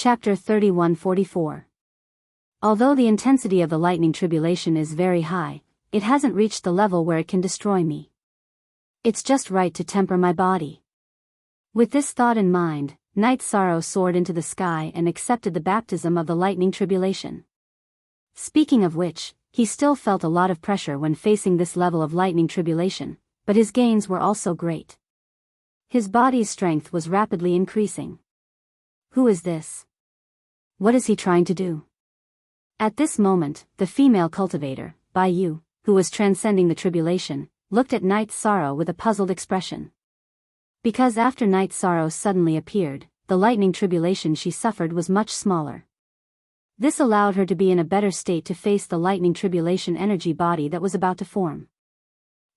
Chapter 3144. Although the intensity of the lightning tribulation is very high, it hasn't reached the level where it can destroy me. It's just right to temper my body. With this thought in mind, Night Sorrow soared into the sky and accepted the baptism of the lightning tribulation. Speaking of which, he still felt a lot of pressure when facing this level of lightning tribulation, but his gains were also great. His body's strength was rapidly increasing. Who is this? What is he trying to do? At this moment, the female cultivator, Bai, who was transcending the tribulation, looked at Night Sorrow with a puzzled expression. Because after Night Sorrow suddenly appeared, the lightning tribulation she suffered was much smaller. This allowed her to be in a better state to face the lightning tribulation energy body that was about to form.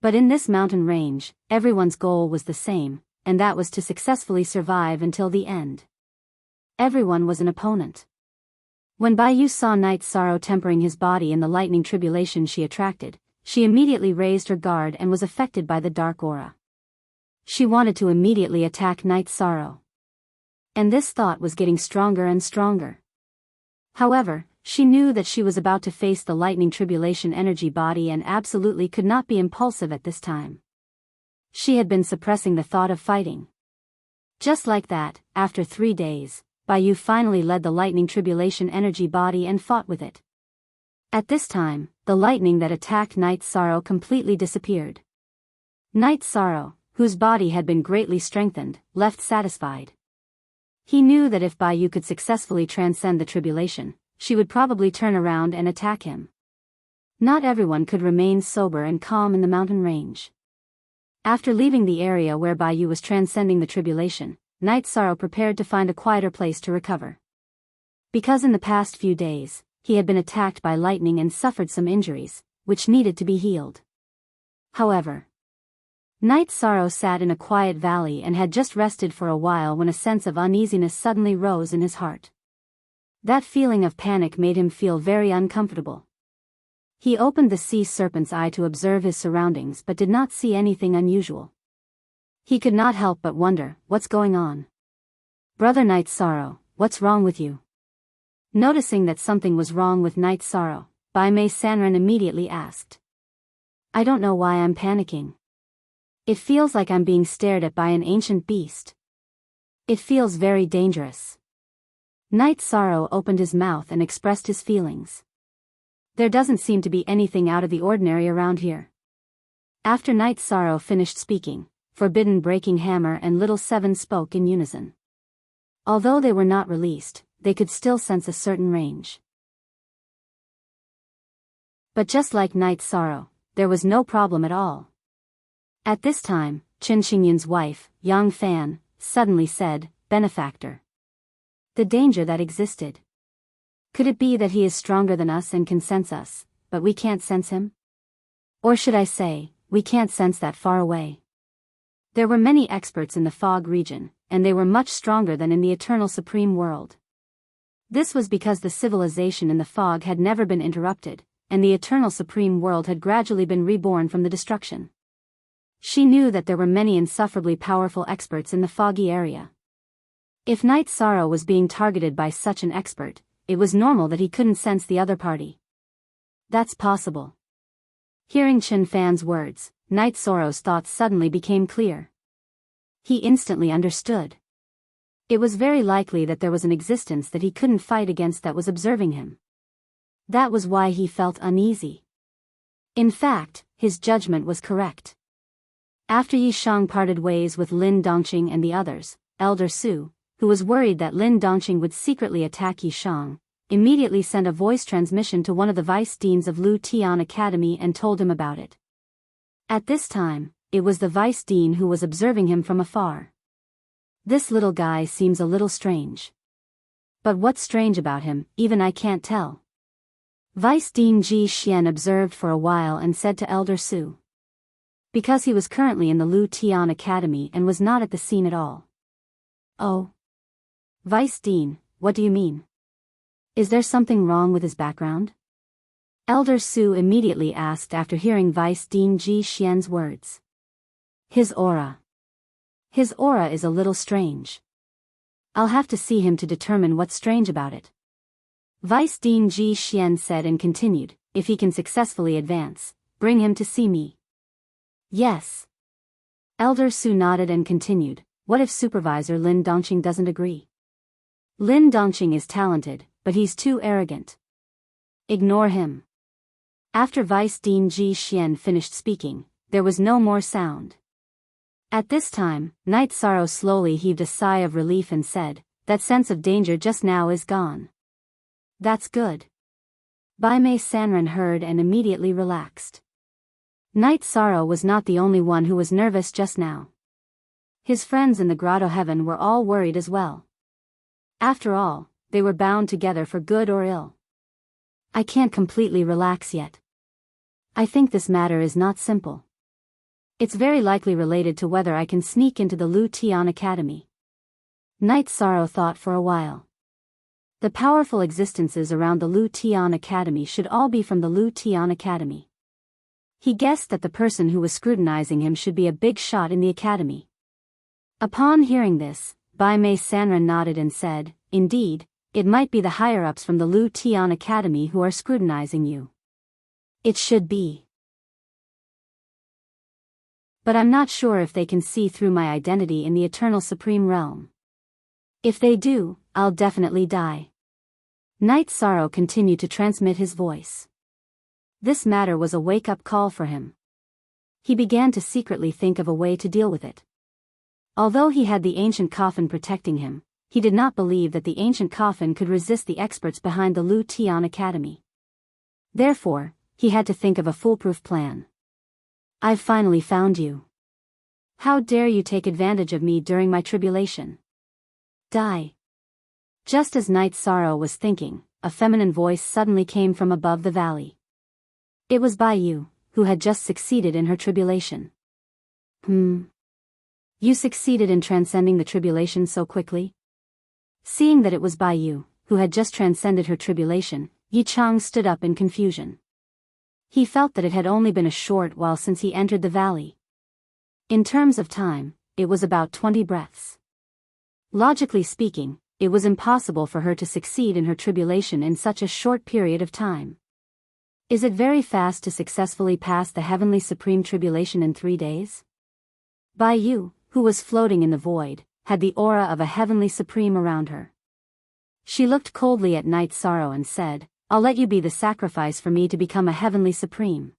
But in this mountain range, everyone's goal was the same, and that was to successfully survive until the end. Everyone was an opponent. When Bai saw Night Sorrow tempering his body in the lightning tribulation she attracted, she immediately raised her guard and was affected by the dark aura. She wanted to immediately attack Night Sorrow. And this thought was getting stronger and stronger. However, she knew that she was about to face the lightning tribulation energy body and absolutely could not be impulsive at this time. She had been suppressing the thought of fighting. Just like that, after 3 days, Bai finally led the lightning tribulation energy body and fought with it. At this time, the lightning that attacked Night Sorrow completely disappeared. Night Sorrow, whose body had been greatly strengthened, left satisfied. He knew that if Bai could successfully transcend the tribulation, she would probably turn around and attack him. Not everyone could remain sober and calm in the mountain range. After leaving the area where Bai was transcending the tribulation, Night Sorrow prepared to find a quieter place to recover. Because in the past few days, he had been attacked by lightning and suffered some injuries, which needed to be healed. However, Night Sorrow sat in a quiet valley and had just rested for a while when a sense of uneasiness suddenly rose in his heart. That feeling of panic made him feel very uncomfortable. He opened the sea serpent's eye to observe his surroundings but did not see anything unusual. He could not help but wonder, what's going on? Brother Night Sorrow, what's wrong with you? Noticing that something was wrong with Night Sorrow, Bai Mei Sanren immediately asked. I don't know why I'm panicking. It feels like I'm being stared at by an ancient beast. It feels very dangerous. Night Sorrow opened his mouth and expressed his feelings. There doesn't seem to be anything out of the ordinary around here. After Night Sorrow finished speaking, Forbidden Breaking Hammer and Little Seven spoke in unison. Although they were not released, they could still sense a certain range. But just like Night Sorrow, there was no problem at all. At this time, Qin Xingyun's wife, Yang Fan, suddenly said, Benefactor. The danger that existed. Could it be that he is stronger than us and can sense us, but we can't sense him? Or should I say, we can't sense that far away? There were many experts in the fog region, and they were much stronger than in the eternal supreme world. This was because the civilization in the fog had never been interrupted, and the eternal supreme world had gradually been reborn from the destruction. She knew that there were many insufferably powerful experts in the foggy area. If Night Sorrow was being targeted by such an expert, it was normal that he couldn't sense the other party. That's possible. Hearing Qin Fan's words, Night Sorrow's thoughts suddenly became clear. He instantly understood. It was very likely that there was an existence that he couldn't fight against that was observing him. That was why he felt uneasy. In fact, his judgment was correct. After Yi Shang parted ways with Lin Dongqing and the others, Elder Su, who was worried that Lin Dongqing would secretly attack Yi Shang, immediately sent a voice transmission to one of the vice deans of Lu Tian Academy and told him about it. At this time, it was the vice dean who was observing him from afar. This little guy seems a little strange. But what's strange about him, even I can't tell. Vice Dean Ji Xian observed for a while and said to Elder Su. Because he was currently in the Lu Tian Academy and was not at the scene at all. Oh. Vice Dean, what do you mean? Is there something wrong with his background? Elder Su immediately asked after hearing Vice Dean Ji Xian's words. His aura. His aura is a little strange. I'll have to see him to determine what's strange about it. Vice Dean Ji Xian said and continued, if he can successfully advance, bring him to see me. Yes. Elder Su nodded and continued, what if Supervisor Lin Dongqing doesn't agree? Lin Dongqing is talented, but he's too arrogant. Ignore him. After Vice Dean Ji Xian finished speaking, there was no more sound. At this time, Night Sorrow slowly heaved a sigh of relief and said, that sense of danger just now is gone. That's good. Bai Mei Sanren heard and immediately relaxed. Night Sorrow was not the only one who was nervous just now. His friends in the Grotto Heaven were all worried as well. After all, they were bound together for good or ill. I can't completely relax yet. I think this matter is not simple. It's very likely related to whether I can sneak into the Lu Tian Academy. Night Sorrow thought for a while. The powerful existences around the Lu Tian Academy should all be from the Lu Tian Academy. He guessed that the person who was scrutinizing him should be a big shot in the academy. Upon hearing this, Bai Mei Sanren nodded and said, indeed, it might be the higher-ups from the Lu Tian Academy who are scrutinizing you. It should be. But I'm not sure if they can see through my identity in the Eternal Supreme Realm. If they do, I'll definitely die. Night Sorrow continued to transmit his voice. This matter was a wake-up call for him. He began to secretly think of a way to deal with it. Although he had the ancient coffin protecting him, he did not believe that the ancient coffin could resist the experts behind the Lu Tian Academy. Therefore, he had to think of a foolproof plan. I've finally found you. How dare you take advantage of me during my tribulation? Die. Just as Night Sorrow was thinking, a feminine voice suddenly came from above the valley. It was Bai Yu, who had just succeeded in her tribulation. You succeeded in transcending the tribulation so quickly? Seeing that it was Bai Yu, who had just transcended her tribulation, Yi Chang stood up in confusion. He felt that it had only been a short while since he entered the valley. In terms of time, it was about 20 breaths. Logically speaking, it was impossible for her to succeed in her tribulation in such a short period of time. Is it very fast to successfully pass the Heavenly Supreme Tribulation in 3 days? Bai Yu, who was floating in the void, had the aura of a Heavenly Supreme around her. She looked coldly at Night Sorrow and said, I'll let you be the sacrifice for me to become a Heavenly Supreme.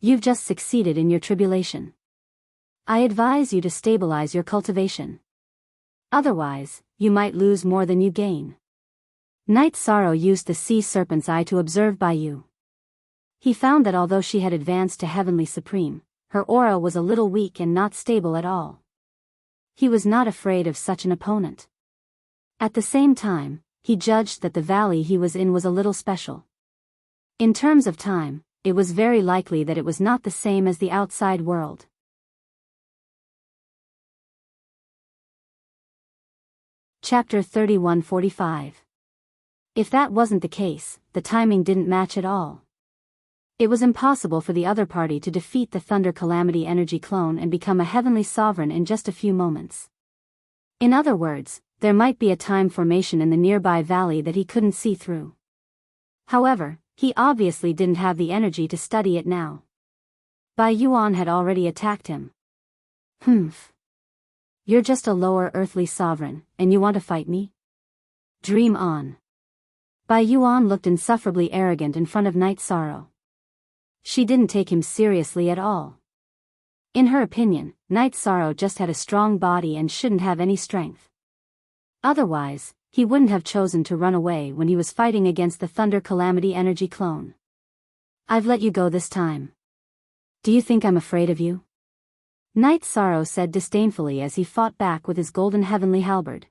You've just succeeded in your tribulation. I advise you to stabilize your cultivation. Otherwise, you might lose more than you gain. Night Sorrow used the sea serpent's eye to observe Bai Yu. He found that although she had advanced to Heavenly Supreme, her aura was a little weak and not stable at all. He was not afraid of such an opponent. At the same time, he judged that the valley he was in was a little special. In terms of time, it was very likely that it was not the same as the outside world. Chapter 31:45. If that wasn't the case, the timing didn't match at all. It was impossible for the other party to defeat the Thunder Calamity Energy clone and become a heavenly sovereign in just a few moments. In other words, there might be a time formation in the nearby valley that he couldn't see through. However, he obviously didn't have the energy to study it now. Bai Yuan had already attacked him. You're just a lower earthly sovereign, and you want to fight me? Dream on. Bai Yuan looked insufferably arrogant in front of Night Sorrow. She didn't take him seriously at all. In her opinion, Night Sorrow just had a strong body and shouldn't have any strength. Otherwise, he wouldn't have chosen to run away when he was fighting against the Thunder Calamity Energy clone. I've let you go this time. Do you think I'm afraid of you? Night Sorrow said disdainfully as he fought back with his golden heavenly halberd.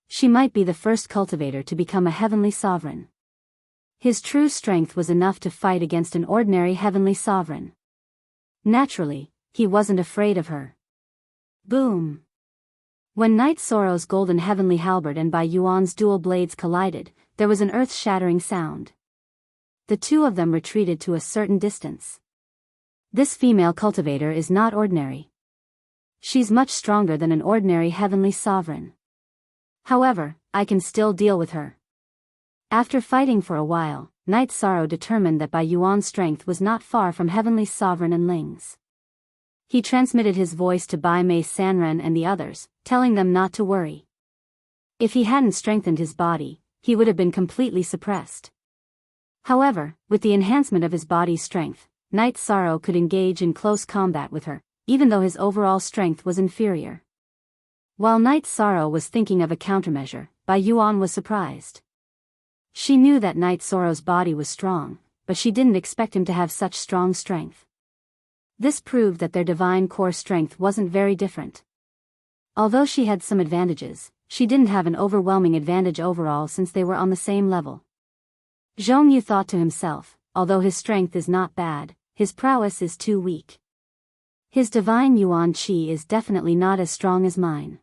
She might be the first cultivator to become a heavenly sovereign. His true strength was enough to fight against an ordinary heavenly sovereign. Naturally, he wasn't afraid of her. Boom! When Night Sorrow's golden heavenly halberd and Bai Yuan's dual blades collided, there was an earth-shattering sound. The two of them retreated to a certain distance. This female cultivator is not ordinary. She's much stronger than an ordinary heavenly sovereign. However, I can still deal with her. After fighting for a while, Night Sorrow determined that Bai Yuan's strength was not far from Heavenly Sovereign and Ling's. He transmitted his voice to Bai Mei Sanren and the others, telling them not to worry. If he hadn't strengthened his body, he would have been completely suppressed. However, with the enhancement of his body's strength, Night Sorrow could engage in close combat with her, even though his overall strength was inferior. While Night Sorrow was thinking of a countermeasure, Bai Yuan was surprised. She knew that Night Sorrow's body was strong, but she didn't expect him to have such strong strength. This proved that their divine core strength wasn't very different. Although she had some advantages, she didn't have an overwhelming advantage overall since they were on the same level. Zhong Yu thought to himself, although his strength is not bad, his prowess is too weak. His divine Yuan Qi is definitely not as strong as mine.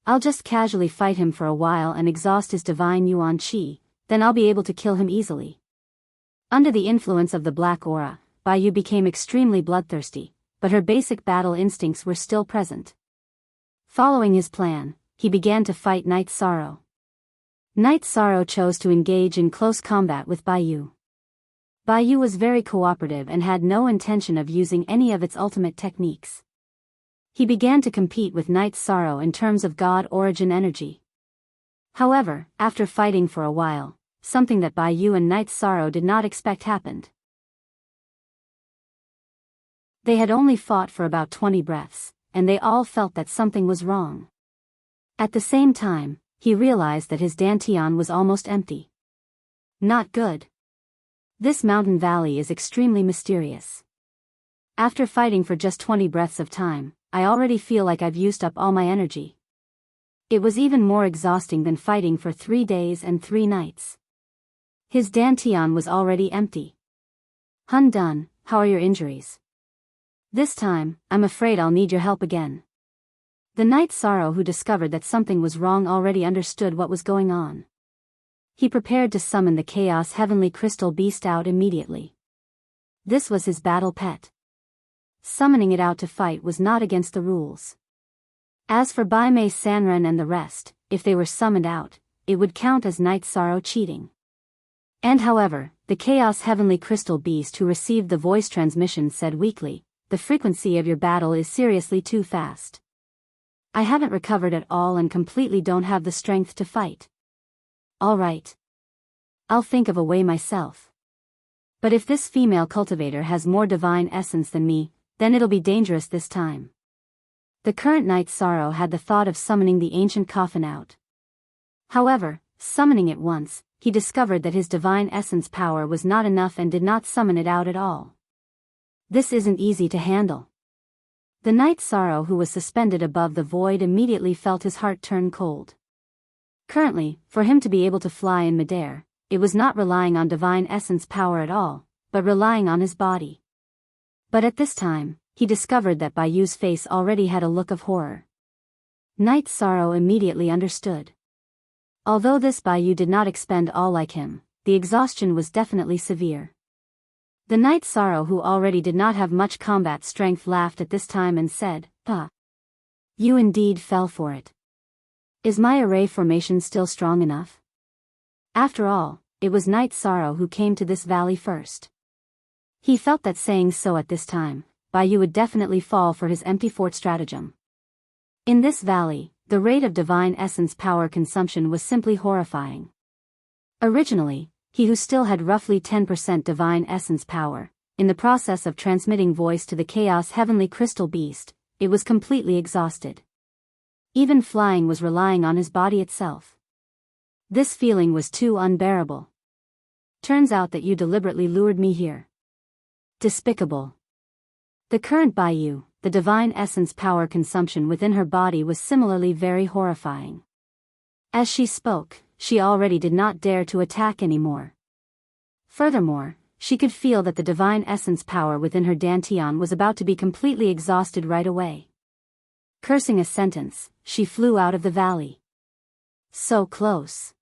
I'll just casually fight him for a while and exhaust his divine Yuan Qi, then I'll be able to kill him easily. Under the influence of the black aura, Bai Yu became extremely bloodthirsty, but her basic battle instincts were still present. Following his plan, he began to fight Night Sorrow. Night Sorrow chose to engage in close combat with Bai Yu. Bai Yu was very cooperative and had no intention of using any of its ultimate techniques. He began to compete with Night Sorrow in terms of God origin energy. However, after fighting for a while, something that Bai Yu and Night Sorrow did not expect happened. They had only fought for about 20 breaths, and they all felt that something was wrong. At the same time, he realized that his dantian was almost empty. Not good. This mountain valley is extremely mysterious. After fighting for just 20 breaths of time, I already feel like I've used up all my energy. It was even more exhausting than fighting for 3 days and 3 nights. His dantian was already empty. Hun Dun, how are your injuries? This time, I'm afraid I'll need your help again. The Night Sorrow, who discovered that something was wrong, already understood what was going on. He prepared to summon the Chaos Heavenly Crystal Beast out immediately. This was his battle pet. Summoning it out to fight was not against the rules. As for Bai Mei Sanren and the rest, if they were summoned out, it would count as Night Sorrow cheating. And however, the Chaos Heavenly Crystal Beast who received the voice transmission said weakly, "The frequency of your battle is seriously too fast. I haven't recovered at all and completely don't have the strength to fight. Alright. I'll think of a way myself. But if this female cultivator has more divine essence than me, then it'll be dangerous this time." The current Night Sorrow had the thought of summoning the ancient coffin out. However, summoning it once, he discovered that his divine essence power was not enough and did not summon it out at all. This isn't easy to handle. The Night Sorrow, who was suspended above the void, immediately felt his heart turn cold. Currently, for him to be able to fly in midair, it was not relying on divine essence power at all, but relying on his body. But at this time, he discovered that Bai Yu's face already had a look of horror. Night Sorrow immediately understood. Although this Bai Yu did not expend all like him, the exhaustion was definitely severe. The Night Sorrow, who already did not have much combat strength, laughed at this time and said, You indeed fell for it. Is my array formation still strong enough?" After all, it was Night Sorrow who came to this valley first. He felt that saying so at this time, Bai Yu would definitely fall for his empty fort stratagem. In this valley, the rate of divine essence power consumption was simply horrifying. Originally, he who still had roughly 10% divine essence power, in the process of transmitting voice to the Chaos Heavenly Crystal Beast, it was completely exhausted. Even flying was relying on his body itself. This feeling was too unbearable. Turns out that you deliberately lured me here. Despicable. The current Bai Yu, the divine essence power consumption within her body was similarly very horrifying. As she spoke, she already did not dare to attack anymore. Furthermore, she could feel that the divine essence power within her dantian was about to be completely exhausted right away. Cursing a sentence, she flew out of the valley. So close.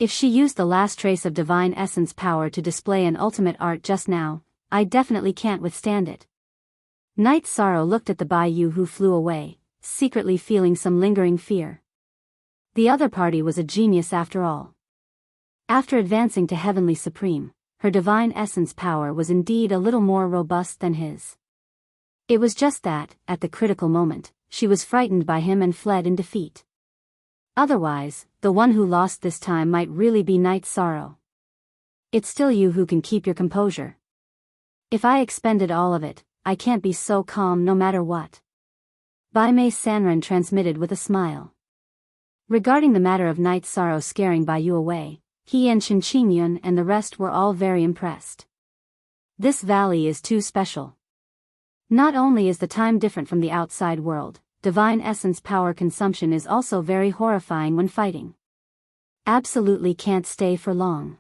If she used the last trace of divine essence power to display an ultimate art just now, I definitely can't withstand it. Night Sorrow looked at the Bai Yu who flew away, secretly feeling some lingering fear. The other party was a genius after all. After advancing to Heavenly Supreme, her divine essence power was indeed a little more robust than his. It was just that, at the critical moment, she was frightened by him and fled in defeat. Otherwise, the one who lost this time might really be Night Sorrow. It's still you who can keep your composure. If I expended all of it, I can't be so calm no matter what. Bai Mei Sanren transmitted with a smile. Regarding the matter of Night Sorrow scaring Bai Yu away, he and Chen Qingyun and the rest were all very impressed. This valley is too special. Not only is the time different from the outside world, divine essence power consumption is also very horrifying when fighting. Absolutely can't stay for long.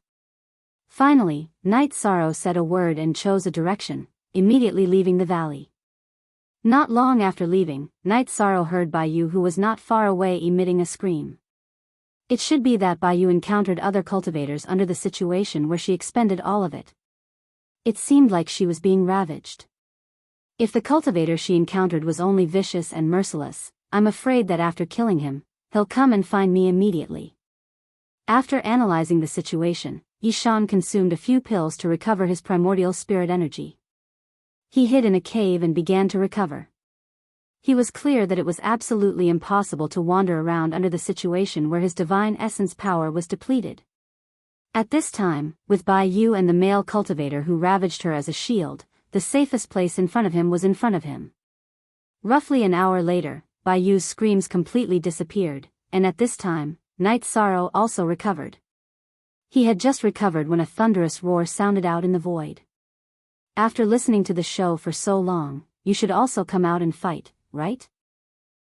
Finally, Night Sorrow said a word and chose a direction, immediately leaving the valley. Not long after leaving, Night Sorrow heard Bai Yu, who was not far away, emitting a scream. It should be that Bai Yu encountered other cultivators under the situation where she expended all of it. It seemed like she was being ravaged. If the cultivator she encountered was only vicious and merciless, I'm afraid that after killing him, he'll come and find me immediately. After analyzing the situation, Yishan consumed a few pills to recover his primordial spirit energy. He hid in a cave and began to recover. He was clear that it was absolutely impossible to wander around under the situation where his divine essence power was depleted. At this time, with Bai Yu and the male cultivator who ravaged her as a shield, the safest place in front of him was in front of him. Roughly an hour later, Bai Yu's screams completely disappeared, and at this time, Night Sorrow also recovered. He had just recovered when a thunderous roar sounded out in the void. After listening to the show for so long, you should also come out and fight, right?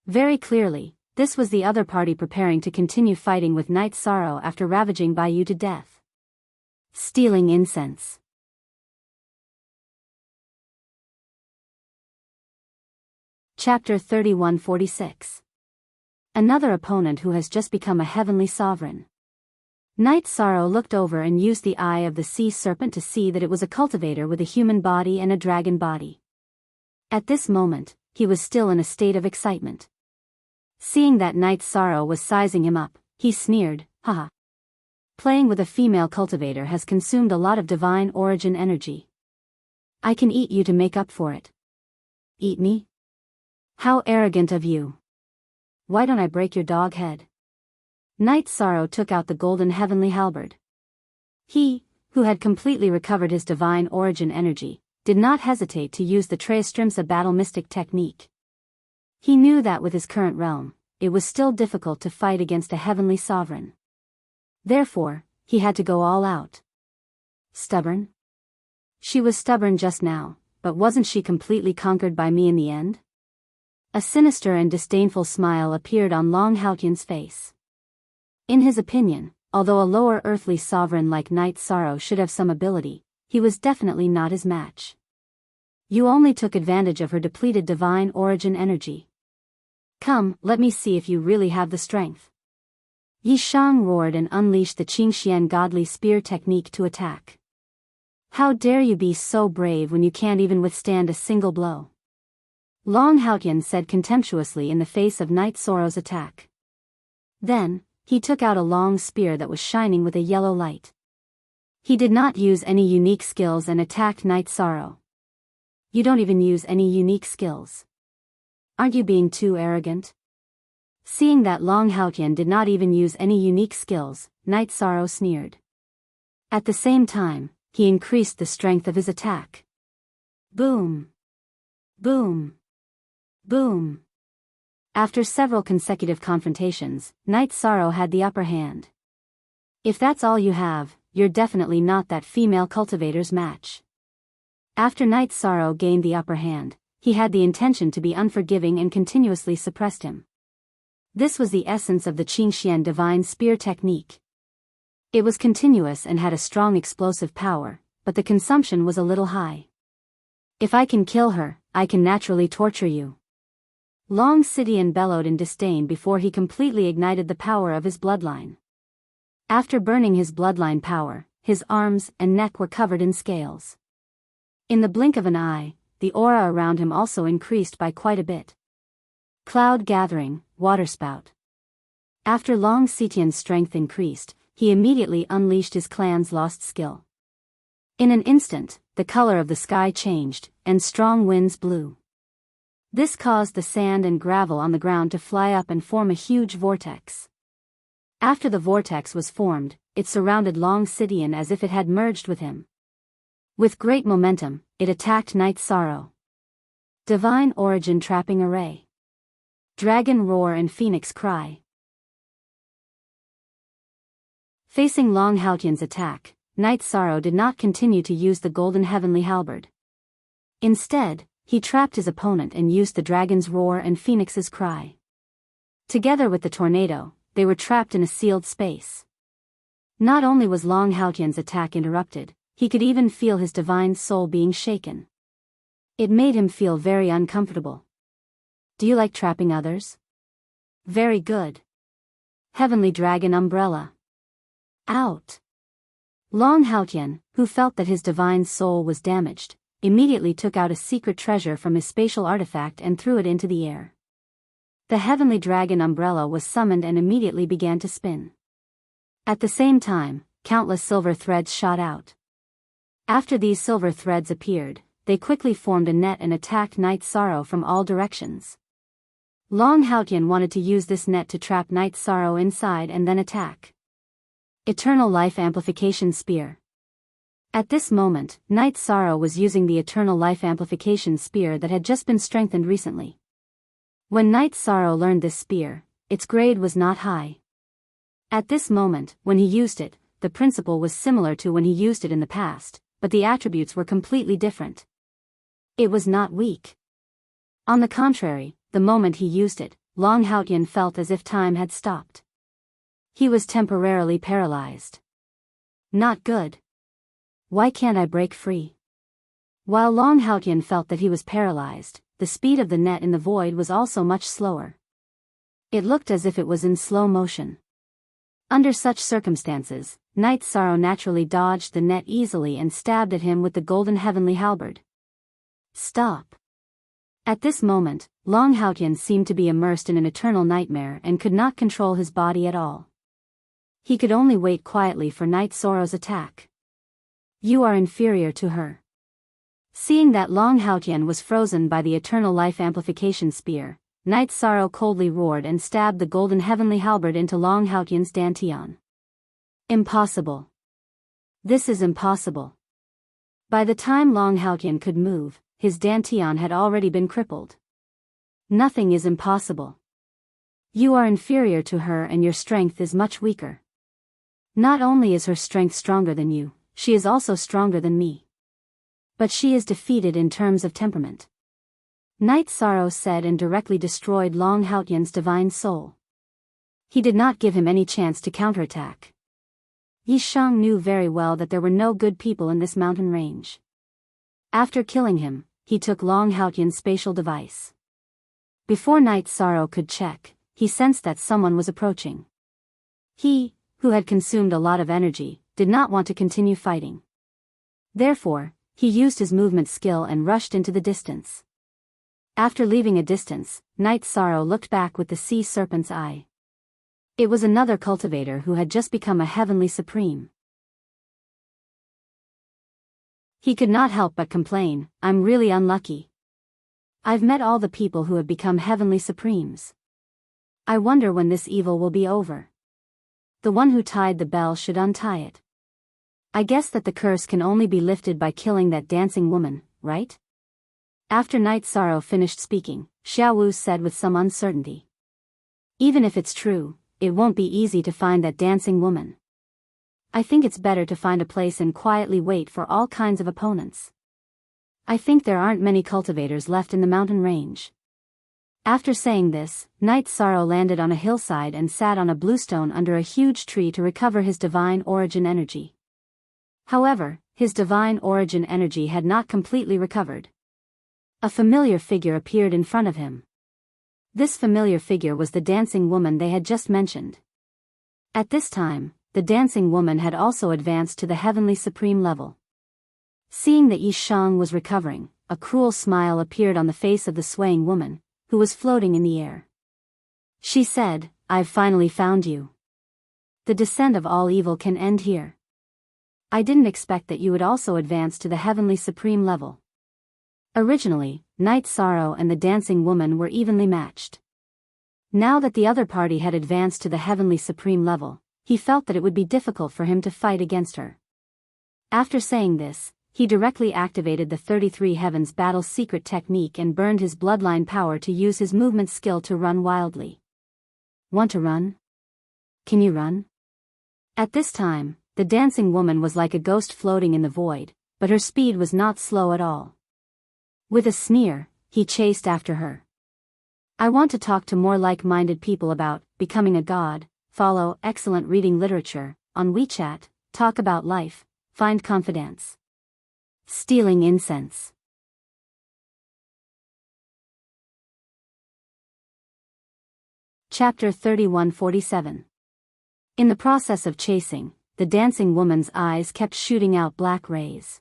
Very clearly, this was the other party preparing to continue fighting with Night Sorrow after ravaging Bai Yu to death. Stealing incense. Chapter 3146. Another opponent who has just become a heavenly sovereign. Night Sorrow looked over and used the eye of the sea serpent to see that it was a cultivator with a human body and a dragon body. At this moment, he was still in a state of excitement. Seeing that Night Sorrow was sizing him up, he sneered, haha. Playing with a female cultivator has consumed a lot of divine origin energy. I can eat you to make up for it. Eat me? How arrogant of you. Why don't I break your dog head? Night Sorrow took out the golden heavenly halberd. He, who had completely recovered his divine origin energy, did not hesitate to use the Treistrimsa battle mystic technique. He knew that with his current realm, it was still difficult to fight against a heavenly sovereign. Therefore, he had to go all out. Stubborn? She was stubborn just now, but wasn't she completely conquered by me in the end? A sinister and disdainful smile appeared on Long Haotian's face. In his opinion, although a lower earthly sovereign like Night Sorrow should have some ability, he was definitely not his match. You only took advantage of her depleted divine origin energy. Come, let me see if you really have the strength. Yi Shang roared and unleashed the Qingxian godly spear technique to attack. How dare you be so brave when you can't even withstand a single blow? Long Haotian said contemptuously in the face of Night Sorrow's attack. Then, he took out a long spear that was shining with a yellow light. He did not use any unique skills and attacked Night Sorrow. You don't even use any unique skills. Aren't you being too arrogant? Seeing that Long Haotian did not even use any unique skills, Night Sorrow sneered. At the same time, he increased the strength of his attack. Boom! Boom! Boom! After several consecutive confrontations, Night Sorrow had the upper hand. If that's all you have, you're definitely not that female cultivator's match. After Night Sorrow gained the upper hand, he had the intention to be unforgiving and continuously suppressed him. This was the essence of the Qingxian divine spear technique. It was continuous and had a strong explosive power, but the consumption was a little high. If I can kill her, I can naturally torture you. Long Sidian bellowed in disdain before he completely ignited the power of his bloodline. After burning his bloodline power, his arms and neck were covered in scales. In the blink of an eye, the aura around him also increased by quite a bit. Cloud gathering, waterspout. After Long Sitian's strength increased, he immediately unleashed his clan's lost skill. In an instant, the color of the sky changed, and strong winds blew. This caused the sand and gravel on the ground to fly up and form a huge vortex. After the vortex was formed, it surrounded Long Sitian as if it had merged with him. With great momentum, it attacked Night Sorrow. Divine Origin Trapping Array. Dragon Roar and Phoenix Cry. Facing Long Haotian's attack, Night Sorrow did not continue to use the Golden Heavenly Halberd. Instead, he trapped his opponent and used the Dragon's Roar and Phoenix's Cry. Together with the tornado, they were trapped in a sealed space. Not only was Long Haotian's attack interrupted, he could even feel his divine soul being shaken. It made him feel very uncomfortable. Do you like trapping others? Very good. Heavenly Dragon Umbrella. Out. Long Haotian, who felt that his divine soul was damaged, immediately took out a secret treasure from his spatial artifact and threw it into the air. The Heavenly Dragon Umbrella was summoned and immediately began to spin. At the same time, countless silver threads shot out. After these silver threads appeared, they quickly formed a net and attacked Night Sorrow from all directions. Long Haotian wanted to use this net to trap Night Sorrow inside and then attack. Eternal Life Amplification Spear. At this moment, Night Sorrow was using the Eternal Life Amplification Spear that had just been strengthened recently. When Night Sorrow learned this spear, its grade was not high. At this moment, when he used it, the principle was similar to when he used it in the past, but the attributes were completely different. It was not weak. On the contrary, the moment he used it, Long Haotian felt as if time had stopped. He was temporarily paralyzed. Not good. Why can't I break free? While Long Haotian felt that he was paralyzed, the speed of the net in the void was also much slower. It looked as if it was in slow motion. Under such circumstances, Night Sorrow naturally dodged the net easily and stabbed at him with the Golden Heavenly Halberd. Stop. At this moment, Long Haotian seemed to be immersed in an eternal nightmare and could not control his body at all. He could only wait quietly for Night Sorrow's attack. You are inferior to her. Seeing that Long Haotian was frozen by the Eternal Life Amplification Spear, Night Sorrow coldly roared and stabbed the Golden Heavenly Halberd into Long Haotian's dantian. Impossible. This is impossible. By the time Long Haotian could move, his dantian had already been crippled. Nothing is impossible. You are inferior to her and your strength is much weaker. Not only is her strength stronger than you, she is also stronger than me. But she is defeated in terms of temperament. Night Sorrow said and directly destroyed Long Haotian's divine soul. He did not give him any chance to counterattack. Yi Shang knew very well that there were no good people in this mountain range. After killing him, he took Long Haotian's spatial device. Before Night Sorrow could check, he sensed that someone was approaching. He, who had consumed a lot of energy, did not want to continue fighting. Therefore, he used his movement skill and rushed into the distance. After leaving a distance, Night Sorrow looked back with the sea serpent's eye. It was another cultivator who had just become a heavenly supreme. He could not help but complain, I'm really unlucky. I've met all the people who have become heavenly supremes. I wonder when this evil will be over. The one who tied the bell should untie it. I guess that the curse can only be lifted by killing that dancing woman, right? After Night Sorrow finished speaking, Xiaowu said with some uncertainty. Even if it's true, it won't be easy to find that dancing woman. I think it's better to find a place and quietly wait for all kinds of opponents. I think there aren't many cultivators left in the mountain range. After saying this, Night Sorrow landed on a hillside and sat on a bluestone under a huge tree to recover his divine origin energy. However, his divine origin energy had not completely recovered. A familiar figure appeared in front of him. This familiar figure was the dancing woman they had just mentioned. At this time, the dancing woman had also advanced to the heavenly supreme level. Seeing that Yi Shang was recovering, a cruel smile appeared on the face of the swaying woman, who was floating in the air. She said, "I've finally found you. The descent of all evil can end here. I didn't expect that you would also advance to the heavenly supreme level." Originally, Night Sorrow and the dancing woman were evenly matched. Now that the other party had advanced to the heavenly supreme level, he felt that it would be difficult for him to fight against her. After saying this, he directly activated the 33 Heavens Battle secret technique and burned his bloodline power to use his movement skill to run wildly. Want to run? Can you run? At this time, the dancing woman was like a ghost floating in the void, but her speed was not slow at all. With a sneer, he chased after her. I want to talk to more like-minded people about becoming a god, follow excellent reading literature, on WeChat, talk about life, find confidence. Stealing incense. Chapter 3147. In the process of chasing, the dancing woman's eyes kept shooting out black rays.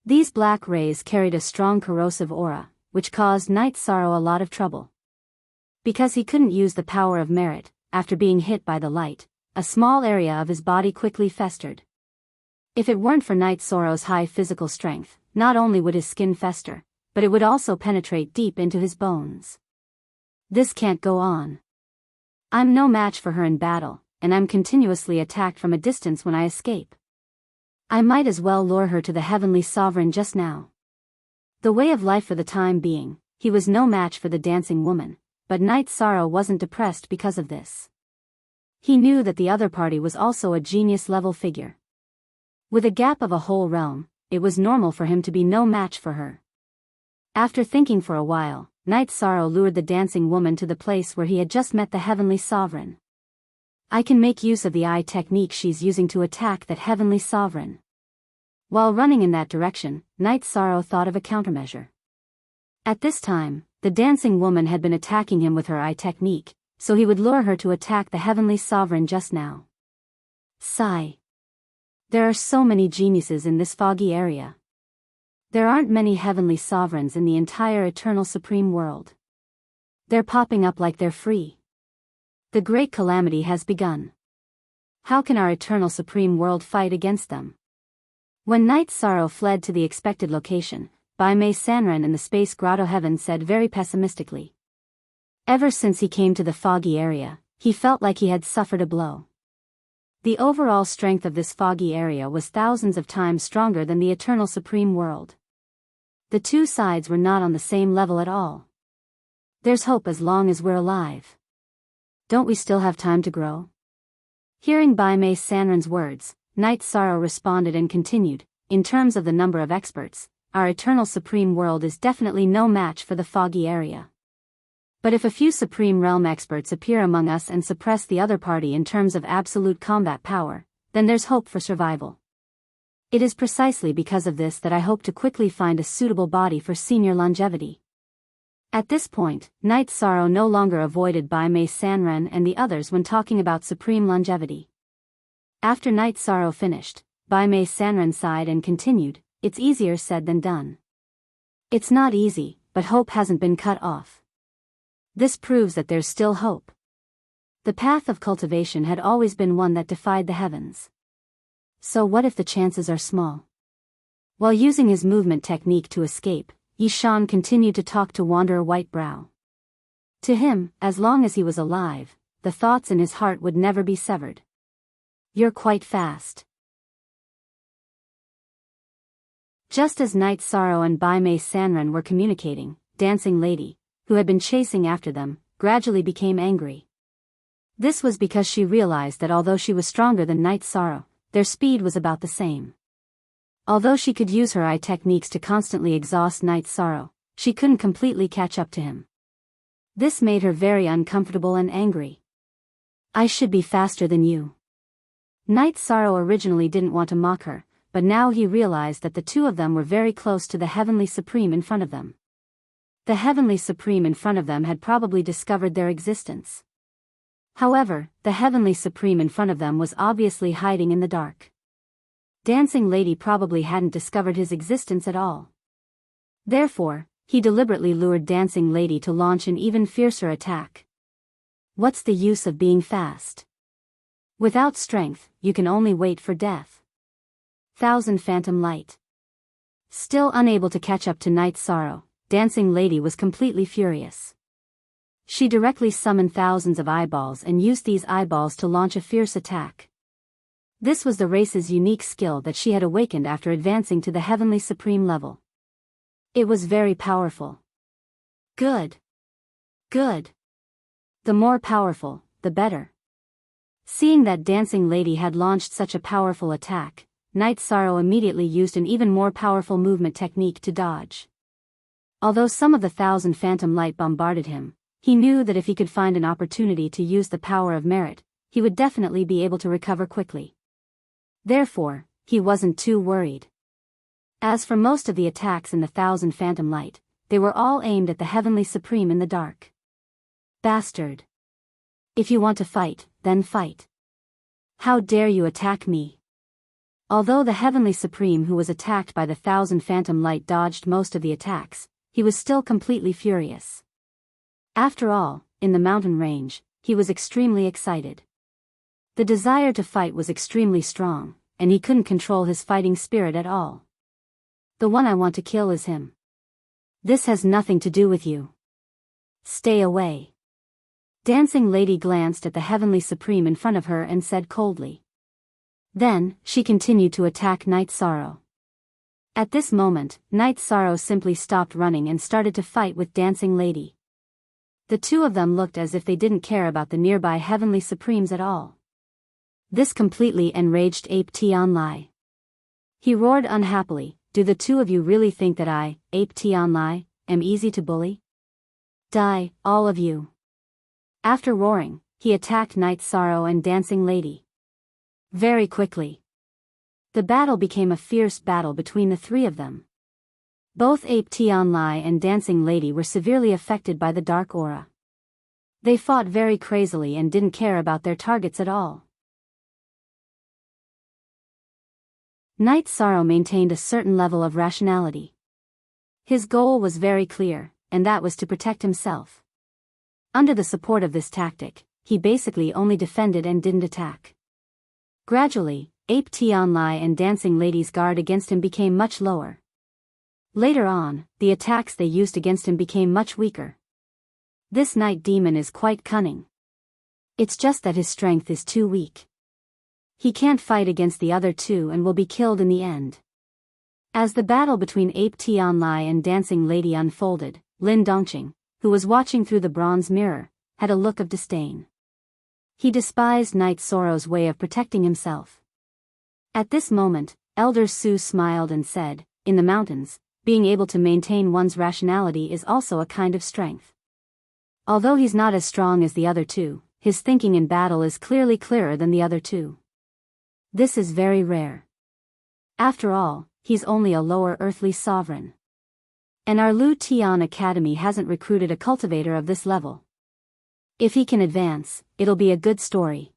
These black rays carried a strong corrosive aura, which caused Night Sorrow a lot of trouble. Because he couldn't use the power of merit, after being hit by the light, a small area of his body quickly festered. If it weren't for Night Sorrow's high physical strength, not only would his skin fester, but it would also penetrate deep into his bones. This can't go on. I'm no match for her in battle, and I'm continuously attacked from a distance when I escape. I might as well lure her to the heavenly sovereign just now. The way of life for the time being, he was no match for the dancing woman, but Night Sorrow wasn't depressed because of this. He knew that the other party was also a genius-level figure. With a gap of a whole realm, it was normal for him to be no match for her. After thinking for a while, Night Sorrow lured the dancing woman to the place where he had just met the heavenly sovereign. I can make use of the eye technique she's using to attack that heavenly sovereign. While running in that direction, Night Sorrow thought of a countermeasure. At this time, the dancing woman had been attacking him with her eye technique, so he would lure her to attack the heavenly sovereign just now. Sigh. There are so many geniuses in this foggy area. There aren't many heavenly sovereigns in the entire eternal supreme world. They're popping up like they're free. The great calamity has begun. How can our eternal supreme world fight against them? When Night Sorrow fled to the expected location, Baimei Sanren in the space grotto heaven said very pessimistically. Ever since he came to the foggy area, he felt like he had suffered a blow. The overall strength of this foggy area was thousands of times stronger than the eternal supreme world. The two sides were not on the same level at all. There's hope as long as we're alive. Don't we still have time to grow? Hearing Baimei Sanren's words, Night Sorrow responded and continued, in terms of the number of experts, our eternal supreme world is definitely no match for the foggy area. But if a few supreme realm experts appear among us and suppress the other party in terms of absolute combat power, then there's hope for survival. It is precisely because of this that I hope to quickly find a suitable body for senior longevity. At this point, Night Sorrow no longer avoided Baimei Sanren and the others when talking about supreme longevity. After Night Sorrow finished, Baimei Sanren sighed and continued, it's easier said than done. It's not easy, but hope hasn't been cut off. This proves that there's still hope. The path of cultivation had always been one that defied the heavens. So what if the chances are small? While using his movement technique to escape, Yishan continued to talk to Wanderer Whitebrow. To him, as long as he was alive, the thoughts in his heart would never be severed. You're quite fast. Just as Night Sorrow and Baimei Sanren were communicating, Dancing Lady, who had been chasing after them, gradually became angry. This was because she realized that although she was stronger than Night Sorrow, their speed was about the same. Although she could use her eye techniques to constantly exhaust Night Sorrow, she couldn't completely catch up to him. This made her very uncomfortable and angry. I should be faster than you. Night Sorrow originally didn't want to mock her, but now he realized that the two of them were very close to the Heavenly Supreme in front of them. The Heavenly Supreme in front of them had probably discovered their existence. However, the Heavenly Supreme in front of them was obviously hiding in the dark. Dancing Lady probably hadn't discovered his existence at all. Therefore, He deliberately lured Dancing Lady to launch an even fiercer attack. What's the use of being fast? Without strength, you can only wait for death. Thousand Phantom Light. Still unable to catch up to Night's Sorrow, Dancing Lady was completely furious. She directly summoned thousands of eyeballs and used these eyeballs to launch a fierce attack. This was the race's unique skill that she had awakened after advancing to the Heavenly Supreme level. It was very powerful. Good. Good. The more powerful, the better. Seeing that Dancing Lady had launched such a powerful attack, Night's Sorrow immediately used an even more powerful movement technique to dodge. Although some of the Thousand Phantom Light bombarded him, he knew that if he could find an opportunity to use the power of merit, he would definitely be able to recover quickly. Therefore, he wasn't too worried. As for most of the attacks in the Thousand Phantom Light, they were all aimed at the Heavenly Supreme in the dark. Bastard. If you want to fight, then fight. How dare you attack me? Although the Heavenly Supreme who was attacked by the Thousand Phantom Light dodged most of the attacks, he was still completely furious. After all, in the mountain range, he was extremely excited. The desire to fight was extremely strong, and he couldn't control his fighting spirit at all. The one I want to kill is him. This has nothing to do with you. Stay away. Dancing Lady glanced at the Heavenly Supreme in front of her and said coldly. Then, she continued to attack Night's Sorrow. At this moment, Night's Sorrow simply stopped running and started to fight with Dancing Lady. The two of them looked as if they didn't care about the nearby Heavenly Supremes at all. This completely enraged Ape Tianlai. He roared unhappily, "Do the two of you really think that I, Ape Tianlai, am easy to bully? Die, all of you." After roaring, he attacked Night's Sorrow and Dancing Lady. Very quickly. The battle became a fierce battle between the three of them. Both Ape Tianlai and Dancing Lady were severely affected by the dark aura. They fought very crazily and didn't care about their targets at all. Night's Sorrow maintained a certain level of rationality. His goal was very clear, and that was to protect himself. Under the support of this tactic, he basically only defended and didn't attack. Gradually, Ape Tianlai and Dancing Lady's guard against him became much lower. Later on, the attacks they used against him became much weaker. This night demon is quite cunning. It's just that his strength is too weak. He can't fight against the other two and will be killed in the end. As the battle between Ape Tianlai and Dancing Lady unfolded, Lin Dongqing, who was watching through the bronze mirror, had a look of disdain. He despised Night's Sorrow's way of protecting himself. At this moment, Elder Su smiled and said, "In the mountains, being able to maintain one's rationality is also a kind of strength. Although he's not as strong as the other two, his thinking in battle is clearly clearer than the other two. This is very rare. After all, he's only a lower earthly sovereign. And our Lu Tian Academy hasn't recruited a cultivator of this level. If he can advance, it'll be a good story."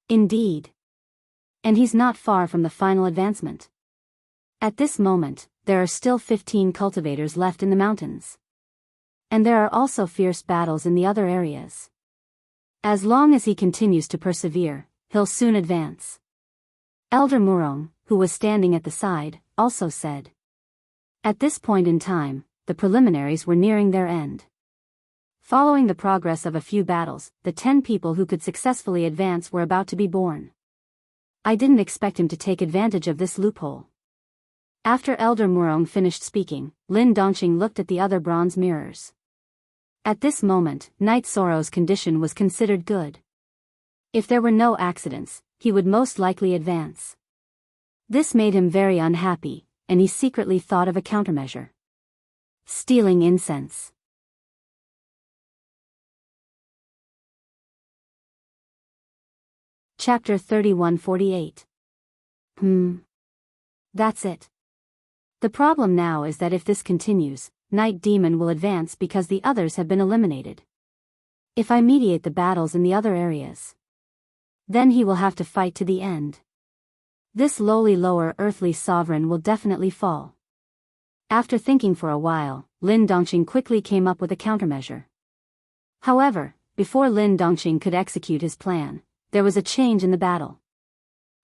Indeed. And he's not far from the final advancement. At this moment, there are still 15 cultivators left in the mountains. And there are also fierce battles in the other areas. As long as he continues to persevere, he'll soon advance. Elder Murong, who was standing at the side, also said. At this point in time, the preliminaries were nearing their end. Following the progress of a few battles, the 10 people who could successfully advance were about to be born. I didn't expect him to take advantage of this loophole. After Elder Murong finished speaking, Lin Dongqing looked at the other bronze mirrors. At this moment, Night's Sorrow's condition was considered good. If there were no accidents, he would most likely advance. This made him very unhappy, and he secretly thought of a countermeasure. Stealing incense. Chapter 3148. That's it. The problem now is that if this continues, Night Demon will advance because the others have been eliminated. If I mediate the battles in the other areas, then he will have to fight to the end. This lowly lower earthly sovereign will definitely fall. After thinking for a while, Lin Dongqing quickly came up with a countermeasure. However, before Lin Dongqing could execute his plan, there was a change in the battle.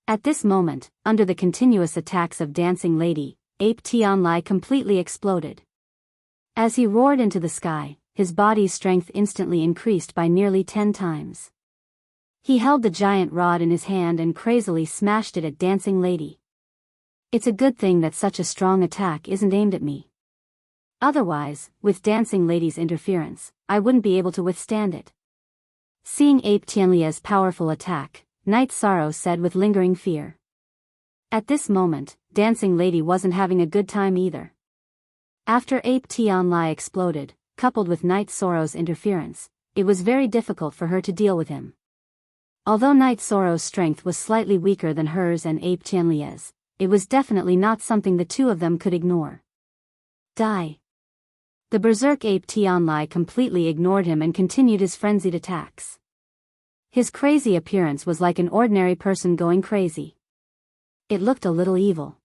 At this moment, under the continuous attacks of Dancing Lady, Ape Tianlai completely exploded. As he roared into the sky, his body's strength instantly increased by nearly 10 times. He held the giant rod in his hand and crazily smashed it at Dancing Lady. It's a good thing that such a strong attack isn't aimed at me. Otherwise, with Dancing Lady's interference, I wouldn't be able to withstand it. Seeing Ape Tianlia's powerful attack, Night Sorrow said with lingering fear. At this moment, Dancing Lady wasn't having a good time either. After Ape Tianlai exploded, coupled with Night Sorrow's interference, it was very difficult for her to deal with him. Although Night Sorrow's strength was slightly weaker than hers and Ape Tianlia's, it was definitely not something the two of them could ignore. Die. The berserk Ape Tianlai completely ignored him and continued his frenzied attacks. His crazy appearance was like an ordinary person going crazy. It looked a little evil.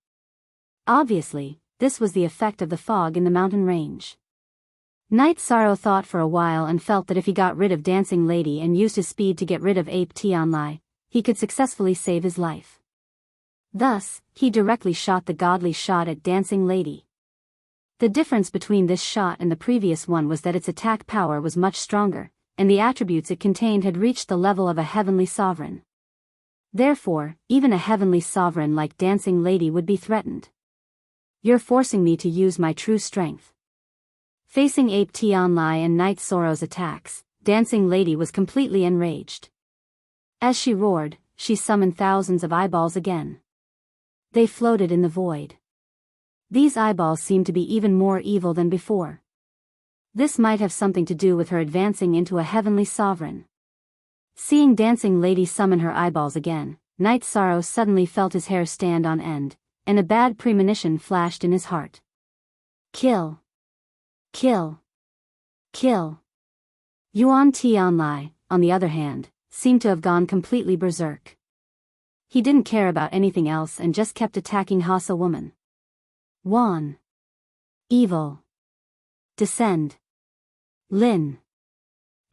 Obviously, this was the effect of the fog in the mountain range. Night Sorrow thought for a while and felt that if he got rid of Dancing Lady and used his speed to get rid of Ape Tianlai, he could successfully save his life. Thus, he directly shot the godly shot at Dancing Lady. The difference between this shot and the previous one was that its attack power was much stronger, and the attributes it contained had reached the level of a heavenly sovereign. Therefore, even a heavenly sovereign like Dancing Lady would be threatened. You're forcing me to use my true strength. Facing Ape Tianlai and Night Sorrow's attacks, Dancing Lady was completely enraged. As she roared, she summoned thousands of eyeballs again. They floated in the void. These eyeballs seemed to be even more evil than before. This might have something to do with her advancing into a heavenly sovereign. Seeing Dancing Lady summon her eyeballs again, Night Sorrow suddenly felt his hair stand on end, and a bad premonition flashed in his heart. Kill. Kill. Kill. Yuan Tianlai, on the other hand, seemed to have gone completely berserk. He didn't care about anything else and just kept attacking Hassa woman. Wan. Evil. Descend. Lin.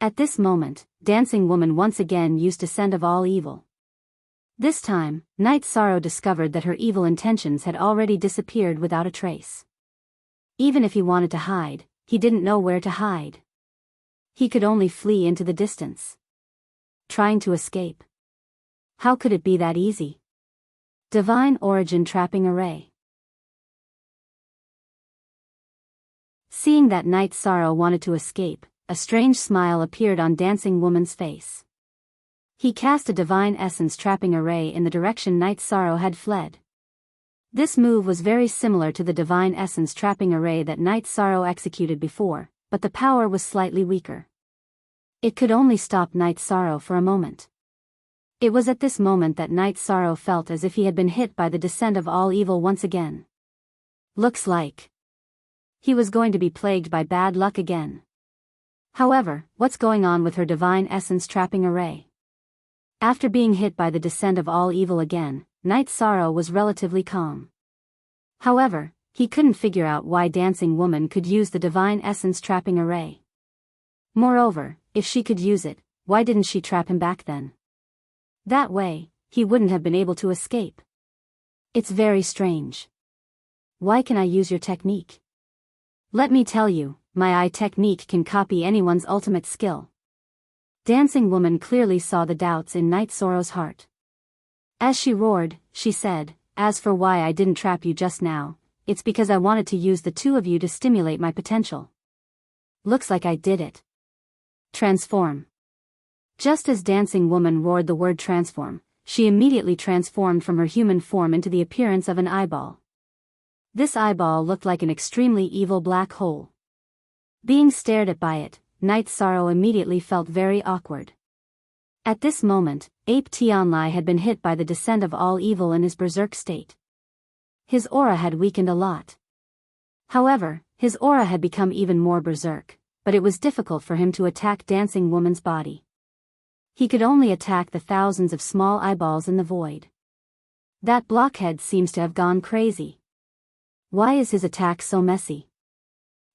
At this moment, Dancing Woman once again used Descend of all evil. This time, Night Sorrow discovered that her evil intentions had already disappeared without a trace. Even if he wanted to hide, he didn't know where to hide. He could only flee into the distance. Trying to escape. How could it be that easy? Divine Origin Trapping Array. Seeing that Night Sorrow wanted to escape, a strange smile appeared on Dancing Woman's face. He cast a Divine Essence Trapping Array in the direction Night Sorrow had fled. This move was very similar to the Divine Essence Trapping Array that Night Sorrow executed before, but the power was slightly weaker. It could only stop Night Sorrow for a moment. It was at this moment that Night Sorrow felt as if he had been hit by the descent of all evil once again. Looks like he was going to be plagued by bad luck again. However, what's going on with her Divine Essence Trapping Array? After being hit by the descent of all evil again, Night Sorrow was relatively calm. However, he couldn't figure out why Dancing Woman could use the Divine Essence Trapping Array. Moreover, if she could use it, why didn't she trap him back then? That way, he wouldn't have been able to escape. It's very strange. Why can I use your technique? Let me tell you, my eye technique can copy anyone's ultimate skill. Dancing Woman clearly saw the doubts in Night Sorrow's heart. As she roared, she said, "As for why I didn't trap you just now, it's because I wanted to use the two of you to stimulate my potential. Looks like I did it. Transform." Just as Dancing Woman roared the word transform, she immediately transformed from her human form into the appearance of an eyeball. This eyeball looked like an extremely evil black hole. Being stared at by it, Night Sorrow immediately felt very awkward. At this moment, Ape Tianlai had been hit by the descent of all evil in his berserk state. His aura had weakened a lot. However, his aura had become even more berserk, but it was difficult for him to attack Dancing Woman's body. He could only attack the thousands of small eyeballs in the void. That blockhead seems to have gone crazy. Why is his attack so messy?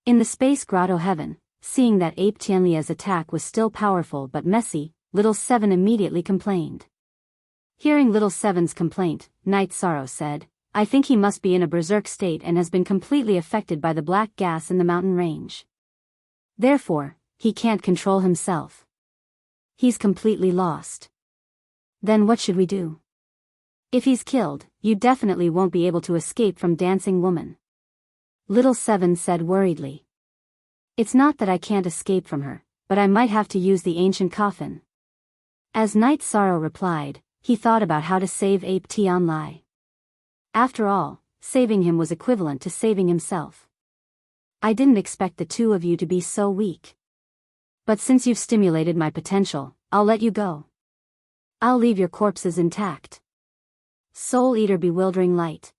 In the space grotto heaven, seeing that Ape Tianlia's attack was still powerful but messy, Little Seven immediately complained. Hearing Little Seven's complaint, Night Sorrow said, I think he must be in a berserk state and has been completely affected by the black gas in the mountain range. Therefore, he can't control himself. He's completely lost. Then what should we do? If he's killed, you definitely won't be able to escape from Dancing Woman. Little Seven said worriedly. It's not that I can't escape from her, but I might have to use the ancient coffin. As Night Sorrow replied, he thought about how to save Ape Tianli. After all, saving him was equivalent to saving himself. I didn't expect the two of you to be so weak. But since you've stimulated my potential, I'll let you go. I'll leave your corpses intact. Soul Eater Bewildering Light.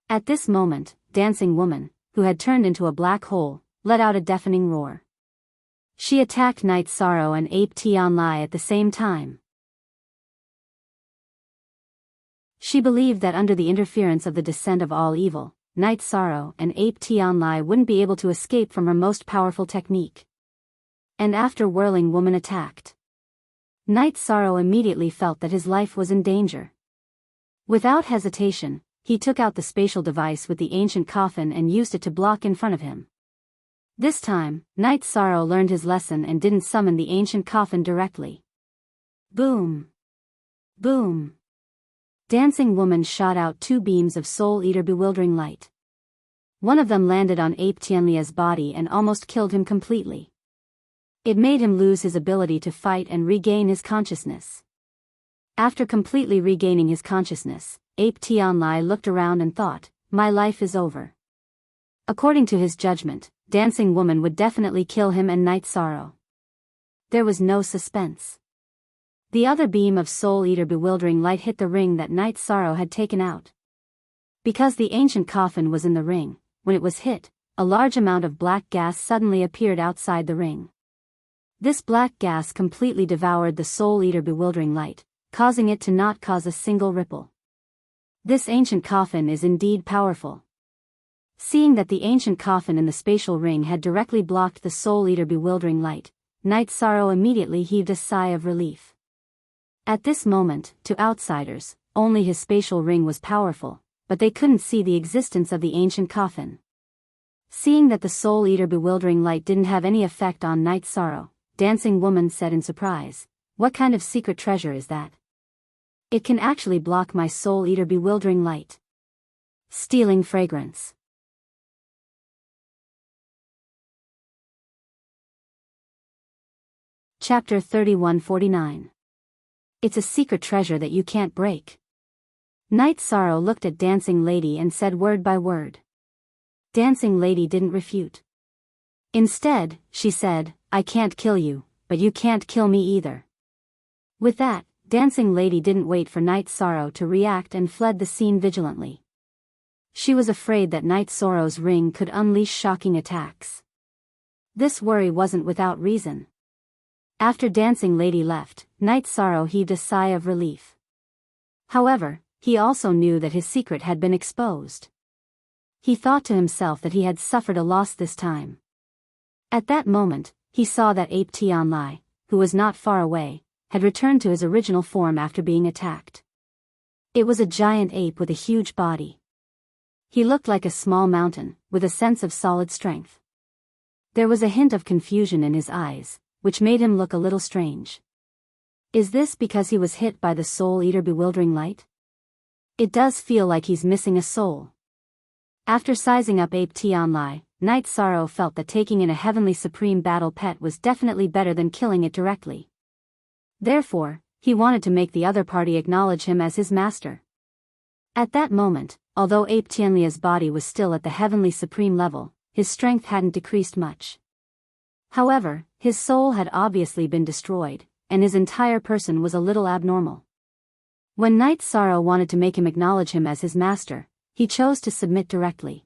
At this moment, Dancing Woman, who had turned into a black hole, let out a deafening roar. She attacked Night Sorrow and Ape Tianli at the same time. She believed that under the interference of the descent of all evil, Night Sorrow and Ape Tianli wouldn't be able to escape from her most powerful technique. And after Whirling Woman attacked, Night Sorrow immediately felt that his life was in danger. Without hesitation, he took out the spatial device with the ancient coffin and used it to block in front of him. This time, Night Sorrow learned his lesson and didn't summon the ancient coffin directly. Boom! Boom! Dancing Woman shot out two beams of Soul Eater Bewildering Light. One of them landed on Ape Tianlia's body and almost killed him completely. It made him lose his ability to fight and regain his consciousness. After completely regaining his consciousness, Ape Tianli looked around and thought, my life is over. According to his judgment, Dancing Woman would definitely kill him and Night Sorrow. There was no suspense. The other beam of Soul Eater Bewildering Light hit the ring that Night Sorrow had taken out. Because the ancient coffin was in the ring, when it was hit, a large amount of black gas suddenly appeared outside the ring. This black gas completely devoured the Soul Eater Bewildering Light, causing it to not cause a single ripple. This ancient coffin is indeed powerful. Seeing that the ancient coffin in the spatial ring had directly blocked the Soul Eater Bewildering Light, Night Sorrow immediately heaved a sigh of relief. At this moment, to outsiders, only his spatial ring was powerful, but they couldn't see the existence of the ancient coffin. Seeing that the Soul Eater Bewildering Light didn't have any effect on Night Sorrow, Dancing Woman said in surprise, what kind of secret treasure is that? It can actually block my Soul Eater Bewildering Light. Stealing fragrance. Chapter 3149. It's a secret treasure that you can't break. Night Sorrow looked at Dancing Lady and said word by word. Dancing Lady didn't refute. Instead, she said, I can't kill you, but you can't kill me either. With that, Dancing Lady didn't wait for Night Sorrow to react and fled the scene vigilantly. She was afraid that Night Sorrow's ring could unleash shocking attacks. This worry wasn't without reason. After Dancing Lady left, Night Sorrow heaved a sigh of relief. However, he also knew that his secret had been exposed. He thought to himself that he had suffered a loss this time. At that moment, he saw that Ape Tianli, who was not far away, had returned to his original form after being attacked. It was a giant ape with a huge body. He looked like a small mountain, with a sense of solid strength. There was a hint of confusion in his eyes, which made him look a little strange. Is this because he was hit by the Soul Eater Bewildering Light? It does feel like he's missing a soul. After sizing up Ape Tianli, Night Sorrow felt that taking in a heavenly supreme battle pet was definitely better than killing it directly. Therefore, he wanted to make the other party acknowledge him as his master. At that moment, although Ape Tianlia's body was still at the heavenly supreme level, his strength hadn't decreased much. However, his soul had obviously been destroyed, and his entire person was a little abnormal. When Night Sorrow wanted to make him acknowledge him as his master, he chose to submit directly.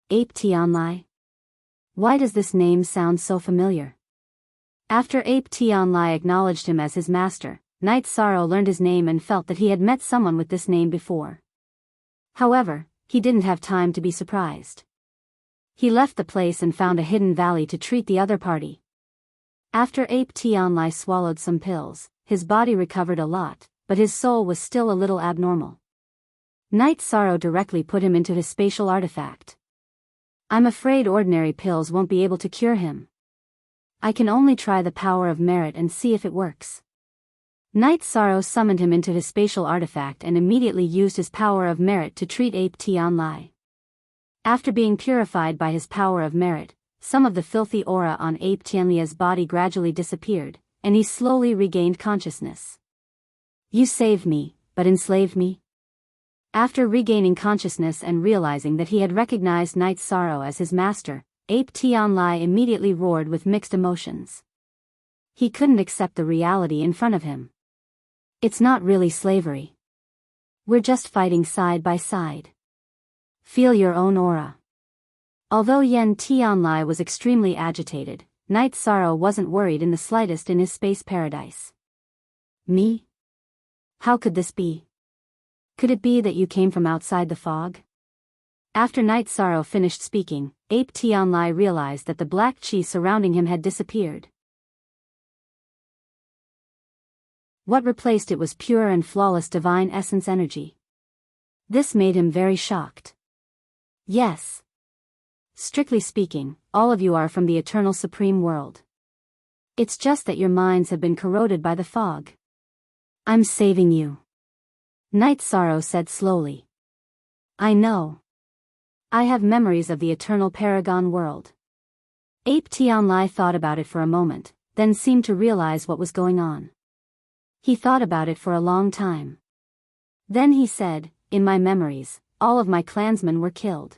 Ape Tianli? Why does this name sound so familiar? After Ape Tianli acknowledged him as his master, Night Sorrow learned his name and felt that he had met someone with this name before. However, he didn't have time to be surprised. He left the place and found a hidden valley to treat the other party. After Ape Tianlai swallowed some pills, his body recovered a lot, but his soul was still a little abnormal. Night Sorrow directly put him into his spatial artifact. I'm afraid ordinary pills won't be able to cure him. I can only try the power of merit and see if it works. Night Sorrow summoned him into his spatial artifact and immediately used his power of merit to treat Ape Tianlai. After being purified by his power of merit, some of the filthy aura on Ape Tianlai's body gradually disappeared, and he slowly regained consciousness. You saved me, but enslaved me? After regaining consciousness and realizing that he had recognized Night Sorrow as his master, Ape Tianlai immediately roared with mixed emotions. He couldn't accept the reality in front of him. It's not really slavery. We're just fighting side by side. Feel your own aura. Although Yen Tianlai was extremely agitated, Night Sorrow wasn't worried in the slightest in his space paradise. Me? How could this be? Could it be that you came from outside the fog? After Night Sorrow finished speaking, Ape Tianlai realized that the black chi surrounding him had disappeared. What replaced it was pure and flawless divine essence energy. This made him very shocked. Yes. Strictly speaking, all of you are from the eternal supreme world. It's just that your minds have been corroded by the fog. I'm saving you. Night Sorrow said slowly. I know. I have memories of the eternal paragon world. Ape Tianlai thought about it for a moment, then seemed to realize what was going on. He thought about it for a long time. Then he said, in my memories, all of my clansmen were killed.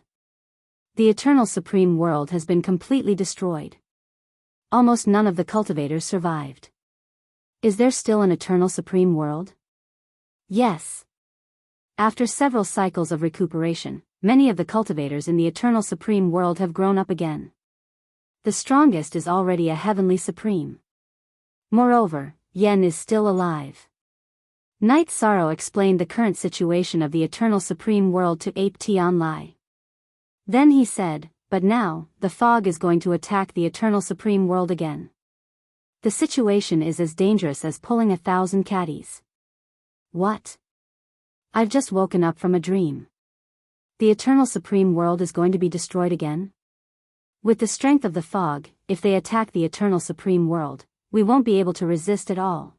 The eternal supreme world has been completely destroyed. Almost none of the cultivators survived. Is there still an eternal supreme world? Yes. After several cycles of recuperation, many of the cultivators in the eternal supreme world have grown up again. The strongest is already a heavenly supreme. Moreover, Yen is still alive. Night Sorrow explained the current situation of the eternal supreme world to Ape Tianlai. Then he said, but now, the fog is going to attack the eternal supreme world again. The situation is as dangerous as pulling 1,000 caddies. What? I've just woken up from a dream. The eternal supreme world is going to be destroyed again? With the strength of the fog, if they attack the eternal supreme world, we won't be able to resist at all.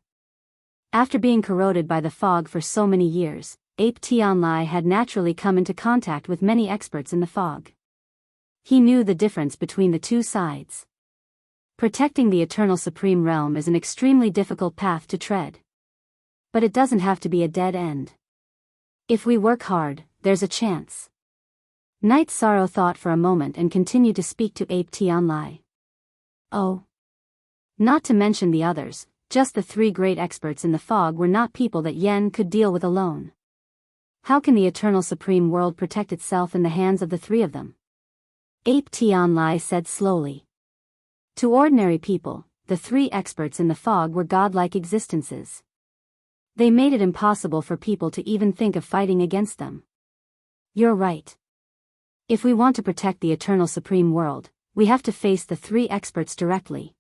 After being corroded by the fog for so many years, Ape Tianlai had naturally come into contact with many experts in the fog. He knew the difference between the two sides. Protecting the eternal supreme realm is an extremely difficult path to tread. But it doesn't have to be a dead end. If we work hard, there's a chance. Night Sorrow thought for a moment and continued to speak to Ape Tianlai. Oh. Not to mention the others, just the 3 great experts in the fog were not people that Yen could deal with alone. How can the eternal supreme world protect itself in the hands of the 3 of them? Ape Tianlai said slowly. To ordinary people, the 3 experts in the fog were godlike existences. They made it impossible for people to even think of fighting against them. You're right. If we want to protect the eternal supreme world, we have to face the 3 experts directly.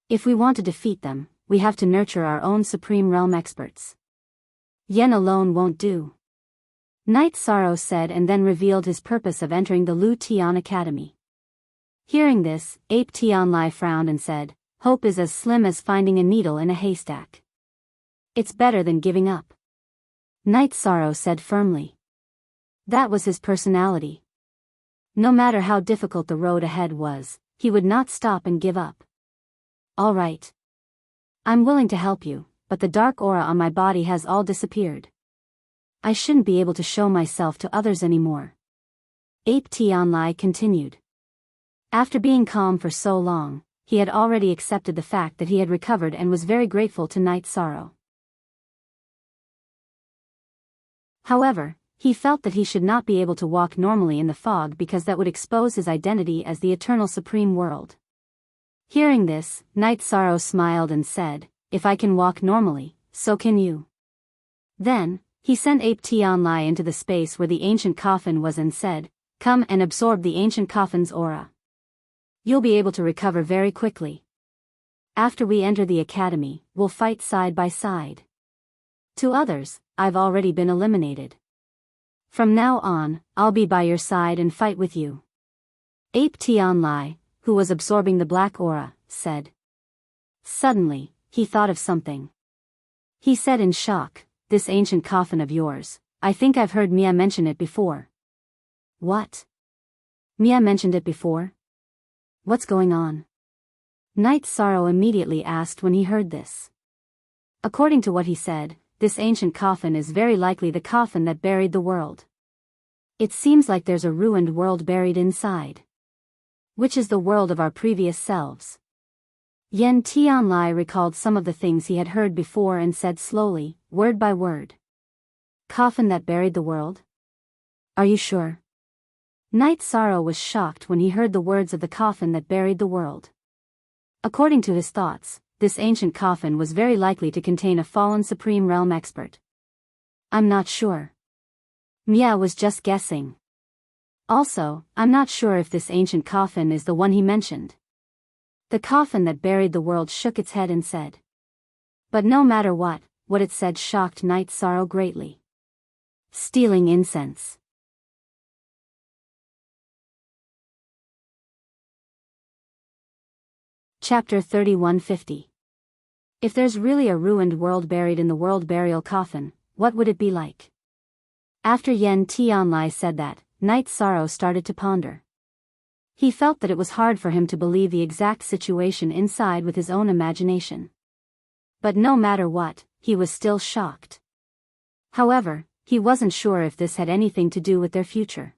If we want to defeat them, we have to nurture our own supreme realm experts. Yen alone won't do. Night Sorrow said and then revealed his purpose of entering the Lu Tian Academy. Hearing this, Ape Tianlai frowned and said, hope is as slim as finding a needle in a haystack. It's better than giving up. Night Sorrow said firmly. That was his personality. No matter how difficult the road ahead was, he would not stop and give up. All right. I'm willing to help you, but the dark aura on my body has all disappeared. I shouldn't be able to show myself to others anymore. Ape Tianlai continued. After being calm for so long, he had already accepted the fact that he had recovered and was very grateful to Night Sorrow. However, he felt that he should not be able to walk normally in the fog because that would expose his identity as the eternal supreme world. Hearing this, Night Sorrow smiled and said, if I can walk normally, so can you. Then, he sent Ape Tianlai into the space where the ancient coffin was and said, Come and absorb the ancient coffin's aura. You'll be able to recover very quickly. After we enter the academy, we'll fight side by side. To others, I've already been eliminated. From now on, I'll be by your side and fight with you. Ape Tianlai, who was absorbing the black aura, said. Suddenly, he thought of something. He said in shock, "This ancient coffin of yours, I think I've heard Mia mention it before." What? Mia mentioned it before? What's going on? Night Sorrow immediately asked when he heard this. According to what he said, this ancient coffin is very likely the coffin that buried the world. It seems like there's a ruined world buried inside. Which is the world of our previous selves. Yen Tianlai recalled some of the things he had heard before and said slowly, word by word. Coffin that buried the world? Are you sure? Night Sorrow was shocked when he heard the words of the coffin that buried the world. According to his thoughts, this ancient coffin was very likely to contain a fallen Supreme Realm expert. I'm not sure. Mia was just guessing. Also, I'm not sure if this ancient coffin is the one he mentioned. The coffin that buried the world shook its head and said. But no matter what it said shocked Night Sorrow greatly. Stealing incense. Chapter 3150. If there's really a ruined world buried in the world burial coffin, what would it be like? After Yen Tianlai said that, Night Sorrow started to ponder. He felt that it was hard for him to believe the exact situation inside with his own imagination. But no matter what, he was still shocked. However, he wasn't sure if this had anything to do with their future.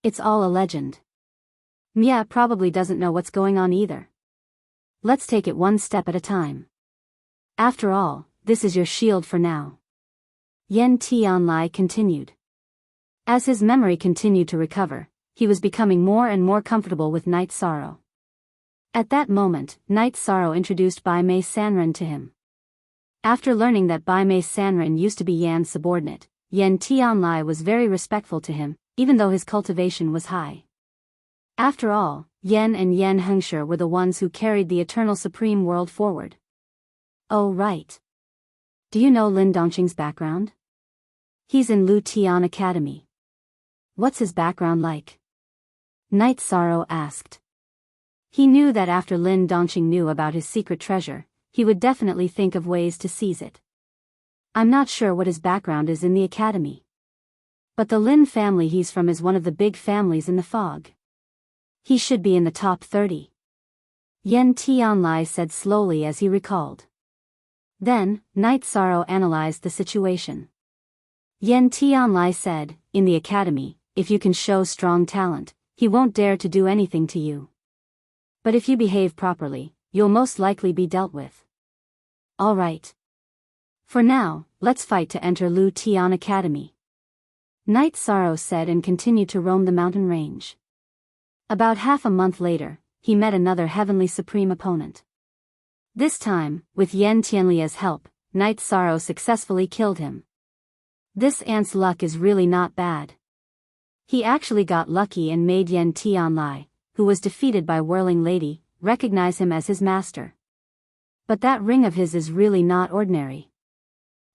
It's all a legend. Mia probably doesn't know what's going on either. Let's take it one step at a time. After all, this is your shield for now. Yen Tianlai continued. As his memory continued to recover, he was becoming more and more comfortable with Night Sorrow. At that moment, Night Sorrow introduced Bai Mei Sanren to him. After learning that Bai Mei Sanren used to be Yan's subordinate, Yen Tianlai was very respectful to him, even though his cultivation was high. After all, Yen and Yen Hengshi were the ones who carried the Eternal Supreme World forward. Oh right. Do you know Lin Dongqing's background? He's in Lu Tian Academy. What's his background like? Night Sorrow asked. He knew that after Lin Dongqing knew about his secret treasure, he would definitely think of ways to seize it. I'm not sure what his background is in the academy. But the Lin family he's from is one of the big families in the fog. He should be in the top 30. Yen Tianlai said slowly as he recalled. Then, Night Sorrow analyzed the situation. Yen Tianlai said, in the academy, if you can show strong talent, he won't dare to do anything to you. But if you behave properly, you'll most likely be dealt with. All right. For now, let's fight to enter Lu Tian Academy. Night Sorrow said and continued to roam the mountain range. About half a month later, he met another heavenly supreme opponent. This time, with Yen Tianlia's help, Night Sorrow successfully killed him. This ant's luck is really not bad. He actually got lucky and made Yen Tianlai, who was defeated by Whirling Lady, recognize him as his master. But that ring of his is really not ordinary.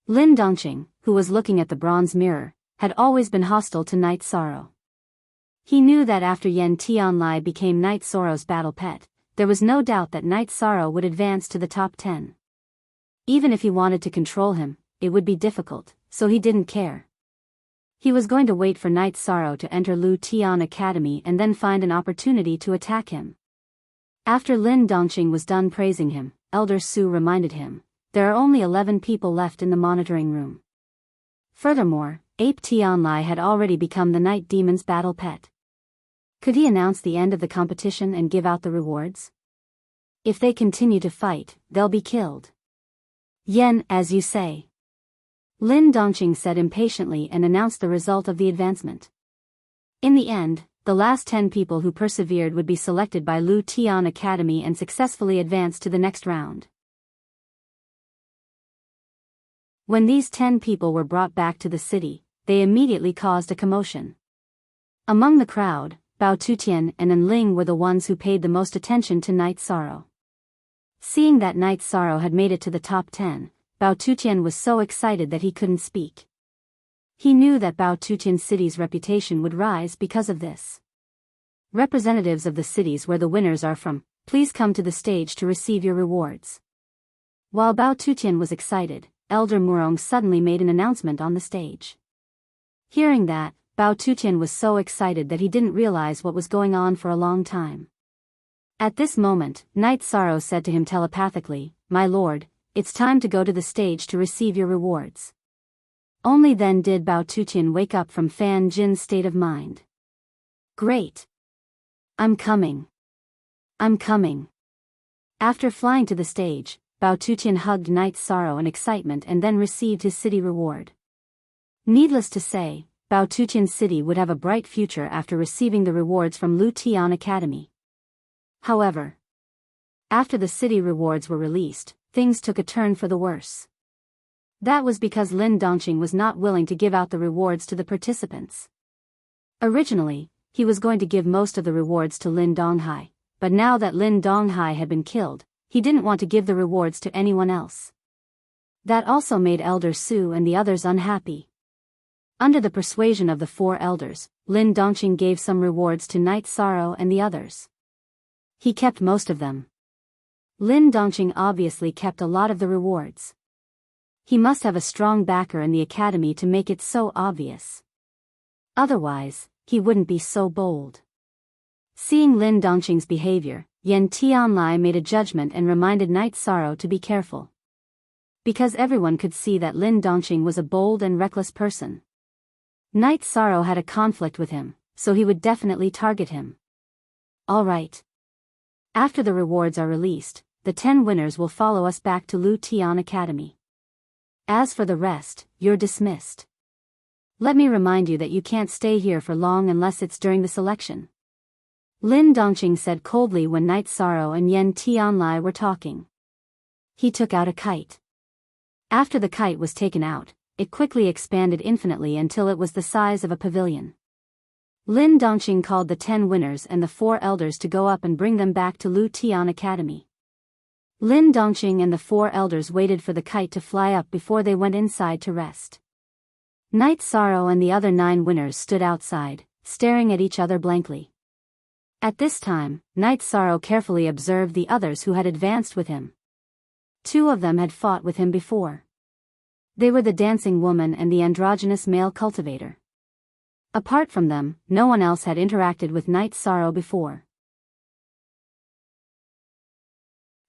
Lin Dongqing, who was looking at the bronze mirror, had always been hostile to Night Sorrow. He knew that after Yen Tianlai became Night Sorrow's battle pet, there was no doubt that Night Sorrow would advance to the top 10. Even if he wanted to control him, it would be difficult, so he didn't care. He was going to wait for Night Sorrow to enter Lu Tian Academy and then find an opportunity to attack him. After Lin Dongqing was done praising him, Elder Su reminded him, there are only 11 people left in the monitoring room. Furthermore, Ape Tianlai had already become the Night Demon's battle pet. Could he announce the end of the competition and give out the rewards? If they continue to fight, they'll be killed. Yen, as you say. Lin Dongqing said impatiently and announced the result of the advancement. In the end, the last 10 people who persevered would be selected by Lu Tian Academy and successfully advance to the next round. When these 10 people were brought back to the city, they immediately caused a commotion. Among the crowd, Bao Tutian and Enling were the ones who paid the most attention to Night Sorrow. Seeing that Night Sorrow had made it to the top 10, Bao Tutian was so excited that he couldn't speak. He knew that Bao Tutian city's reputation would rise because of this. Representatives of the cities where the winners are from, please come to the stage to receive your rewards. While Bao Tutian was excited, Elder Murong suddenly made an announcement on the stage. Hearing that, Bao Tutian was so excited that he didn't realize what was going on for a long time. At this moment, Night Sorrow said to him telepathically, "My lord, it's time to go to the stage to receive your rewards." Only then did Bao Tutian wake up from Fan Jin's state of mind. "Great! I'm coming. I'm coming." After flying to the stage, Bao Tutian hugged Night Sorrow in excitement and then received his city reward. Needless to say, Bao Tutian's city would have a bright future after receiving the rewards from Lu Tian Academy. However, after the city rewards were released, things took a turn for the worse. That was because Lin Dongqing was not willing to give out the rewards to the participants. Originally, he was going to give most of the rewards to Lin Donghai, but now that Lin Donghai had been killed, he didn't want to give the rewards to anyone else. That also made Elder Su and the others unhappy. Under the persuasion of the 4 elders, Lin Dongqing gave some rewards to Night Sorrow and the others. He kept most of them. Lin Dongqing obviously kept a lot of the rewards. He must have a strong backer in the academy to make it so obvious. Otherwise, he wouldn't be so bold. Seeing Lin Dongqing's behavior, Yan Tianlai made a judgment and reminded Night Sorrow to be careful. Because everyone could see that Lin Dongqing was a bold and reckless person. Night Sorrow had a conflict with him, so he would definitely target him. All right. After the rewards are released, the 10 winners will follow us back to Lu Tian Academy. As for the rest, you're dismissed. Let me remind you that you can't stay here for long unless it's during the selection. Lin Dongqing said coldly when Night Sorrow and Yan Tianlai were talking. He took out a kite. After the kite was taken out, it quickly expanded infinitely until it was the size of a pavilion. Lin Dongqing called the 10 winners and the 4 elders to go up and bring them back to Lu Tian Academy. Lin Dongqing and the 4 elders waited for the kite to fly up before they went inside to rest. Night Sorrow and the other 9 winners stood outside, staring at each other blankly. At this time, Night Sorrow carefully observed the others who had advanced with him. 2 of them had fought with him before. They were the dancing woman and the androgynous male cultivator. Apart from them, no one else had interacted with Night Sorrow before.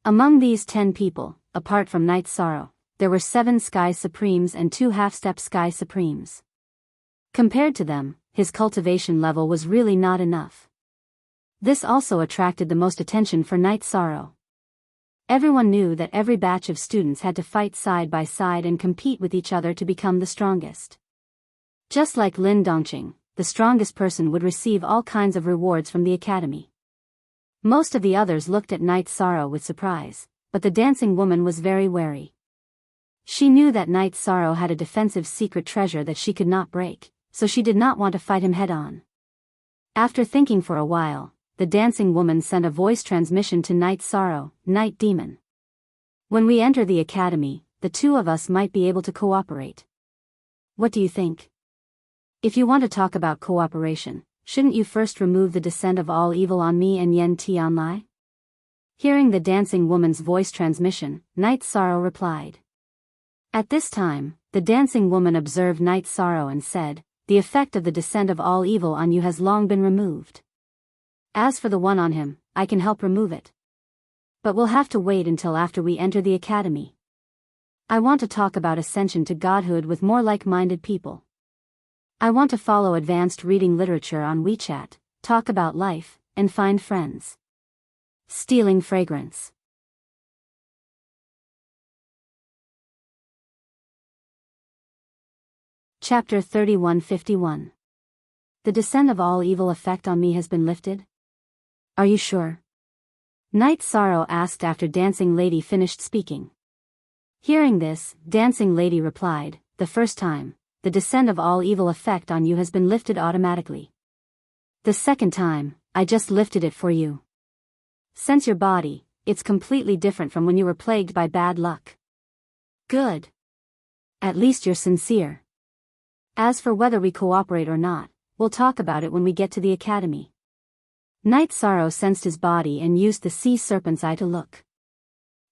Among these 10 people, apart from Night Sorrow, there were 7 Sky Supremes and 2 half-step Sky Supremes. Compared to them, his cultivation level was really not enough. This also attracted the most attention for Night Sorrow. Everyone knew that every batch of students had to fight side by side and compete with each other to become the strongest. Just like Lin Dongqing, the strongest person would receive all kinds of rewards from the academy. Most of the others looked at Night Sorrow with surprise, but the dancing woman was very wary. She knew that Night Sorrow had a defensive secret treasure that she could not break, so she did not want to fight him head-on. After thinking for a while, the dancing woman sent a voice transmission to Night Sorrow, "Night Demon. When we enter the academy, the 2 of us might be able to cooperate. What do you think? If you want to talk about cooperation, shouldn't you first remove the descent of all evil on me and Yan Tianlai?" Hearing the dancing woman's voice transmission, Night Sorrow replied. At this time, the dancing woman observed Night Sorrow and said, "The effect of the descent of all evil on you has long been removed. As for the one on him, I can help remove it. But we'll have to wait until after we enter the academy. I want to talk about ascension to godhood with more like-minded people. I want to follow advanced reading literature on WeChat, talk about life, and find friends. Stealing fragrance." Chapter 3151. The descent of all evil effect on me has been lifted? Are you sure? Night Sorrow asked after Dancing Lady finished speaking. Hearing this, Dancing Lady replied, "The first time, the descent of all evil effect on you has been lifted automatically. The second time, I just lifted it for you. Sense your body, it's completely different from when you were plagued by bad luck. Good. At least you're sincere. As for whether we cooperate or not, we'll talk about it when we get to the academy. Night Sorrow sensed his body and used the sea serpent's eye to look.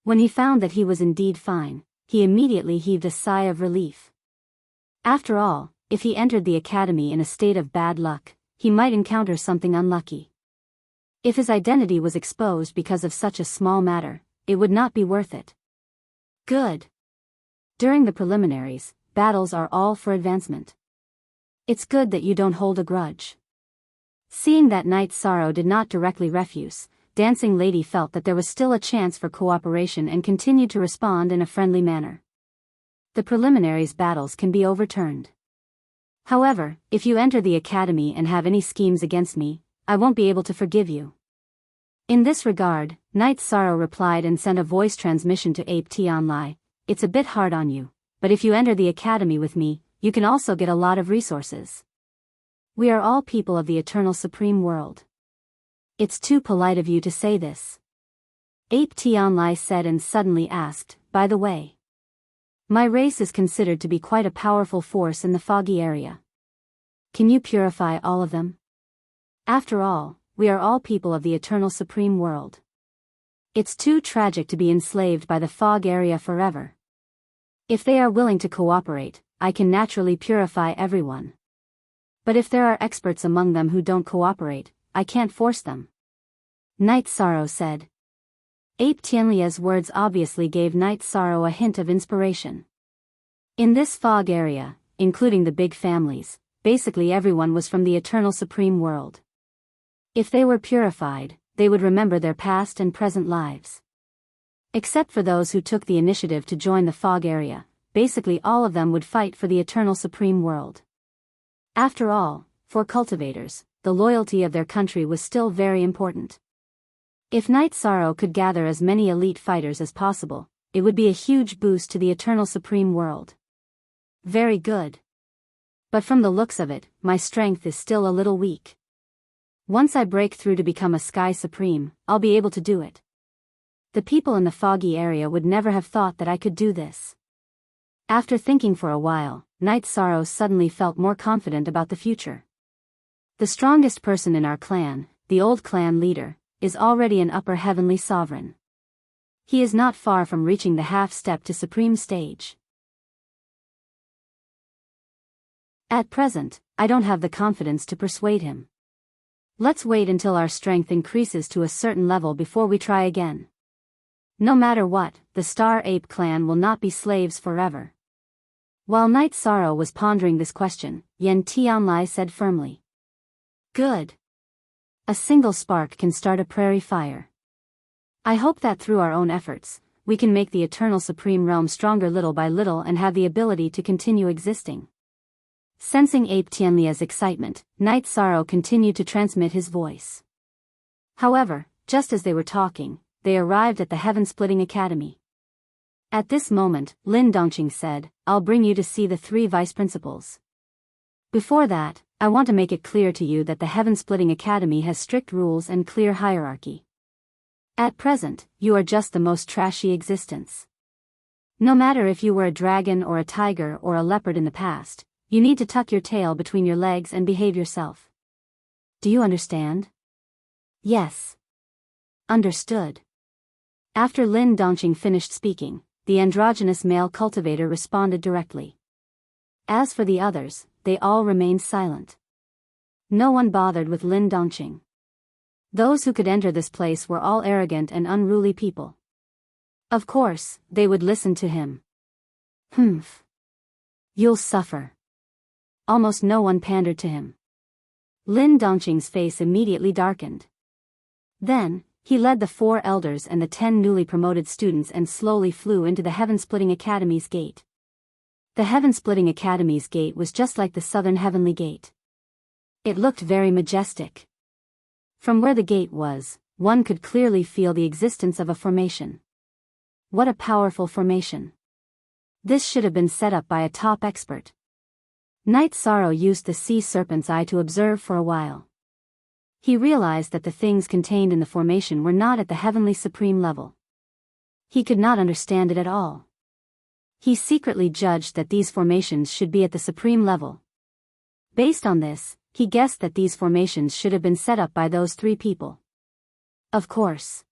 When he found that he was indeed fine, he immediately heaved a sigh of relief. After all, if he entered the academy in a state of bad luck, he might encounter something unlucky. If his identity was exposed because of such a small matter, it would not be worth it. Good. During the preliminaries, battles are all for advancement. It's good that you don't hold a grudge. Seeing that Night Sorrow did not directly refuse, Dancing Lady felt that there was still a chance for cooperation and continued to respond in a friendly manner. The preliminaries battles can be overturned. However, if you enter the academy and have any schemes against me, I won't be able to forgive you. In this regard, Night Sorrow replied and sent a voice transmission to Ape Tianlai. It's a bit hard on you, but if you enter the academy with me, you can also get a lot of resources. We are all people of the eternal supreme world. It's too polite of you to say this. Ape Tianlai said and suddenly asked, by the way. My race is considered to be quite a powerful force in the foggy area. Can you purify all of them? After all, we are all people of the eternal supreme world. It's too tragic to be enslaved by the fog area forever. If they are willing to cooperate, I can naturally purify everyone. But if there are experts among them who don't cooperate, I can't force them. Night Sorrow said. Ape Tianlia's words obviously gave Night Sorrow a hint of inspiration. In this fog area, including the big families, basically everyone was from the eternal supreme world. If they were purified, they would remember their past and present lives. Except for those who took the initiative to join the fog area, basically all of them would fight for the eternal supreme world. After all, for cultivators, the loyalty of their country was still very important. If Night Sorrow could gather as many elite fighters as possible, it would be a huge boost to the eternal supreme world. Very good. But from the looks of it, my strength is still a little weak. Once I break through to become a Sky Supreme, I'll be able to do it. The people in the foggy area would never have thought that I could do this. After thinking for a while, Night Sorrow suddenly felt more confident about the future. The strongest person in our clan, the old clan leader, is already an upper heavenly sovereign. He is not far from reaching the half-step to supreme stage. At present, I don't have the confidence to persuade him. Let's wait until our strength increases to a certain level before we try again. No matter what, the Star Ape clan will not be slaves forever. While Night Sorrow was pondering this question, Yen Tianlai said firmly. Good. A single spark can start a prairie fire. I hope that through our own efforts, we can make the Eternal Supreme Realm stronger little by little and have the ability to continue existing. Sensing Ape Tianlia's excitement, Night Sorrow continued to transmit his voice. However, just as they were talking, they arrived at the Heaven-Splitting Academy. At this moment, Lin Dongqing said, I'll bring you to see the 3 vice principals. Before that, I want to make it clear to you that the Heaven-Splitting Academy has strict rules and clear hierarchy. At present, you are just the most trashy existence. No matter if you were a dragon or a tiger or a leopard in the past, you need to tuck your tail between your legs and behave yourself. Do you understand? Yes. Understood. After Lin Dongqing finished speaking, the androgynous male cultivator responded directly. As for the others, they all remained silent. No one bothered with Lin Dongqing. Those who could enter this place were all arrogant and unruly people. Of course, they would listen to him. Humph. You'll suffer. Almost no one pandered to him. Lin Dongqing's face immediately darkened. Then, he led the 4 elders and the 10 newly promoted students and slowly flew into the Heaven-Splitting Academy's gate. The Heaven-Splitting Academy's gate was just like the Southern Heavenly Gate. It looked very majestic. From where the gate was, one could clearly feel the existence of a formation. What a powerful formation. This should have been set up by a top expert. Night Sorrow used the sea serpent's eye to observe for a while. He realized that the things contained in the formation were not at the heavenly supreme level. He could not understand it at all. He secretly judged that these formations should be at the supreme level. Based on this, he guessed that these formations should have been set up by those three people. Of course.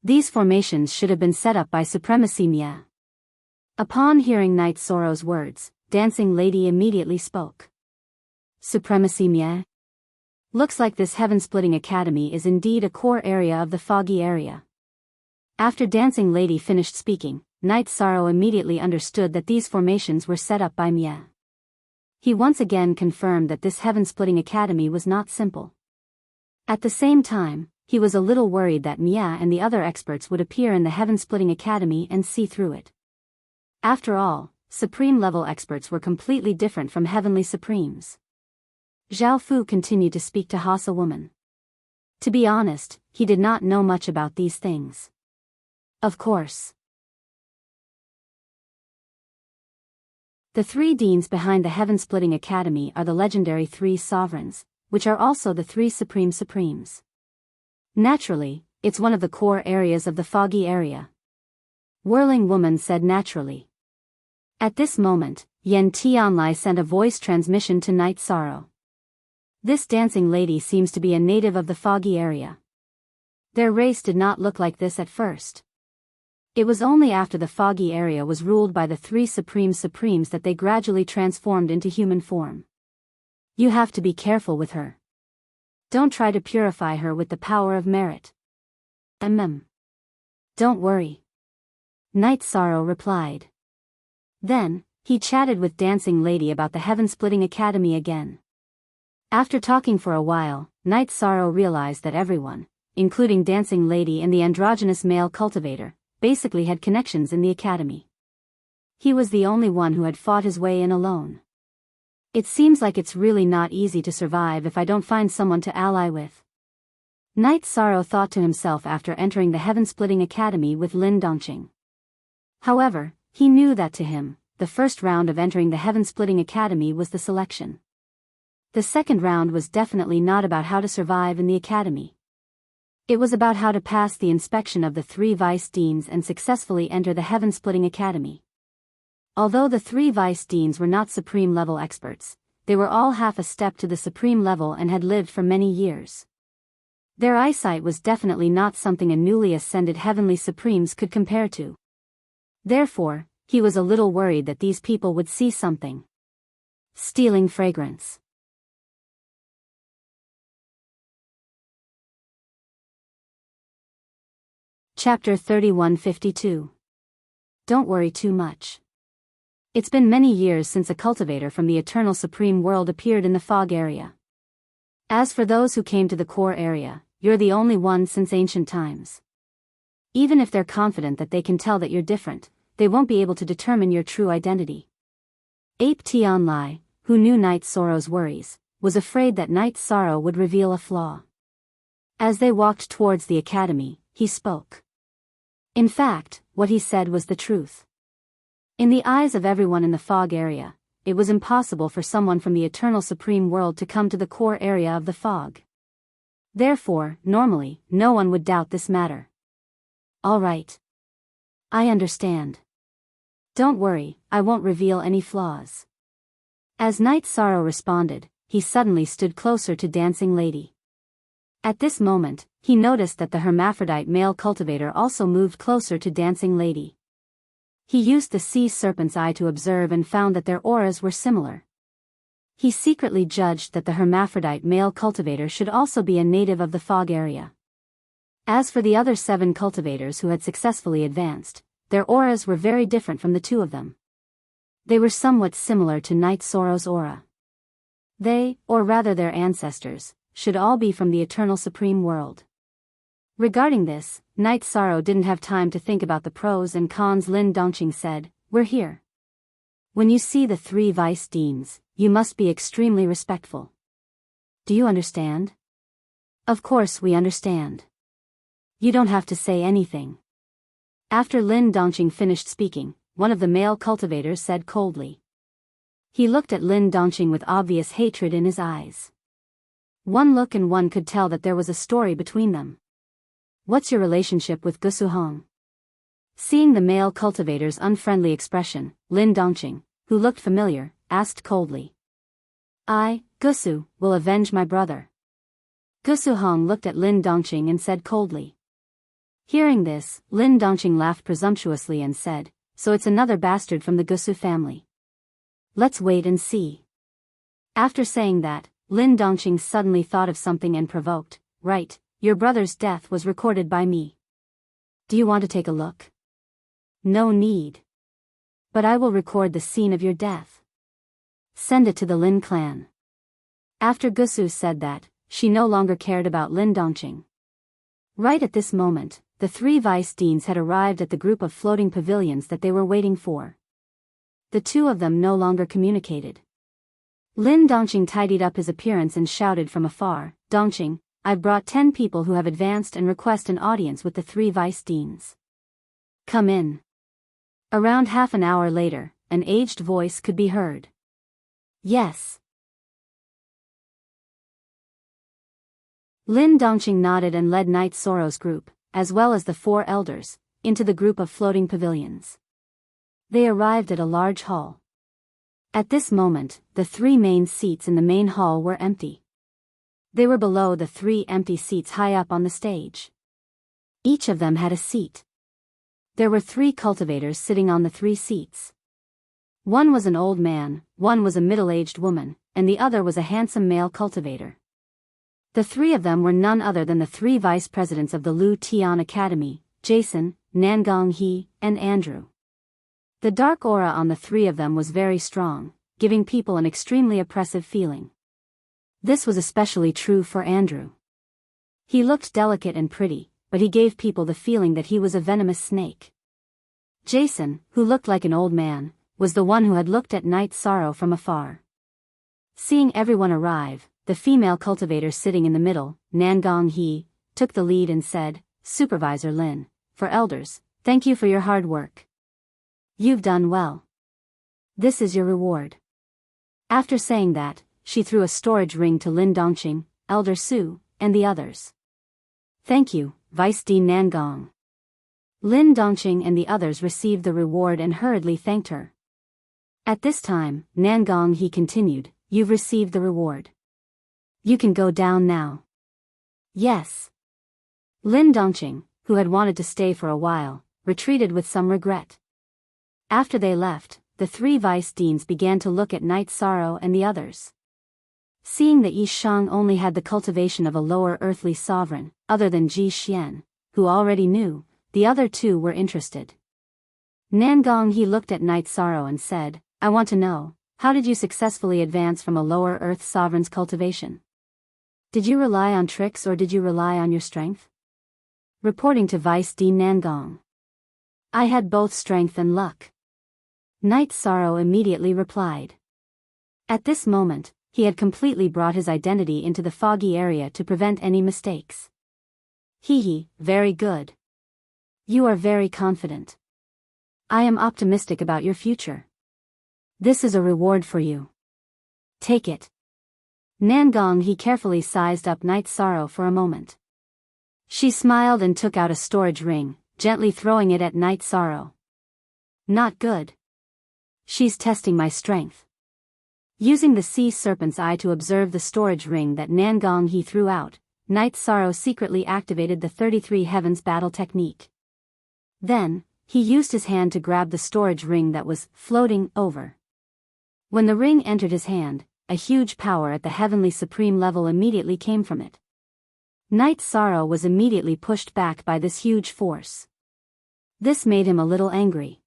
These formations should have been set up by Supremacy Mia. Upon hearing Night Sorrow's words, Dancing Lady immediately spoke. Supremacy Mia? Looks like this heaven-splitting academy is indeed a core area of the foggy area. After Dancing Lady finished speaking, Night Sorrow immediately understood that these formations were set up by Mia. He once again confirmed that this heaven-splitting academy was not simple. At the same time, he was a little worried that Mia and the other experts would appear in the heaven-splitting academy and see through it. After all, supreme-level experts were completely different from heavenly supremes. Zhao Fu continued to speak to Hasa woman. To be honest, he did not know much about these things. Of course. The three deans behind the heaven-splitting academy are the legendary three sovereigns, which are also the three supreme supremes. Naturally, it's one of the core areas of the foggy area. Whirling Woman said naturally. At this moment, Yen Tianlai sent a voice transmission to Night Sorrow. This Dancing Lady seems to be a native of the foggy area. Their race did not look like this at first. It was only after the foggy area was ruled by the three supreme supremes that they gradually transformed into human form. You have to be careful with her. Don't try to purify her with the power of merit. Don't worry. Night Sorrow replied. Then, he chatted with Dancing Lady about the heaven-splitting academy again. After talking for a while, Night Sorrow realized that everyone, including Dancing Lady and the androgynous male cultivator, basically had connections in the academy. He was the only one who had fought his way in alone. It seems like it's really not easy to survive if I don't find someone to ally with. Night Sorrow thought to himself after entering the heaven-splitting academy with Lin Dongqing. However, he knew that to him, the first round of entering the heaven-splitting academy was the selection. The second round was definitely not about how to survive in the academy. It was about how to pass the inspection of the three vice deans and successfully enter the heaven-splitting academy. Although the three vice deans were not supreme-level experts, they were all half a step to the supreme level and had lived for many years. Their eyesight was definitely not something a newly ascended heavenly supremes could compare to. Therefore, he was a little worried that these people would see something. Stealing fragrance. Chapter 3152. Don't worry too much. It's been many years since a cultivator from the Eternal Supreme World appeared in the fog area. As for those who came to the core area, you're the only one since ancient times. Even if they're confident that they can tell that you're different, they won't be able to determine your true identity. Ape Tianlai, who knew Night Sorrow's worries, was afraid that Night Sorrow would reveal a flaw. As they walked towards the academy, he spoke. In fact, what he said was the truth. In the eyes of everyone in the fog area, it was impossible for someone from the Eternal Supreme World to come to the core area of the fog. Therefore, normally, no one would doubt this matter. All right. I understand. Don't worry, I won't reveal any flaws. As Night Sorrow responded, he suddenly stood closer to Dancing Lady. At this moment, he noticed that the hermaphrodite male cultivator also moved closer to Dancing Lady. He used the sea serpent's eye to observe and found that their auras were similar. He secretly judged that the hermaphrodite male cultivator should also be a native of the fog area. As for the other 7 cultivators who had successfully advanced, their auras were very different from the 2 of them. They were somewhat similar to Night Sorrow's aura. They, or rather their ancestors, should all be from the Eternal Supreme World. Regarding this, Night Sorrow didn't have time to think about the pros and cons. Lin Dongqing said, "We're here. When you see the 3 vice deans, you must be extremely respectful. Do you understand?" "Of course we understand. You don't have to say anything." After Lin Dongqing finished speaking, one of the male cultivators said coldly. He looked at Lin Dongqing with obvious hatred in his eyes. One look and one could tell that there was a story between them. What's your relationship with Gusuhong? Seeing the male cultivator's unfriendly expression, Lin Dongqing, who looked familiar, asked coldly. I, Gusu, will avenge my brother. Gusuhong looked at Lin Dongqing and said coldly. Hearing this, Lin Dongqing laughed presumptuously and said, so it's another bastard from the Gusu family. Let's wait and see. After saying that, Lin Dongqing suddenly thought of something and provoked, right, your brother's death was recorded by me. Do you want to take a look? No need. But I will record the scene of your death. Send it to the Lin clan. After Gusu said that, she no longer cared about Lin Dongqing. Right at this moment, the three vice deans had arrived at the group of floating pavilions that they were waiting for. The two of them no longer communicated. Lin Dongqing tidied up his appearance and shouted from afar, Dongqing, I've brought 10 people who have advanced and request an audience with the three vice deans. Come in. Around half an hour later, an aged voice could be heard. Yes. Lin Dongqing nodded and led Knight Soro's group, as well as the 4 elders, into the group of floating pavilions. They arrived at a large hall. At this moment, the 3 main seats in the main hall were empty. They were below the 3 empty seats high up on the stage. Each of them had a seat. There were 3 cultivators sitting on the 3 seats. One was an old man, one was a middle-aged woman, and the other was a handsome male cultivator. The 3 of them were none other than the 3 vice presidents of the Lu Tian Academy, Jason, Nangong He, and Andrew. The dark aura on the 3 of them was very strong, giving people an extremely oppressive feeling. This was especially true for Andrew. He looked delicate and pretty, but he gave people the feeling that he was a venomous snake. Jason, who looked like an old man, was the one who had looked at Knight Sorrow from afar. Seeing everyone arrive, the female cultivator sitting in the middle, Nangong He, took the lead and said, Supervisor Lin, for elders, thank you for your hard work. You've done well. This is your reward. After saying that, she threw a storage ring to Lin Dongqing, Elder Su, and the others. Thank you, Vice Dean Nangong. Lin Dongqing and the others received the reward and hurriedly thanked her. At this time, Nangong He continued, you've received the reward. You can go down now. Yes. Lin Dongqing, who had wanted to stay for a while, retreated with some regret. After they left, the 3 vice deans began to look at Knight Sorrow and the others. Seeing that Yi Shang only had the cultivation of a lower earthly sovereign, other than Ji Xian, who already knew, the other 2 were interested. Nangong He looked at Knight Sorrow and said, I want to know, how did you successfully advance from a lower earth sovereign's cultivation? Did you rely on tricks or did you rely on your strength? Reporting to Vice Dean Nangong. I had both strength and luck. Knight Sorrow immediately replied. At this moment, he had completely brought his identity into the foggy area to prevent any mistakes. Hee, very good. You are very confident. I am optimistic about your future. This is a reward for you. Take it. Nangong He carefully sized up Knight Sorrow for a moment. She smiled and took out a storage ring, gently throwing it at Knight Sorrow. Not good. She's testing my strength. Using the sea serpent's eye to observe the storage ring that Nangong He threw out, Knight Sorrow secretly activated the 33 Heavens battle technique. Then, he used his hand to grab the storage ring that was floating over. When the ring entered his hand, a huge power at the heavenly supreme level immediately came from it. Knight Sorrow was immediately pushed back by this huge force. This made him a little angry.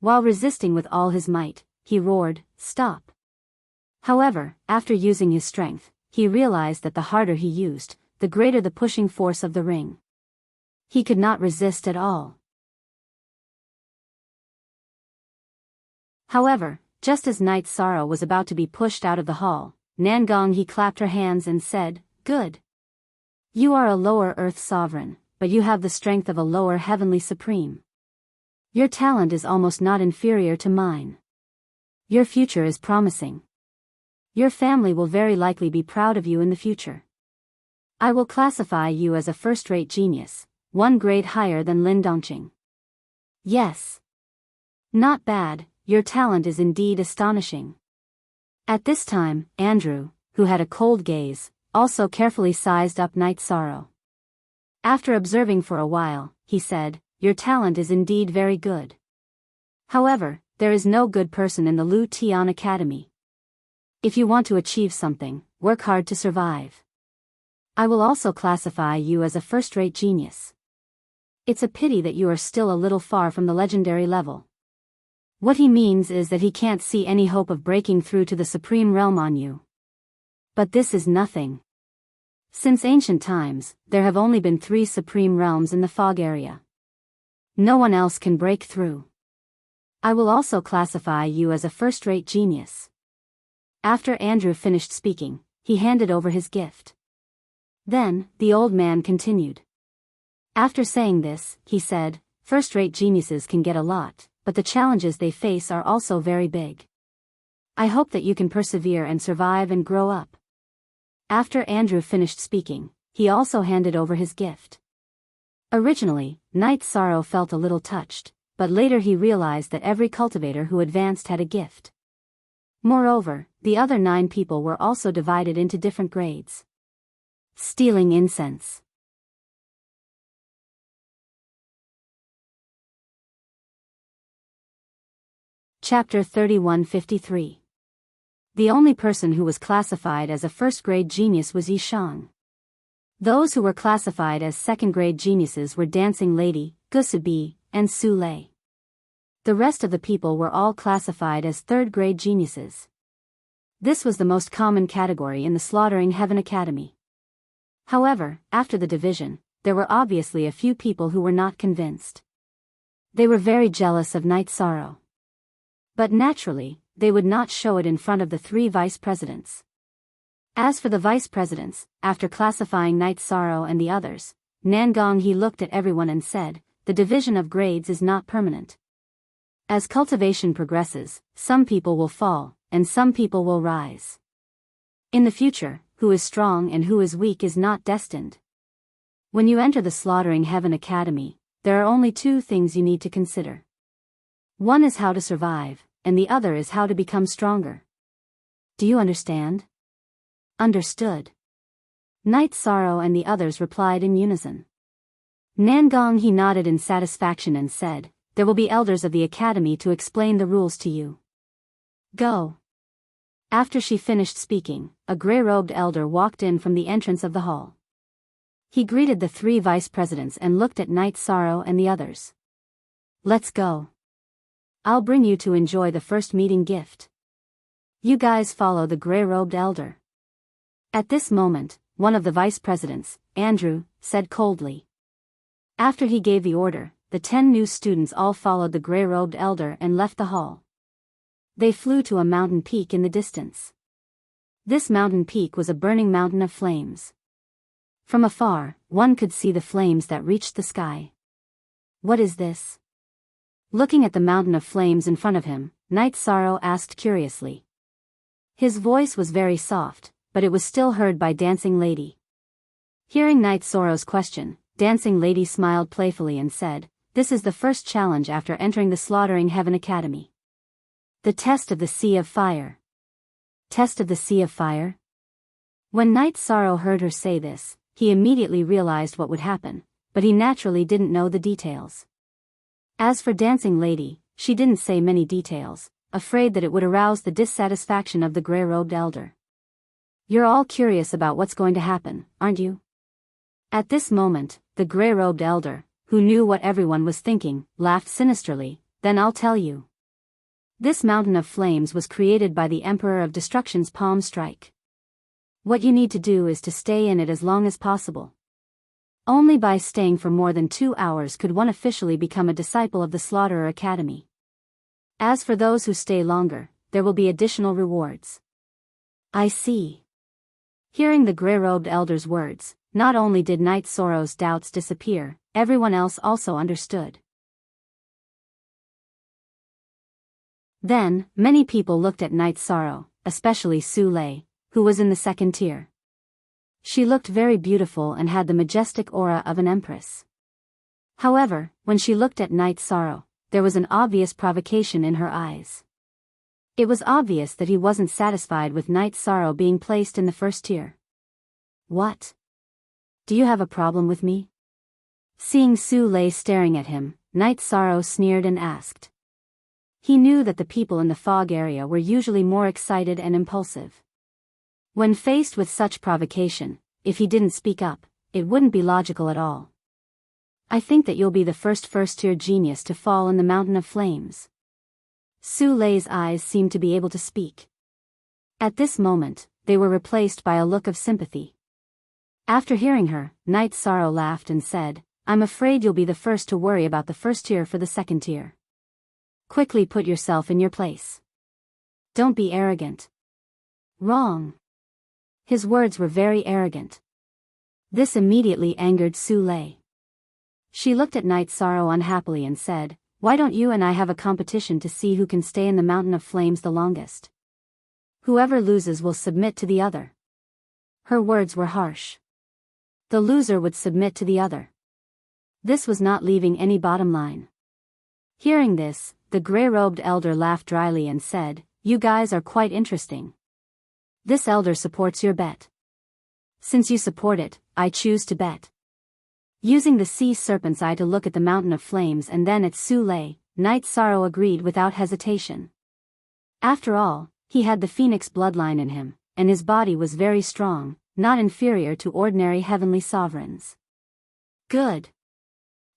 While resisting with all his might, he roared, Stop! However, after using his strength, he realized that the harder he used, the greater the pushing force of the ring. He could not resist at all. However, just as Knight Sorrow was about to be pushed out of the hall, Nangong He clapped her hands and said, Good. You are a lower earth sovereign, but you have the strength of a lower heavenly supreme. Your talent is almost not inferior to mine. Your future is promising. Your family will very likely be proud of you in the future. I will classify you as a first-rate genius, one grade higher than Lin Dongqing. Yes. Not bad, your talent is indeed astonishing. At this time, Andrew, who had a cold gaze, also carefully sized up Night Sorrow. After observing for a while, he said, your talent is indeed very good. However, there is no good person in the Lu Tian Academy. If you want to achieve something, work hard to survive. I will also classify you as a first-rate genius. It's a pity that you are still a little far from the legendary level. What he means is that he can't see any hope of breaking through to the supreme realm on you. But this is nothing. Since ancient times, there have only been 3 supreme realms in the fog area. No one else can break through. I will also classify you as a first-rate genius. After Andrew finished speaking, he handed over his gift. Then, the old man continued. After saying this, he said, first-rate geniuses can get a lot, but the challenges they face are also very big. I hope that you can persevere and survive and grow up. After Andrew finished speaking, he also handed over his gift. Originally, Night Sorrow felt a little touched, but later he realized that every cultivator who advanced had a gift. Moreover, the other 9 people were also divided into different grades. Stealing incense. Chapter 3153. The only person who was classified as a first-grade genius was Yishang. Those who were classified as second-grade geniuses were Dancing Lady, Gusubi, and Su Lei. The rest of the people were all classified as third-grade geniuses. This was the most common category in the Slaughtering Heaven Academy. However, after the division, there were obviously a few people who were not convinced. They were very jealous of Night Sorrow. But naturally, they would not show it in front of the 3 vice presidents. As for the vice presidents, after classifying Night Sorrow and the others, Nangong he looked at everyone and said, the division of grades is not permanent. As cultivation progresses, some people will fall, and some people will rise. In the future, who is strong and who is weak is not destined. When you enter the Slaughtering Heaven Academy, there are only 2 things you need to consider. One is how to survive, and the other is how to become stronger. Do you understand? Understood. Night Sorrow and the others replied in unison. Nangong he nodded in satisfaction and said, there will be elders of the academy to explain the rules to you. Go. After she finished speaking, a gray-robed elder walked in from the entrance of the hall. He greeted the 3 vice presidents and looked at Night Sorrow and the others. Let's go. I'll bring you to enjoy the first meeting gift. You guys follow the gray-robed elder. At this moment, one of the vice presidents, Andrew, said coldly. After he gave the order, the 10 new students all followed the gray-robed elder and left the hall. They flew to a mountain peak in the distance. This mountain peak was a burning mountain of flames. From afar, one could see the flames that reached the sky. What is this? Looking at the mountain of flames in front of him, Night Sorrow asked curiously. His voice was very soft, but it was still heard by Dancing Lady. Hearing Night Sorrow's question, Dancing Lady smiled playfully and said, this is the first challenge after entering the Slaughtering Heaven Academy. The test of the Sea of Fire. Test of the Sea of Fire? When Night Sorrow heard her say this, he immediately realized what would happen, but he naturally didn't know the details. As for Dancing Lady, she didn't say many details, afraid that it would arouse the dissatisfaction of the gray-robed elder. You're all curious about what's going to happen, aren't you? At this moment, the gray-robed elder, who knew what everyone was thinking, laughed sinisterly. Then I'll tell you. This mountain of flames was created by the Emperor of Destruction's palm strike. What you need to do is to stay in it as long as possible. Only by staying for more than 2 hours could one officially become a disciple of the Slaughterer Academy. As for those who stay longer, there will be additional rewards. I see. Hearing the gray-robed elder's words, not only did Night Sorrow's doubts disappear, everyone else also understood. Then, many people looked at Night Sorrow, especially Su Lei, who was in the second tier. She looked very beautiful and had the majestic aura of an empress. However, when she looked at Night Sorrow, there was an obvious provocation in her eyes. It was obvious that he wasn't satisfied with Night Sorrow being placed in the first tier. What? Do you have a problem with me? Seeing Su Lei staring at him, Night Sorrow sneered and asked. He knew that the people in the fog area were usually more excited and impulsive. When faced with such provocation, if he didn't speak up, it wouldn't be logical at all. I think that you'll be the first-tier genius to fall in the mountain of flames. Su Lei's eyes seemed to be able to speak. At this moment, they were replaced by a look of sympathy. After hearing her, Night Sorrow laughed and said, I'm afraid you'll be the first to worry about the first tier for the second tier. Quickly put yourself in your place. Don't be arrogant. Wrong. His words were very arrogant. This immediately angered Su Lei. She looked at Night Sorrow unhappily and said, Why don't you and I have a competition to see who can stay in the mountain of flames the longest? Whoever loses will submit to the other. Her words were harsh. The loser would submit to the other. This was not leaving any bottom line. Hearing this, the gray-robed elder laughed dryly and said, You guys are quite interesting. This elder supports your bet. Since you support it, I choose to bet. Using the sea serpent's eye to look at the mountain of flames and then at Su Lei, Night Sorrow agreed without hesitation. After all, he had the phoenix bloodline in him, and his body was very strong, not inferior to ordinary heavenly sovereigns. Good.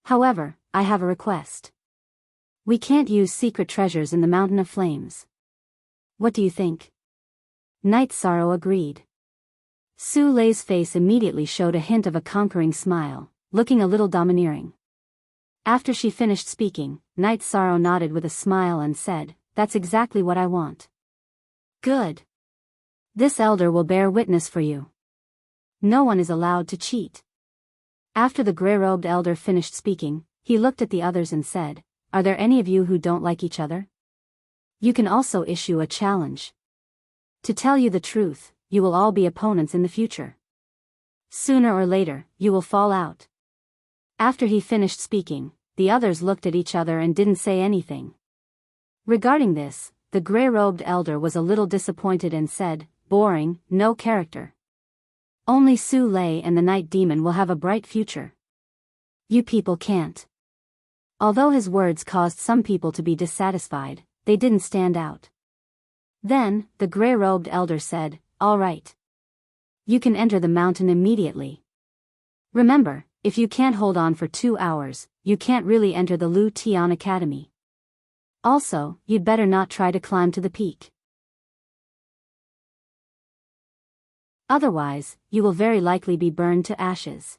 However, I have a request. We can't use secret treasures in the mountain of flames. What do you think? Night Sorrow agreed. Su Lei's face immediately showed a hint of a conquering smile, looking a little domineering. After she finished speaking, Night Sorrow nodded with a smile and said, That's exactly what I want. Good. This elder will bear witness for you. No one is allowed to cheat. After the gray-robed elder finished speaking, he looked at the others and said, Are there any of you who don't like each other? You can also issue a challenge. To tell you the truth, you will all be opponents in the future. Sooner or later, you will fall out. After he finished speaking, the others looked at each other and didn't say anything. Regarding this, the gray-robed elder was a little disappointed and said, Boring, no character. Only Su Lei and the Night Demon will have a bright future. You people can't. Although his words caused some people to be dissatisfied, they didn't stand out. Then, the gray-robed elder said, All right. You can enter the mountain immediately. Remember, if you can't hold on for 2 hours, you can't really enter the Lu Tian Academy. Also, you'd better not try to climb to the peak. Otherwise, you will very likely be burned to ashes.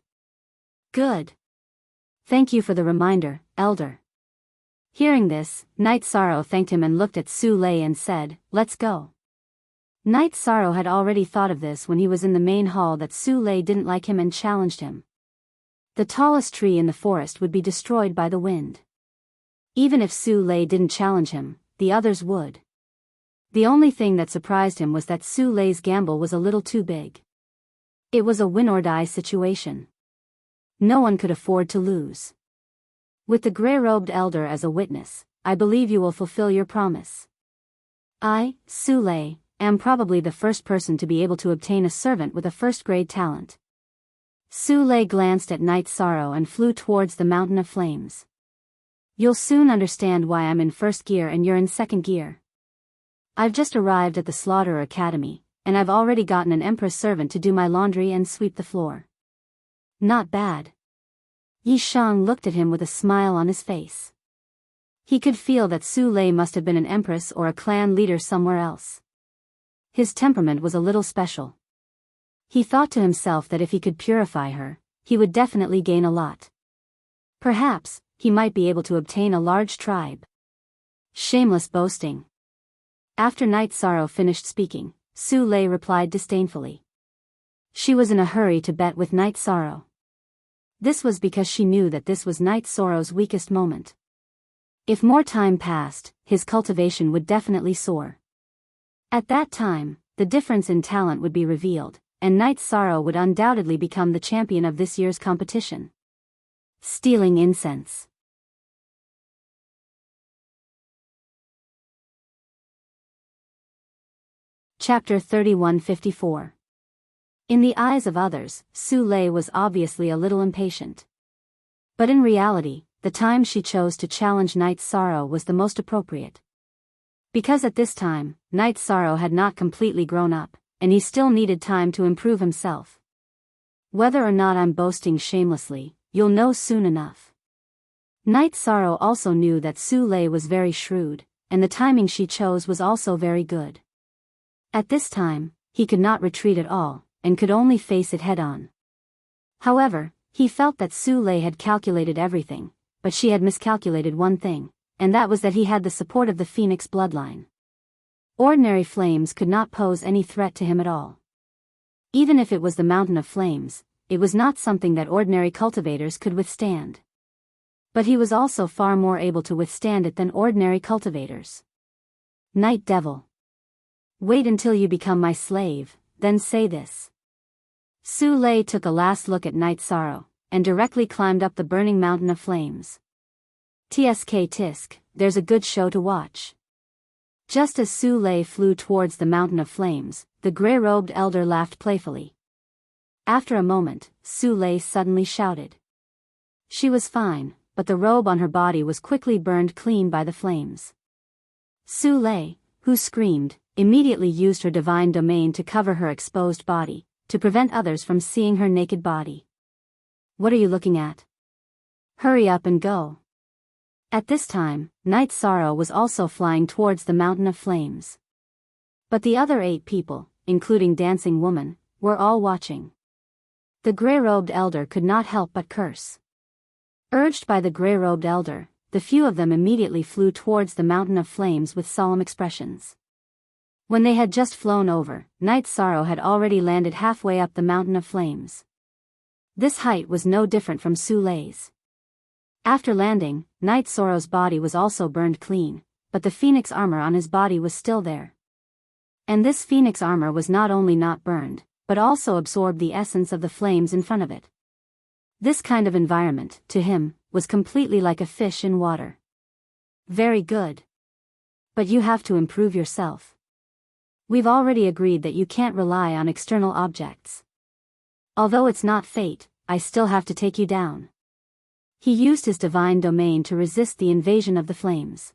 Good. Thank you for the reminder, Elder. Hearing this, Night Sorrow thanked him and looked at Su Lei and said, Let's go. Night Sorrow had already thought of this when he was in the main hall that Su Lei didn't like him and challenged him. The tallest tree in the forest would be destroyed by the wind. Even if Su Lei didn't challenge him, the others would. The only thing that surprised him was that Su Lei's gamble was a little too big. It was a win-or-die situation. No one could afford to lose. With the gray-robed elder as a witness, I believe you will fulfill your promise. I, Su Lei, am probably the first person to be able to obtain a servant with a first-grade talent. Su Lei glanced at Night Sorrow and flew towards the mountain of flames. You'll soon understand why I'm in first gear and you're in second gear. I've just arrived at the Slaughter Academy, and I've already gotten an Empress servant to do my laundry and sweep the floor. Not bad. Yi Shang looked at him with a smile on his face. He could feel that Su Lei must have been an empress or a clan leader somewhere else. His temperament was a little special. He thought to himself that if he could purify her, he would definitely gain a lot. Perhaps, he might be able to obtain a large tribe. Shameless boasting. After Night Sorrow finished speaking, Su Lei replied disdainfully. She was in a hurry to bet with Night Sorrow. This was because she knew that this was Night Sorrow's weakest moment. If more time passed, his cultivation would definitely soar. At that time, the difference in talent would be revealed, and Night Sorrow would undoubtedly become the champion of this year's competition. Stealing incense. Chapter 3154. In the eyes of others, Su Lei was obviously a little impatient. But in reality, the time she chose to challenge Night Sorrow was the most appropriate. Because at this time, Night Sorrow had not completely grown up, and he still needed time to improve himself. Whether or not I'm boasting shamelessly, you'll know soon enough. Night Sorrow also knew that Su Lei was very shrewd, and the timing she chose was also very good. At this time, he could not retreat at all, and could only face it head-on. However, he felt that Su Lei had calculated everything, but she had miscalculated one thing, and that was that he had the support of the Phoenix bloodline. Ordinary flames could not pose any threat to him at all. Even if it was the Mountain of Flames, it was not something that ordinary cultivators could withstand. But he was also far more able to withstand it than ordinary cultivators. Night Devil. Wait until you become my slave, then say this. Su Lei took a last look at Night Sorrow, and directly climbed up the burning mountain of flames. Tsk tisk, there's a good show to watch. Just as Su Lei flew towards the mountain of flames, the gray-robed elder laughed playfully. After a moment, Su Lei suddenly shouted. She was fine, but the robe on her body was quickly burned clean by the flames. Su Lei, who screamed, immediately used her divine domain to cover her exposed body, to prevent others from seeing her naked body. What are you looking at? Hurry up and go. At this time, Night Sorrow was also flying towards the mountain of flames. But the other 8 people, including Dancing Woman, were all watching. The gray-robed elder could not help but curse. Urged by the gray-robed elder, the few of them immediately flew towards the mountain of flames with solemn expressions. When they had just flown over, Night Sorrow had already landed halfway up the mountain of flames. This height was no different from Su Lei's. After landing, Night Sorrow's body was also burned clean, but the phoenix armor on his body was still there. And this phoenix armor was not only not burned, but also absorbed the essence of the flames in front of it. This kind of environment, to him, was completely like a fish in water. Very good. But you have to improve yourself. We've already agreed that you can't rely on external objects. Although it's not fate, I still have to take you down. He used his divine domain to resist the invasion of the flames.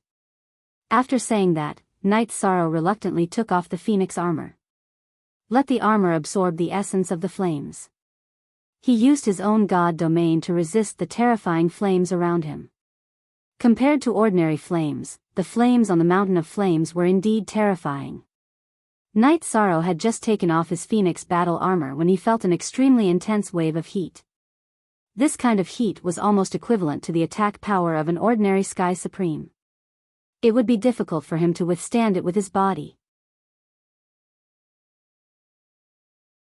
After saying that, Night Sorrow reluctantly took off the phoenix armor. Let the armor absorb the essence of the flames. He used his own god domain to resist the terrifying flames around him. Compared to ordinary flames, the flames on the mountain of flames were indeed terrifying. Night Sorrow had just taken off his phoenix battle armor when he felt an extremely intense wave of heat. This kind of heat was almost equivalent to the attack power of an ordinary Sky Supreme. It would be difficult for him to withstand it with his body.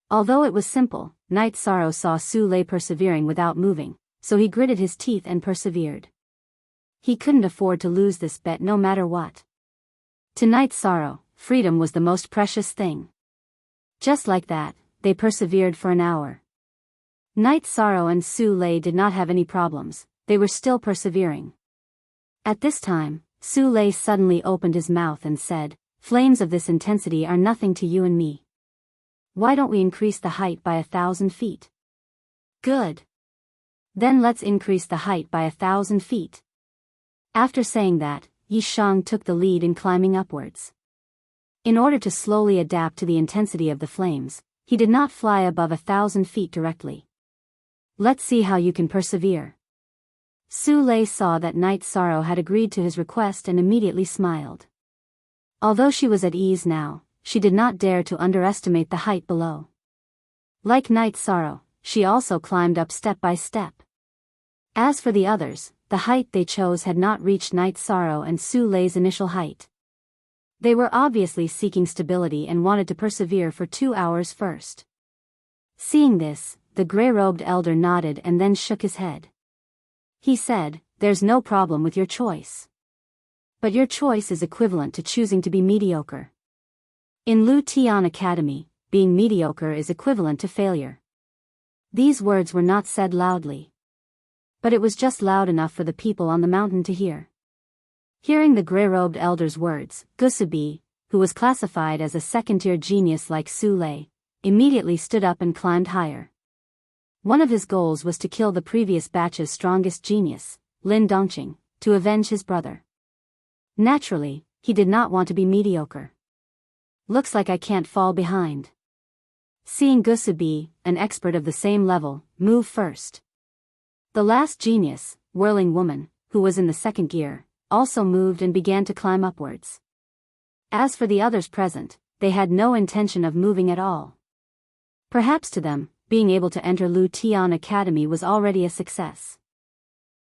Although it was simple, Night Sorrow saw Su Lei persevering without moving, so he gritted his teeth and persevered. He couldn't afford to lose this bet no matter what. To Night Sorrow, freedom was the most precious thing. Just like that, they persevered for an hour. Night Sorrow and Su Lei did not have any problems, they were still persevering. At this time, Su Lei suddenly opened his mouth and said, "Flames of this intensity are nothing to you and me. Why don't we increase the height by 1,000 feet? Good. Then let's increase the height by 1,000 feet. After saying that, Yi Shang took the lead in climbing upwards. In order to slowly adapt to the intensity of the flames, he did not fly above 1,000 feet directly. Let's see how you can persevere. Su Lei saw that Night Sorrow had agreed to his request and immediately smiled. Although she was at ease now, she did not dare to underestimate the height below. Like Night Sorrow, she also climbed up step by step. As for the others, the height they chose had not reached Night Sorrow and Su Lei's initial height. They were obviously seeking stability and wanted to persevere for 2 hours first. Seeing this, the gray-robed elder nodded and then shook his head. He said, "There's no problem with your choice. But your choice is equivalent to choosing to be mediocre. In Lu Tian Academy, being mediocre is equivalent to failure. These words were not said loudly. But it was just loud enough for the people on the mountain to hear. Hearing the grey-robed elder's words, Gusubi, who was classified as a second-tier genius like Su Lei, immediately stood up and climbed higher. One of his goals was to kill the previous batch's strongest genius, Lin Dongqing, to avenge his brother. Naturally, he did not want to be mediocre. Looks like I can't fall behind. Seeing Gusubi, an expert of the same level, move first. The last genius, Whirling Woman, who was in the second gear, also moved and began to climb upwards. As for the others present, they had no intention of moving at all. Perhaps to them, being able to enter Lu Tian Academy was already a success.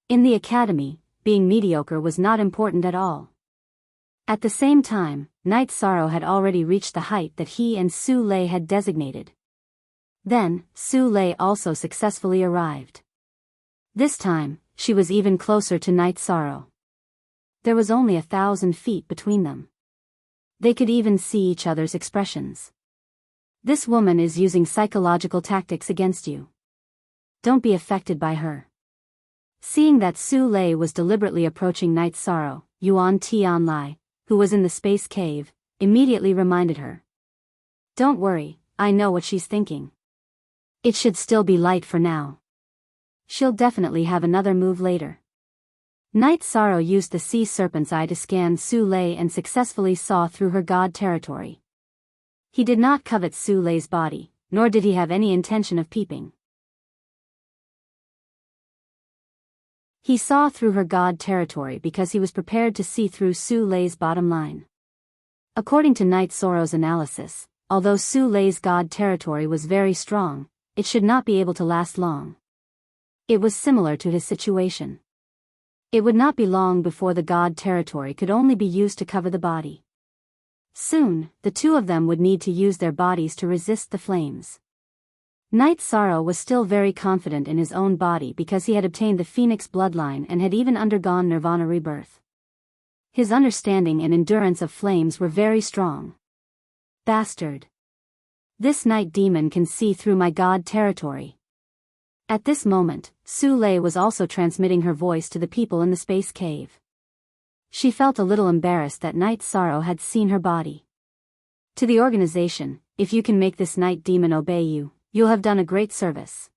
In the academy, being mediocre was not important at all. At the same time, Night Sorrow had already reached the height that he and Su Lei had designated. Then, Su Lei also successfully arrived. This time, she was even closer to Night Sorrow. There was only 1,000 feet between them. They could even see each other's expressions. This woman is using psychological tactics against you. Don't be affected by her. Seeing that Su Lei was deliberately approaching Night Sorrow, Yuan Tianlai, who was in the space cave, immediately reminded her. Don't worry, I know what she's thinking. It should still be light for now. She'll definitely have another move later. Night Sorrow used the sea serpent's eye to scan Su Lei and successfully saw through her god territory. He did not covet Su Lei's body, nor did he have any intention of peeping. He saw through her god territory because he was prepared to see through Su Lei's bottom line. According to Night Sorrow's analysis, although Su Lei's god territory was very strong, it should not be able to last long. It was similar to his situation. It would not be long before the god territory could only be used to cover the body. Soon, the two of them would need to use their bodies to resist the flames. Night Sorrow was still very confident in his own body because he had obtained the Phoenix bloodline and had even undergone Nirvana rebirth. His understanding and endurance of flames were very strong. Bastard! This night demon can see through my god territory. At this moment, Su Lei was also transmitting her voice to the people in the space cave. She felt a little embarrassed that Night Sorrow had seen her body. To the organization, if you can make this night demon obey you, you'll have done a great service.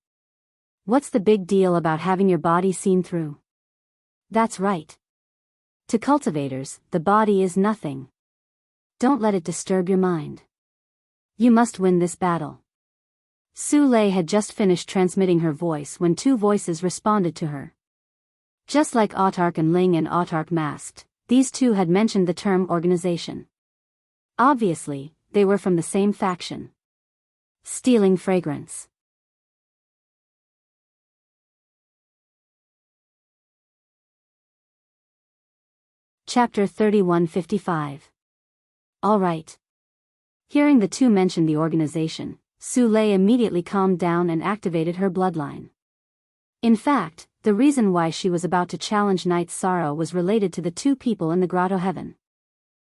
What's the big deal about having your body seen through? That's right. To cultivators, the body is nothing. Don't let it disturb your mind. You must win this battle. Su Lei had just finished transmitting her voice when two voices responded to her. Just like Autark and Ling and Autark masked, these two had mentioned the term organization. Obviously, they were from the same faction. Stealing fragrance. Chapter 3155. All right. Hearing the two mention the organization, Su Lei immediately calmed down and activated her bloodline. In fact, the reason why she was about to challenge Night Sorrow was related to the two people in the Grotto Heaven.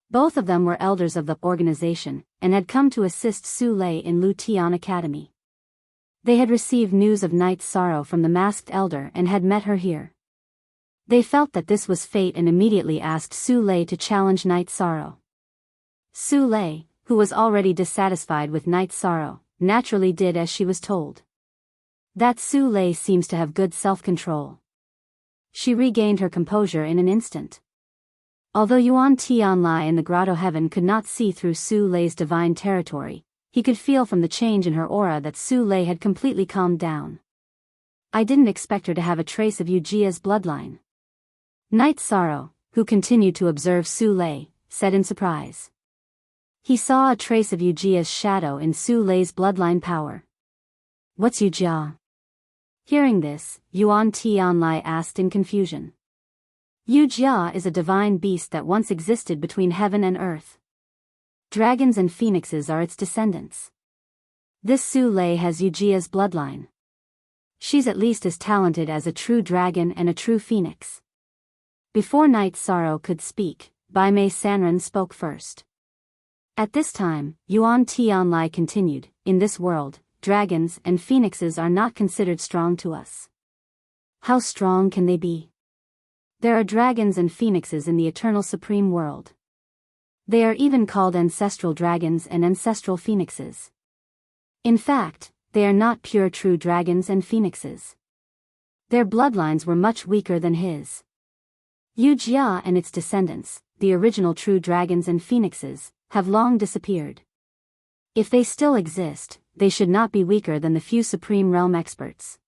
Both of them were elders of the organization, and had come to assist Su Lei in Lu Tian Academy. They had received news of Night Sorrow from the masked elder and had met her here. They felt that this was fate and immediately asked Su Lei to challenge Night Sorrow. Su Lei, who was already dissatisfied with Night Sorrow, naturally did as she was told. That Su Lei seems to have good self-control. She regained her composure in an instant. Although Yuan Tianlai in the Grotto Heaven could not see through Su Lei's divine territory, he could feel from the change in her aura that Su Lei had completely calmed down. I didn't expect her to have a trace of Yujia's bloodline. Night Sorrow, who continued to observe Su Lei, said in surprise. He saw a trace of Yujia's shadow in Su Lei's bloodline power. What's Yujia? Hearing this, Yuan Tianlai asked in confusion. Yujia is a divine beast that once existed between heaven and earth. Dragons and phoenixes are its descendants. This Su Lei has Yujia's bloodline. She's at least as talented as a true dragon and a true phoenix. Before Night Sorrow could speak, Bai Mei Sanren spoke first. At this time, Yuan Tianlai continued, in this world, dragons and phoenixes are not considered strong to us. How strong can they be? There are dragons and phoenixes in the eternal supreme world. They are even called ancestral dragons and ancestral phoenixes. In fact, they are not pure true dragons and phoenixes. Their bloodlines were much weaker than his. Yu Jia and its descendants, the original true dragons and phoenixes, have long disappeared. If they still exist, they should not be weaker than the few Supreme Realm experts.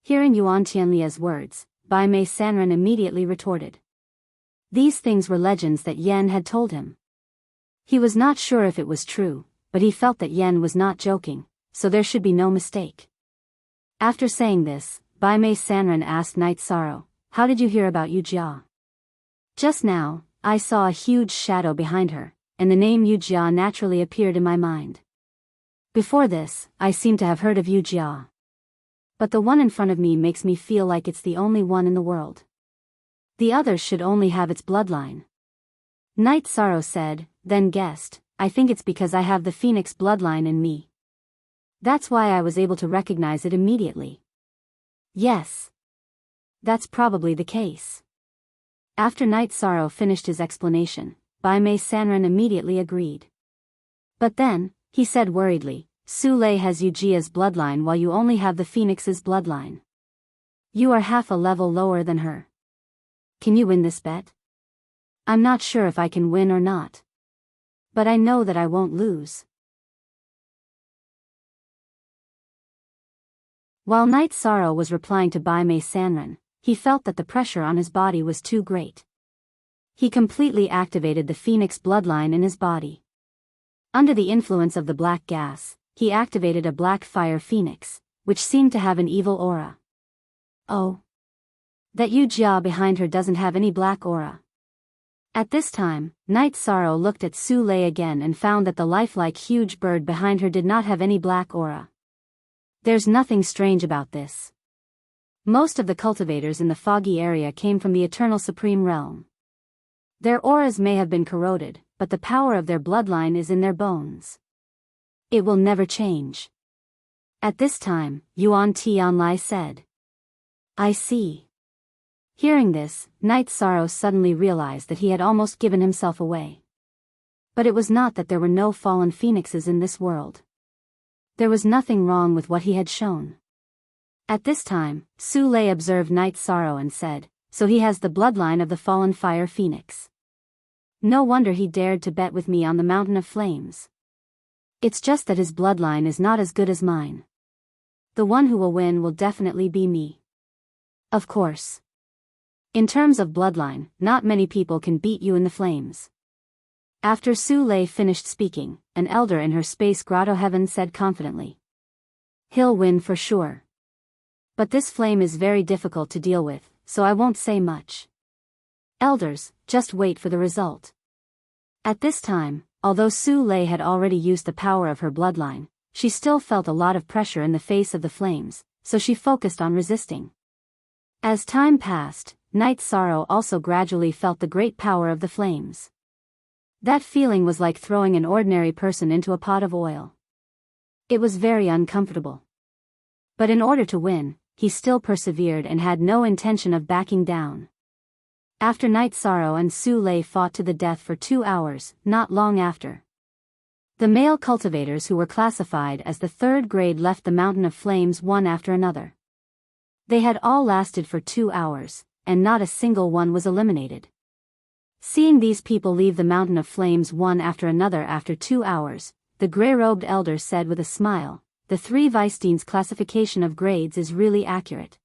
Hearing Yuan Tianlia's words, Bai Mei Sanren immediately retorted. These things were legends that Yen had told him. He was not sure if it was true, but he felt that Yen was not joking, so there should be no mistake. After saying this, Bai Mei Sanren asked Night Sorrow, "How did you hear about Yu Jia?" "Just now, I saw a huge shadow behind her, and the name Yu Jia naturally appeared in my mind. Before this, I seem to have heard of Yu Jia. But the one in front of me makes me feel like it's the only one in the world. The others should only have its bloodline." Night Sorrow said, then guessed, "I think it's because I have the phoenix bloodline in me. That's why I was able to recognize it immediately." "Yes. That's probably the case." After Night Sorrow finished his explanation, Bai Mei Sanren immediately agreed. "But then," he said worriedly, "Su Lei has Yu Jia's bloodline while you only have the phoenix's bloodline. You are half a level lower than her. Can you win this bet?" "I'm not sure if I can win or not. But I know that I won't lose." While Night Sorrow was replying to Bai Mei Sanren, he felt that the pressure on his body was too great. He completely activated the phoenix bloodline in his body. Under the influence of the black gas, he activated a black fire phoenix, which seemed to have an evil aura. Oh. That Yu Jia behind her doesn't have any black aura. At this time, Night Sorrow looked at Su Lei again and found that the lifelike huge bird behind her did not have any black aura. There's nothing strange about this. Most of the cultivators in the foggy area came from the Eternal Supreme Realm. Their auras may have been corroded, but the power of their bloodline is in their bones. It will never change. At this time, Yuan Tianlai said. "I see." Hearing this, Night Sorrow suddenly realized that he had almost given himself away. But it was not that there were no fallen phoenixes in this world. There was nothing wrong with what he had shown. At this time, Su Lei observed Night Sorrow and said, "So he has the bloodline of the fallen fire phoenix. No wonder he dared to bet with me on the Mountain of Flames. It's just that his bloodline is not as good as mine. The one who will win will definitely be me. Of course. In terms of bloodline, not many people can beat you in the flames." After Su Lei finished speaking, an elder in her space grotto heaven said confidently, "He'll win for sure. But this flame is very difficult to deal with, so I won't say much. Elders, just wait for the result." At this time, although Su Lei had already used the power of her bloodline, she still felt a lot of pressure in the face of the flames, so she focused on resisting. As time passed, Night Sorrow also gradually felt the great power of the flames. That feeling was like throwing an ordinary person into a pot of oil. It was very uncomfortable. But in order to win, he still persevered and had no intention of backing down. After Night Sorrow and Su Lei fought to the death for 2 hours, not long after, the male cultivators who were classified as the 3rd grade left the Mountain of Flames one after another. They had all lasted for 2 hours, and not a single one was eliminated. Seeing these people leave the Mountain of Flames one after another after 2 hours, the gray-robed elder said with a smile, "The 3 Weisstein's classification of grades is really accurate.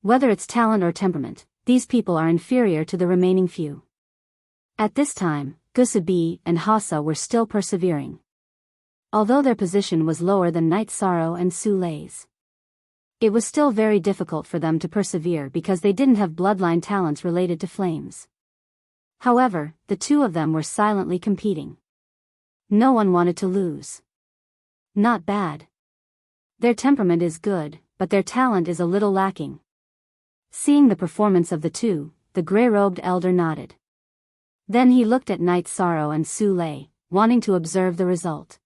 Whether it's talent or temperament, these people are inferior to the remaining few." At this time, Gusabi and Hasa were still persevering. Although their position was lower than Night Sorrow and Su Lei's, it was still very difficult for them to persevere because they didn't have bloodline talents related to flames. However, the two of them were silently competing. No one wanted to lose. Not bad. Their temperament is good, but their talent is a little lacking. Seeing the performance of the two, the gray-robed elder nodded. Then he looked at Night Sorrow and Su Lei, wanting to observe the result.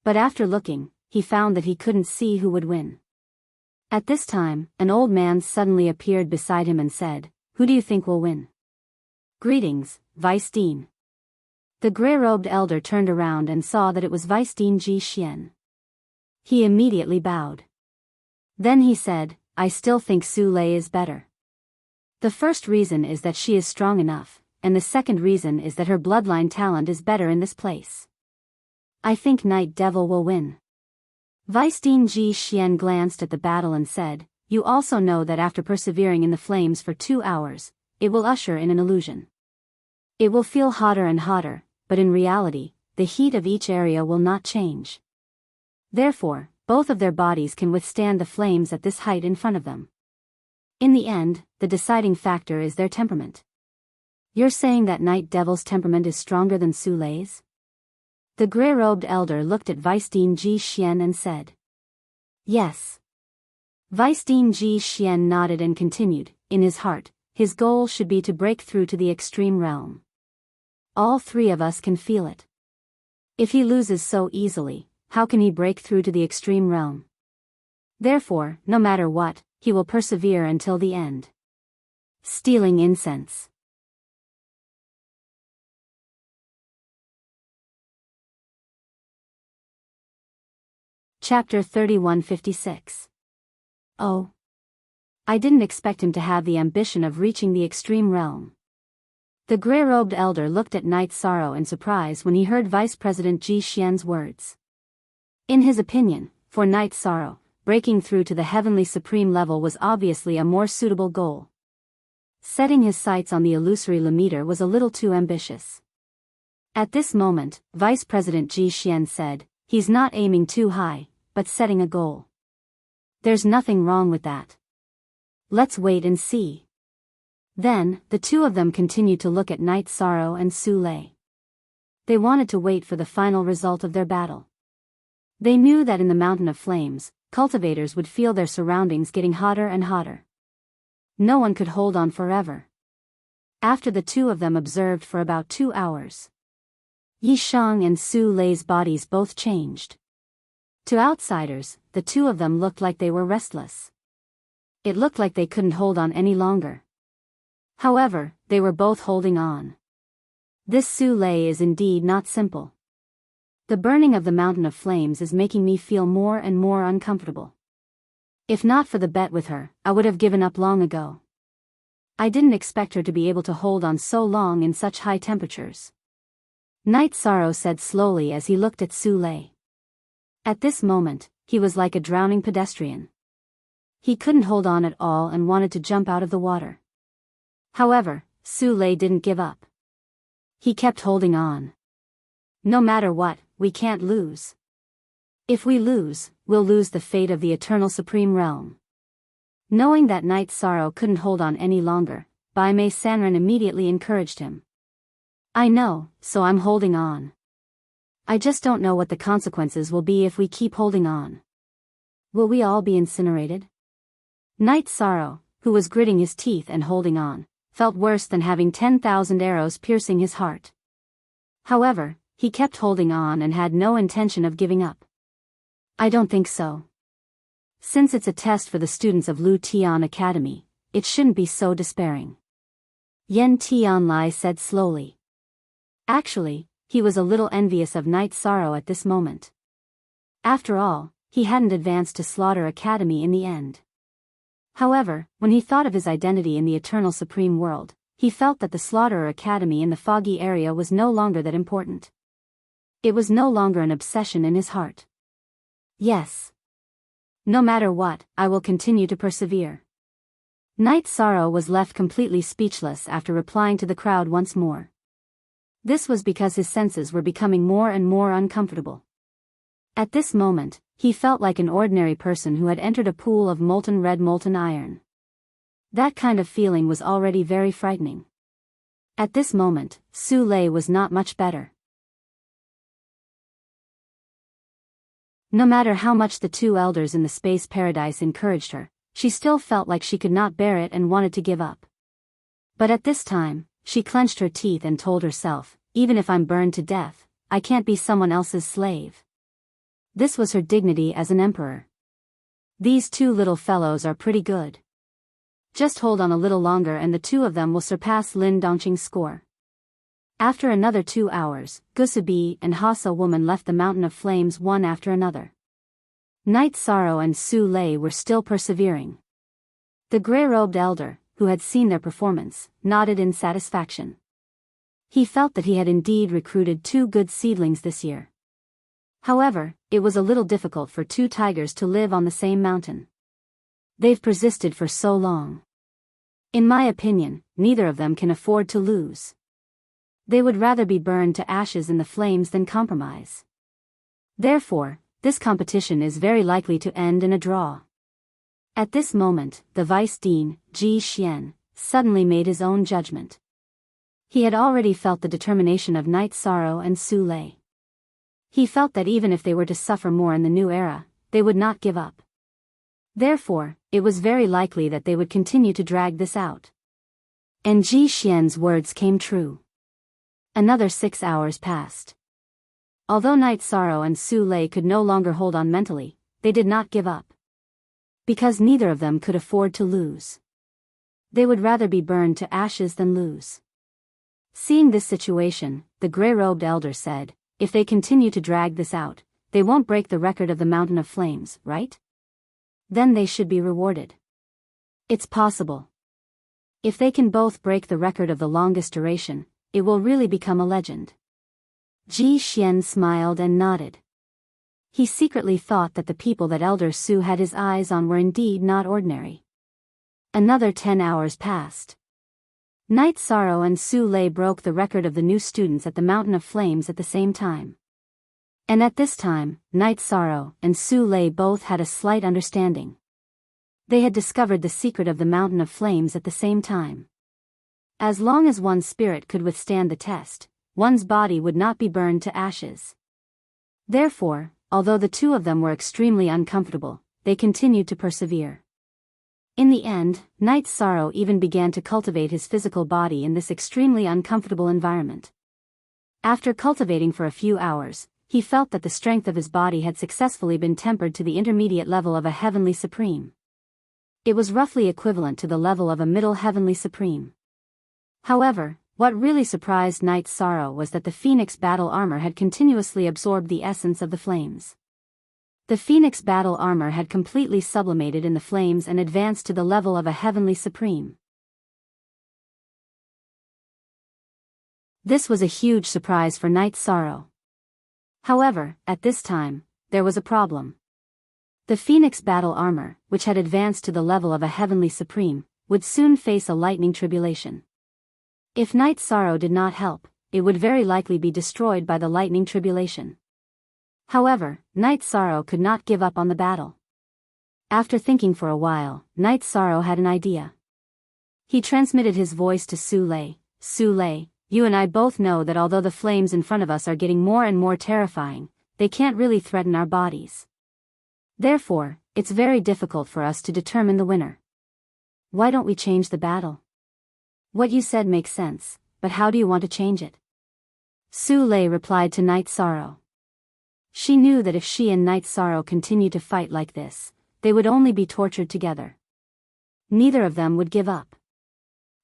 But after looking, he found that he couldn't see who would win. At this time, an old man suddenly appeared beside him and said, "Who do you think will win?" "Greetings, Vice Dean." The gray-robed elder turned around and saw that it was Vice Dean Ji Xian. He immediately bowed. Then he said, "I still think Su Lei is better. The first reason is that she is strong enough, and the second reason is that her bloodline talent is better in this place. I think Night Devil will win." Vice Dean Ji Xian glanced at the battle and said, "You also know that after persevering in the flames for 2 hours, it will usher in an illusion. It will feel hotter and hotter, but in reality, the heat of each area will not change. Therefore, both of their bodies can withstand the flames at this height in front of them. In the end, the deciding factor is their temperament. You're saying that Night Devil's temperament is stronger than Su Lei's?" The gray-robed elder looked at Vice Dean Ji Xian and said, "Yes." Vice Dean Ji Xian nodded and continued, in his heart, his goal should be to break through to the extreme realm. All three of us can feel it. If he loses so easily, how can he break through to the extreme realm? Therefore, no matter what, he will persevere until the end. Stealing incense. Chapter 3156. Oh. I didn't expect him to have the ambition of reaching the extreme realm. The gray-robed elder looked at Night Sorrow in surprise when he heard Vice President Ji Xian's words. In his opinion, for Night Sorrow, breaking through to the heavenly supreme level was obviously a more suitable goal. Setting his sights on the illusory limiter was a little too ambitious. At this moment, Vice President Ji Xian said, "He's not aiming too high, but setting a goal. There's nothing wrong with that. Let's wait and see." Then, the two of them continued to look at Night Sorrow and Su Lei. They wanted to wait for the final result of their battle. They knew that in the Mountain of Flames, cultivators would feel their surroundings getting hotter and hotter. No one could hold on forever. After the two of them observed for about 2 hours, Yi Shang and Su Lei's bodies both changed. To outsiders, the two of them looked like they were restless. It looked like they couldn't hold on any longer. However, they were both holding on. This Su Lei is indeed not simple. The burning of the Mountain of Flames is making me feel more and more uncomfortable. If not for the bet with her, I would have given up long ago. I didn't expect her to be able to hold on so long in such high temperatures. Night Sorrow said slowly as he looked at Su Lei. At this moment, he was like a drowning pedestrian. He couldn't hold on at all and wanted to jump out of the water. However, Su Lei didn't give up. He kept holding on. "No matter what, we can't lose. If we lose, we'll lose the fate of the Eternal Supreme Realm." Knowing that Night Sorrow couldn't hold on any longer, Bai Mei Sanren immediately encouraged him. "I know, so I'm holding on. I just don't know what the consequences will be if we keep holding on. Will we all be incinerated?" Night Sorrow, who was gritting his teeth and holding on, felt worse than having 10,000 arrows piercing his heart. However, he kept holding on and had no intention of giving up. "I don't think so. Since it's a test for the students of Lu Tian Academy, it shouldn't be so despairing," Yen Tianlai said slowly. Actually, he was a little envious of Night Sorrow at this moment. After all, he hadn't advanced to Slaughter Academy in the end. However, when he thought of his identity in the Eternal Supreme World, he felt that the Slaughterer Academy in the foggy area was no longer that important. It was no longer an obsession in his heart. "Yes. No matter what, I will continue to persevere." Night Sorrow was left completely speechless after replying to the crowd once more. This was because his senses were becoming more and more uncomfortable. At this moment, he felt like an ordinary person who had entered a pool of molten red molten iron. That kind of feeling was already very frightening. At this moment, Su Lei was not much better. No matter how much the two elders in the space paradise encouraged her, she still felt like she could not bear it and wanted to give up. But at this time, she clenched her teeth and told herself, even if I'm burned to death, I can't be someone else's slave. This was her dignity as an emperor. These two little fellows are pretty good. Just hold on a little longer and the two of them will surpass Lin Dongqing's score. After another 2 hours, Gusabi and Hasa woman left the mountain of flames one after another. Night Sorrow and Su Lei were still persevering. The gray-robed elder, who had seen their performance, nodded in satisfaction. He felt that he had indeed recruited 2 good seedlings this year. However, it was a little difficult for 2 tigers to live on the same mountain. They've persisted for so long. In my opinion, neither of them can afford to lose. They would rather be burned to ashes in the flames than compromise. Therefore, this competition is very likely to end in a draw. At this moment, the vice dean, Ji Xian, suddenly made his own judgment. He had already felt the determination of Night Sorrow and Su Lei. He felt that even if they were to suffer more in the new era, they would not give up. Therefore, it was very likely that they would continue to drag this out. And Ji Xian's words came true. Another 6 hours passed. Although Night Sorrow and Su Lei could no longer hold on mentally, they did not give up. Because neither of them could afford to lose. They would rather be burned to ashes than lose. Seeing this situation, the gray-robed elder said, if they continue to drag this out, they won't break the record of the Mountain of Flames, right? Then they should be rewarded. It's possible. If they can both break the record of the longest duration, it will really become a legend. Ji Xian smiled and nodded. He secretly thought that the people that Elder Su had his eyes on were indeed not ordinary. Another 10 hours passed. Night Sorrow and Su Lei broke the record of the new students at the Mountain of Flames at the same time. And at this time, Night Sorrow and Su Lei both had a slight understanding. They had discovered the secret of the Mountain of Flames at the same time. As long as one's spirit could withstand the test, one's body would not be burned to ashes. Therefore, although the two of them were extremely uncomfortable, they continued to persevere. In the end, Night Sorrow even began to cultivate his physical body in this extremely uncomfortable environment. After cultivating for a few hours, he felt that the strength of his body had successfully been tempered to the intermediate level of a Heavenly Supreme. It was roughly equivalent to the level of a Middle Heavenly Supreme. However, what really surprised Night Sorrow was that the Phoenix battle armor had continuously absorbed the essence of the flames. The Phoenix battle armor had completely sublimated in the flames and advanced to the level of a Heavenly Supreme. This was a huge surprise for Night Sorrow. However, at this time, there was a problem. The Phoenix battle armor, which had advanced to the level of a Heavenly Supreme, would soon face a lightning tribulation. If Night Sorrow did not help, it would very likely be destroyed by the lightning tribulation. However, Night Sorrow could not give up on the battle. After thinking for a while, Night Sorrow had an idea. He transmitted his voice to Su Lei. Su Lei, you and I both know that although the flames in front of us are getting more and more terrifying, they can't really threaten our bodies. Therefore, it's very difficult for us to determine the winner. Why don't we change the battle? What you said makes sense, but how do you want to change it? Su Lei replied to Night Sorrow. She knew that if she and Night Sorrow continued to fight like this, they would only be tortured together. Neither of them would give up.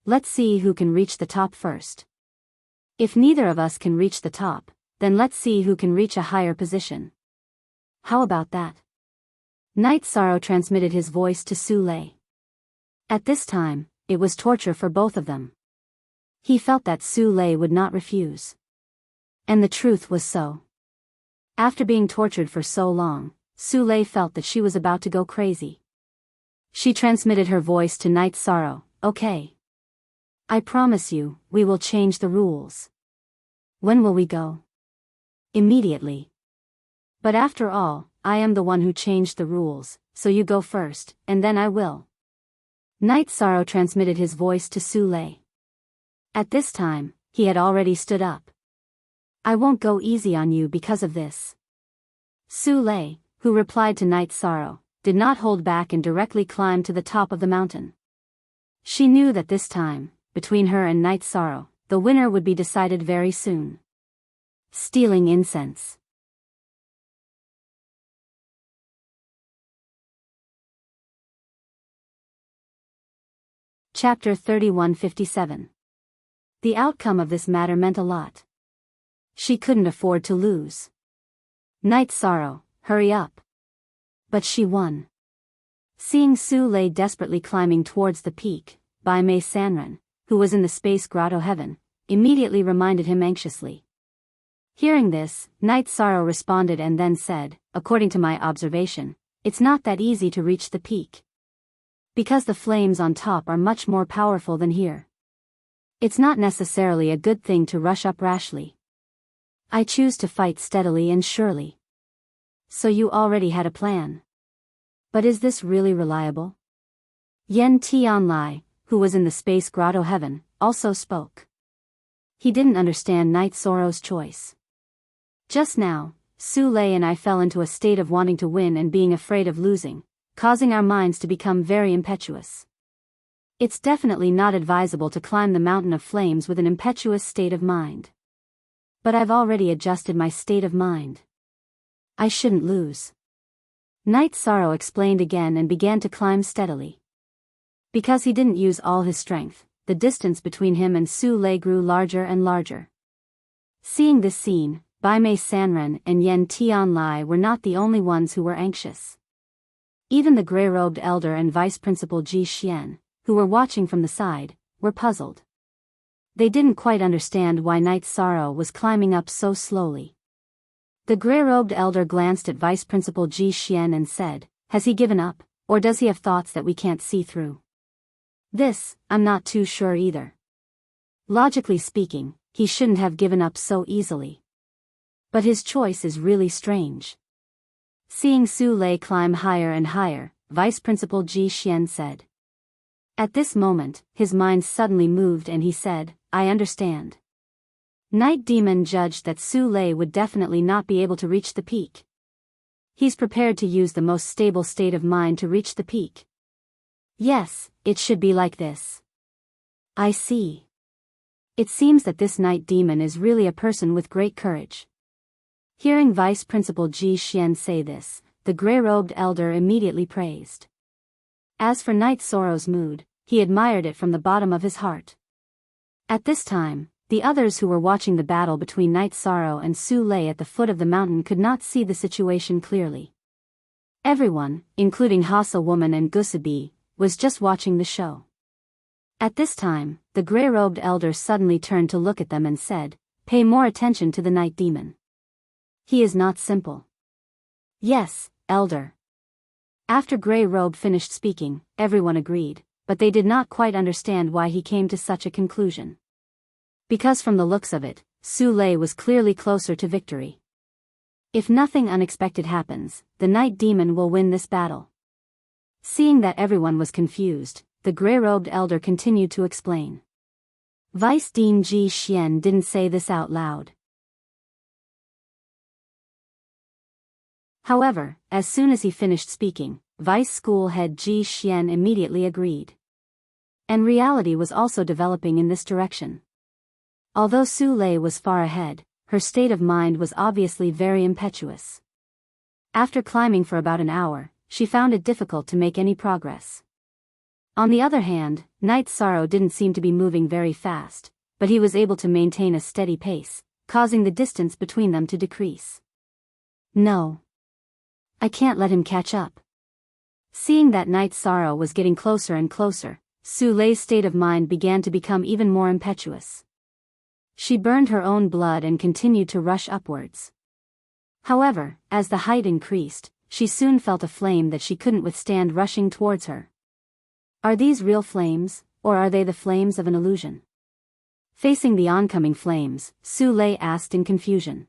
Let's see who can reach the top first. If neither of us can reach the top, then let's see who can reach a higher position. How about that? Night Sorrow transmitted his voice to Su Lei. At this time, it was torture for both of them. He felt that Su Lei would not refuse. And the truth was so. After being tortured for so long, Su Lei felt that she was about to go crazy. She transmitted her voice to Night Sorrow, okay. I promise you, we will change the rules. When will we go? Immediately. But after all, I am the one who changed the rules, so you go first, and then I will. Night Sorrow transmitted his voice to Su Lei. At this time, he had already stood up. I won't go easy on you because of this. Su Lei, who replied to Night Sorrow, did not hold back and directly climbed to the top of the mountain. She knew that this time, between her and Night Sorrow, the winner would be decided very soon. Stealing incense. Chapter 3157. The outcome of this matter meant a lot. She couldn't afford to lose. Night Sorrow, hurry up. But she won. Seeing Su Lei desperately climbing towards the peak, Bai Mei Sanren, who was in the space grotto heaven, immediately reminded him anxiously. Hearing this, Night Sorrow responded and then said, according to my observation, it's not that easy to reach the peak. Because the flames on top are much more powerful than here. It's not necessarily a good thing to rush up rashly. I choose to fight steadily and surely. So you already had a plan. But is this really reliable? Yen Tianlai, who was in the space grotto heaven, also spoke. He didn't understand Night Sorrow's choice. Just now, Su Lei and I fell into a state of wanting to win and being afraid of losing, causing our minds to become very impetuous. It's definitely not advisable to climb the mountain of flames with an impetuous state of mind. But I've already adjusted my state of mind. I shouldn't lose. Night Sorrow explained again and began to climb steadily. Because he didn't use all his strength, the distance between him and Su Lei grew larger and larger. Seeing this scene, Bai Mei Sanren and Yen Tianlai were not the only ones who were anxious. Even the gray-robed elder and vice principal Ji Xian, who were watching from the side, were puzzled. They didn't quite understand why Night Sorrow was climbing up so slowly. The gray-robed elder glanced at vice principal Ji Xian and said, has he given up, or does he have thoughts that we can't see through? This, I'm not too sure either. Logically speaking, he shouldn't have given up so easily. But his choice is really strange. Seeing Su Lei climb higher and higher, Vice Principal Ji Xian said. At this moment, his mind suddenly moved and he said, I understand. Night Demon judged that Su Lei would definitely not be able to reach the peak. He's prepared to use the most stable state of mind to reach the peak. Yes, it should be like this. I see. It seems that this Night Demon is really a person with great courage. Hearing Vice Principal Ji Xian say this, the gray-robed elder immediately praised. As for Night Sorrow's mood, he admired it from the bottom of his heart. At this time, the others who were watching the battle between Night Sorrow and Su Lei at the foot of the mountain could not see the situation clearly. Everyone, including Hasa Woman and Gusabi, was just watching the show. At this time, the gray-robed elder suddenly turned to look at them and said, pay more attention to the Night Demon. He is not simple. Yes, Elder. After Grey Robe finished speaking, everyone agreed, but they did not quite understand why he came to such a conclusion. Because from the looks of it, Su Lei was clearly closer to victory. If nothing unexpected happens, the Night Demon will win this battle. Seeing that everyone was confused, the gray-robed elder continued to explain. Vice Dean Ji Xian didn't say this out loud. However, as soon as he finished speaking, Vice School Head Ji Xian immediately agreed. And reality was also developing in this direction. Although Su Lei was far ahead, her state of mind was obviously very impetuous. After climbing for about an hour, she found it difficult to make any progress. On the other hand, Night Sorrow didn't seem to be moving very fast, but he was able to maintain a steady pace, causing the distance between them to decrease. No. I can't let him catch up. Seeing that Night Sorrow was getting closer and closer, Su Lei's state of mind began to become even more impetuous. She burned her own blood and continued to rush upwards. However, as the height increased, she soon felt a flame that she couldn't withstand rushing towards her. Are these real flames, or are they the flames of an illusion? Facing the oncoming flames, Su Lei asked in confusion.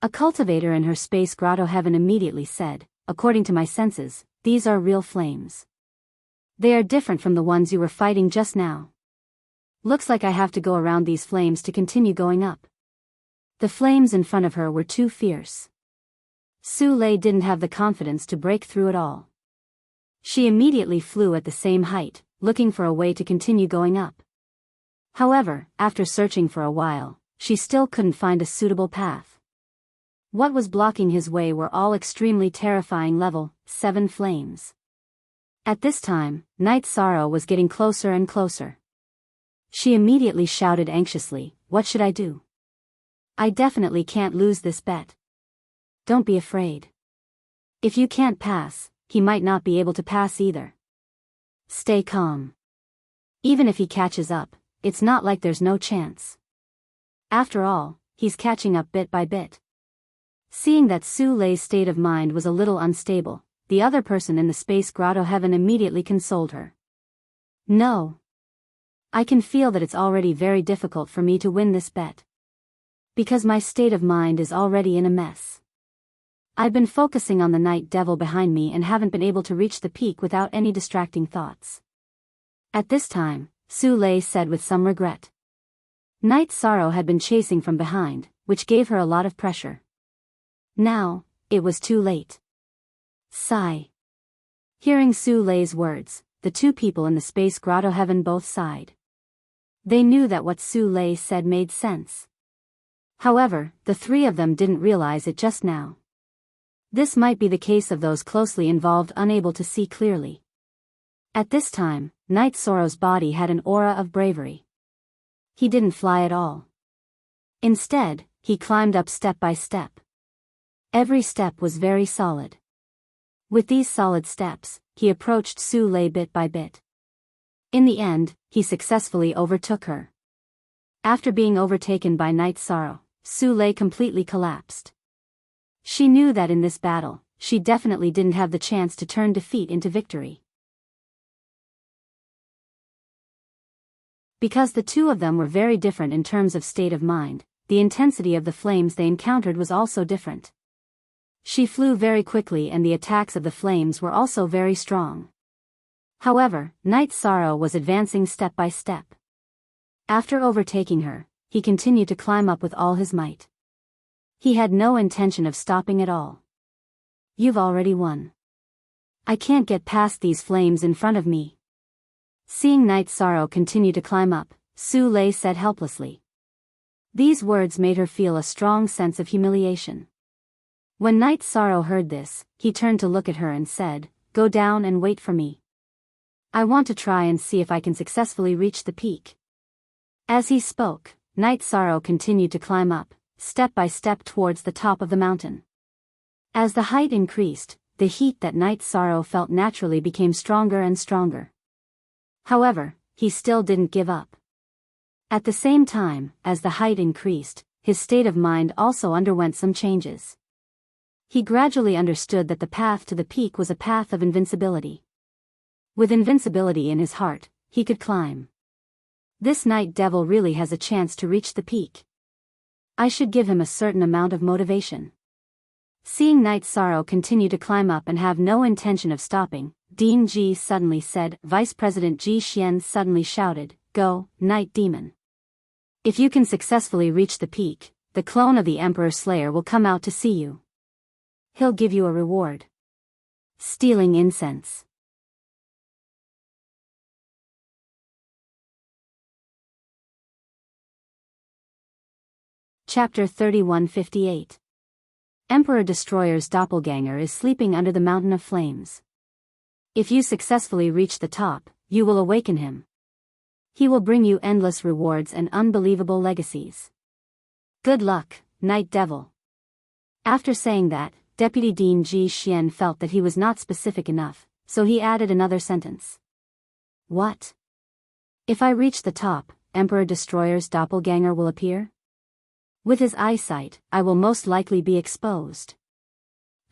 A cultivator in her space grotto heaven immediately said, according to my senses, these are real flames. They are different from the ones you were fighting just now. Looks like I have to go around these flames to continue going up. The flames in front of her were too fierce. Su Lei didn't have the confidence to break through at all. She immediately flew at the same height, looking for a way to continue going up. However, after searching for a while, she still couldn't find a suitable path. What was blocking his way were all extremely terrifying level 7 flames. At this time, Night Sorrow was getting closer and closer. She immediately shouted anxiously, "What should I do? I definitely can't lose this bet." "Don't be afraid. If you can't pass, he might not be able to pass either. Stay calm. Even if he catches up, it's not like there's no chance. After all, he's catching up bit by bit." Seeing that Su Lei's state of mind was a little unstable, the other person in the space grotto heaven immediately consoled her. "No. I can feel that it's already very difficult for me to win this bet. Because my state of mind is already in a mess. I've been focusing on the night devil behind me and haven't been able to reach the peak without any distracting thoughts." At this time, Su Lei said with some regret. Night Sorrow had been chasing from behind, which gave her a lot of pressure. Now, it was too late. Sigh. Hearing Su Lei's words, the two people in the space grotto heaven both sighed. They knew that what Su Lei said made sense. However, the three of them didn't realize it just now. This might be the case of those closely involved unable to see clearly. At this time, Night Sorrow's body had an aura of bravery. He didn't fly at all. Instead, he climbed up step by step. Every step was very solid. With these solid steps, he approached Su Lei bit by bit. In the end, he successfully overtook her. After being overtaken by Night Sorrow, Su Lei completely collapsed. She knew that in this battle, she definitely didn't have the chance to turn defeat into victory. Because the two of them were very different in terms of state of mind, the intensity of the flames they encountered was also different. She flew very quickly and the attacks of the flames were also very strong. However, Night Sorrow was advancing step by step. After overtaking her, he continued to climb up with all his might. He had no intention of stopping at all. "You've already won. I can't get past these flames in front of me." Seeing Night Sorrow continue to climb up, Su Lei said helplessly. These words made her feel a strong sense of humiliation. When Night Sorrow heard this, he turned to look at her and said, "Go down and wait for me. I want to try and see if I can successfully reach the peak." As he spoke, Night Sorrow continued to climb up, step by step towards the top of the mountain. As the height increased, the heat that Night Sorrow felt naturally became stronger and stronger. However, he still didn't give up. At the same time, as the height increased, his state of mind also underwent some changes. He gradually understood that the path to the peak was a path of invincibility. With invincibility in his heart, he could climb. This night devil really has a chance to reach the peak. I should give him a certain amount of motivation. Seeing Night Sorrow continue to climb up and have no intention of stopping, Dean Ji suddenly said. Vice President Ji Xian suddenly shouted, "Go, Night Demon. If you can successfully reach the peak, the clone of the Emperor Slayer will come out to see you. He'll give you a reward." Stealing incense. Chapter 3158. Emperor Destroyer's doppelganger is sleeping under the mountain of flames. If you successfully reach the top, you will awaken him. He will bring you endless rewards and unbelievable legacies. Good luck, Night Devil. After saying that, Deputy Dean Ji Xian felt that he was not specific enough, so he added another sentence. What? If I reach the top, Emperor Destroyer's doppelganger will appear? With his eyesight, I will most likely be exposed.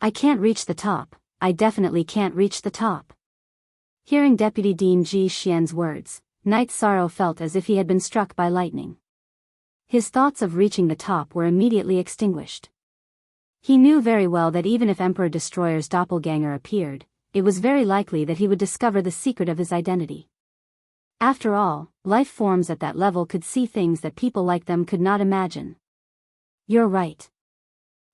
I can't reach the top, I definitely can't reach the top. Hearing Deputy Dean Ji Xian's words, Night Sorrow felt as if he had been struck by lightning. His thoughts of reaching the top were immediately extinguished. He knew very well that even if Emperor Destroyer's doppelganger appeared, it was very likely that he would discover the secret of his identity. After all, life forms at that level could see things that people like them could not imagine. You're right.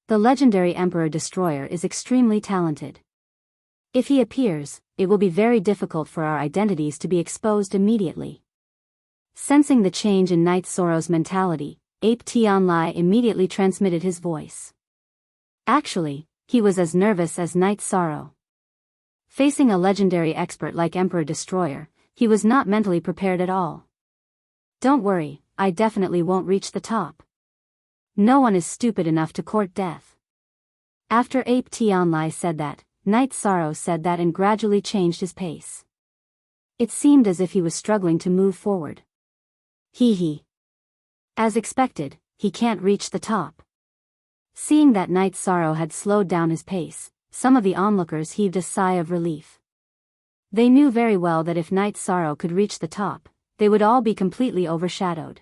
The legendary Emperor Destroyer is extremely talented. If he appears, it will be very difficult for our identities to be exposed immediately. Sensing the change in Night Sorrow's mentality, Ape Tianlai immediately transmitted his voice. Actually, he was as nervous as Night Sorrow. Facing a legendary expert like Emperor Destroyer, he was not mentally prepared at all. Don't worry, I definitely won't reach the top. No one is stupid enough to court death. After Ape Tianlai said that, Night Sorrow said that and gradually changed his pace. It seemed as if he was struggling to move forward. Hee. As expected, he can't reach the top. Seeing that Night Sorrow had slowed down his pace, some of the onlookers heaved a sigh of relief. They knew very well that if Night Sorrow could reach the top, they would all be completely overshadowed.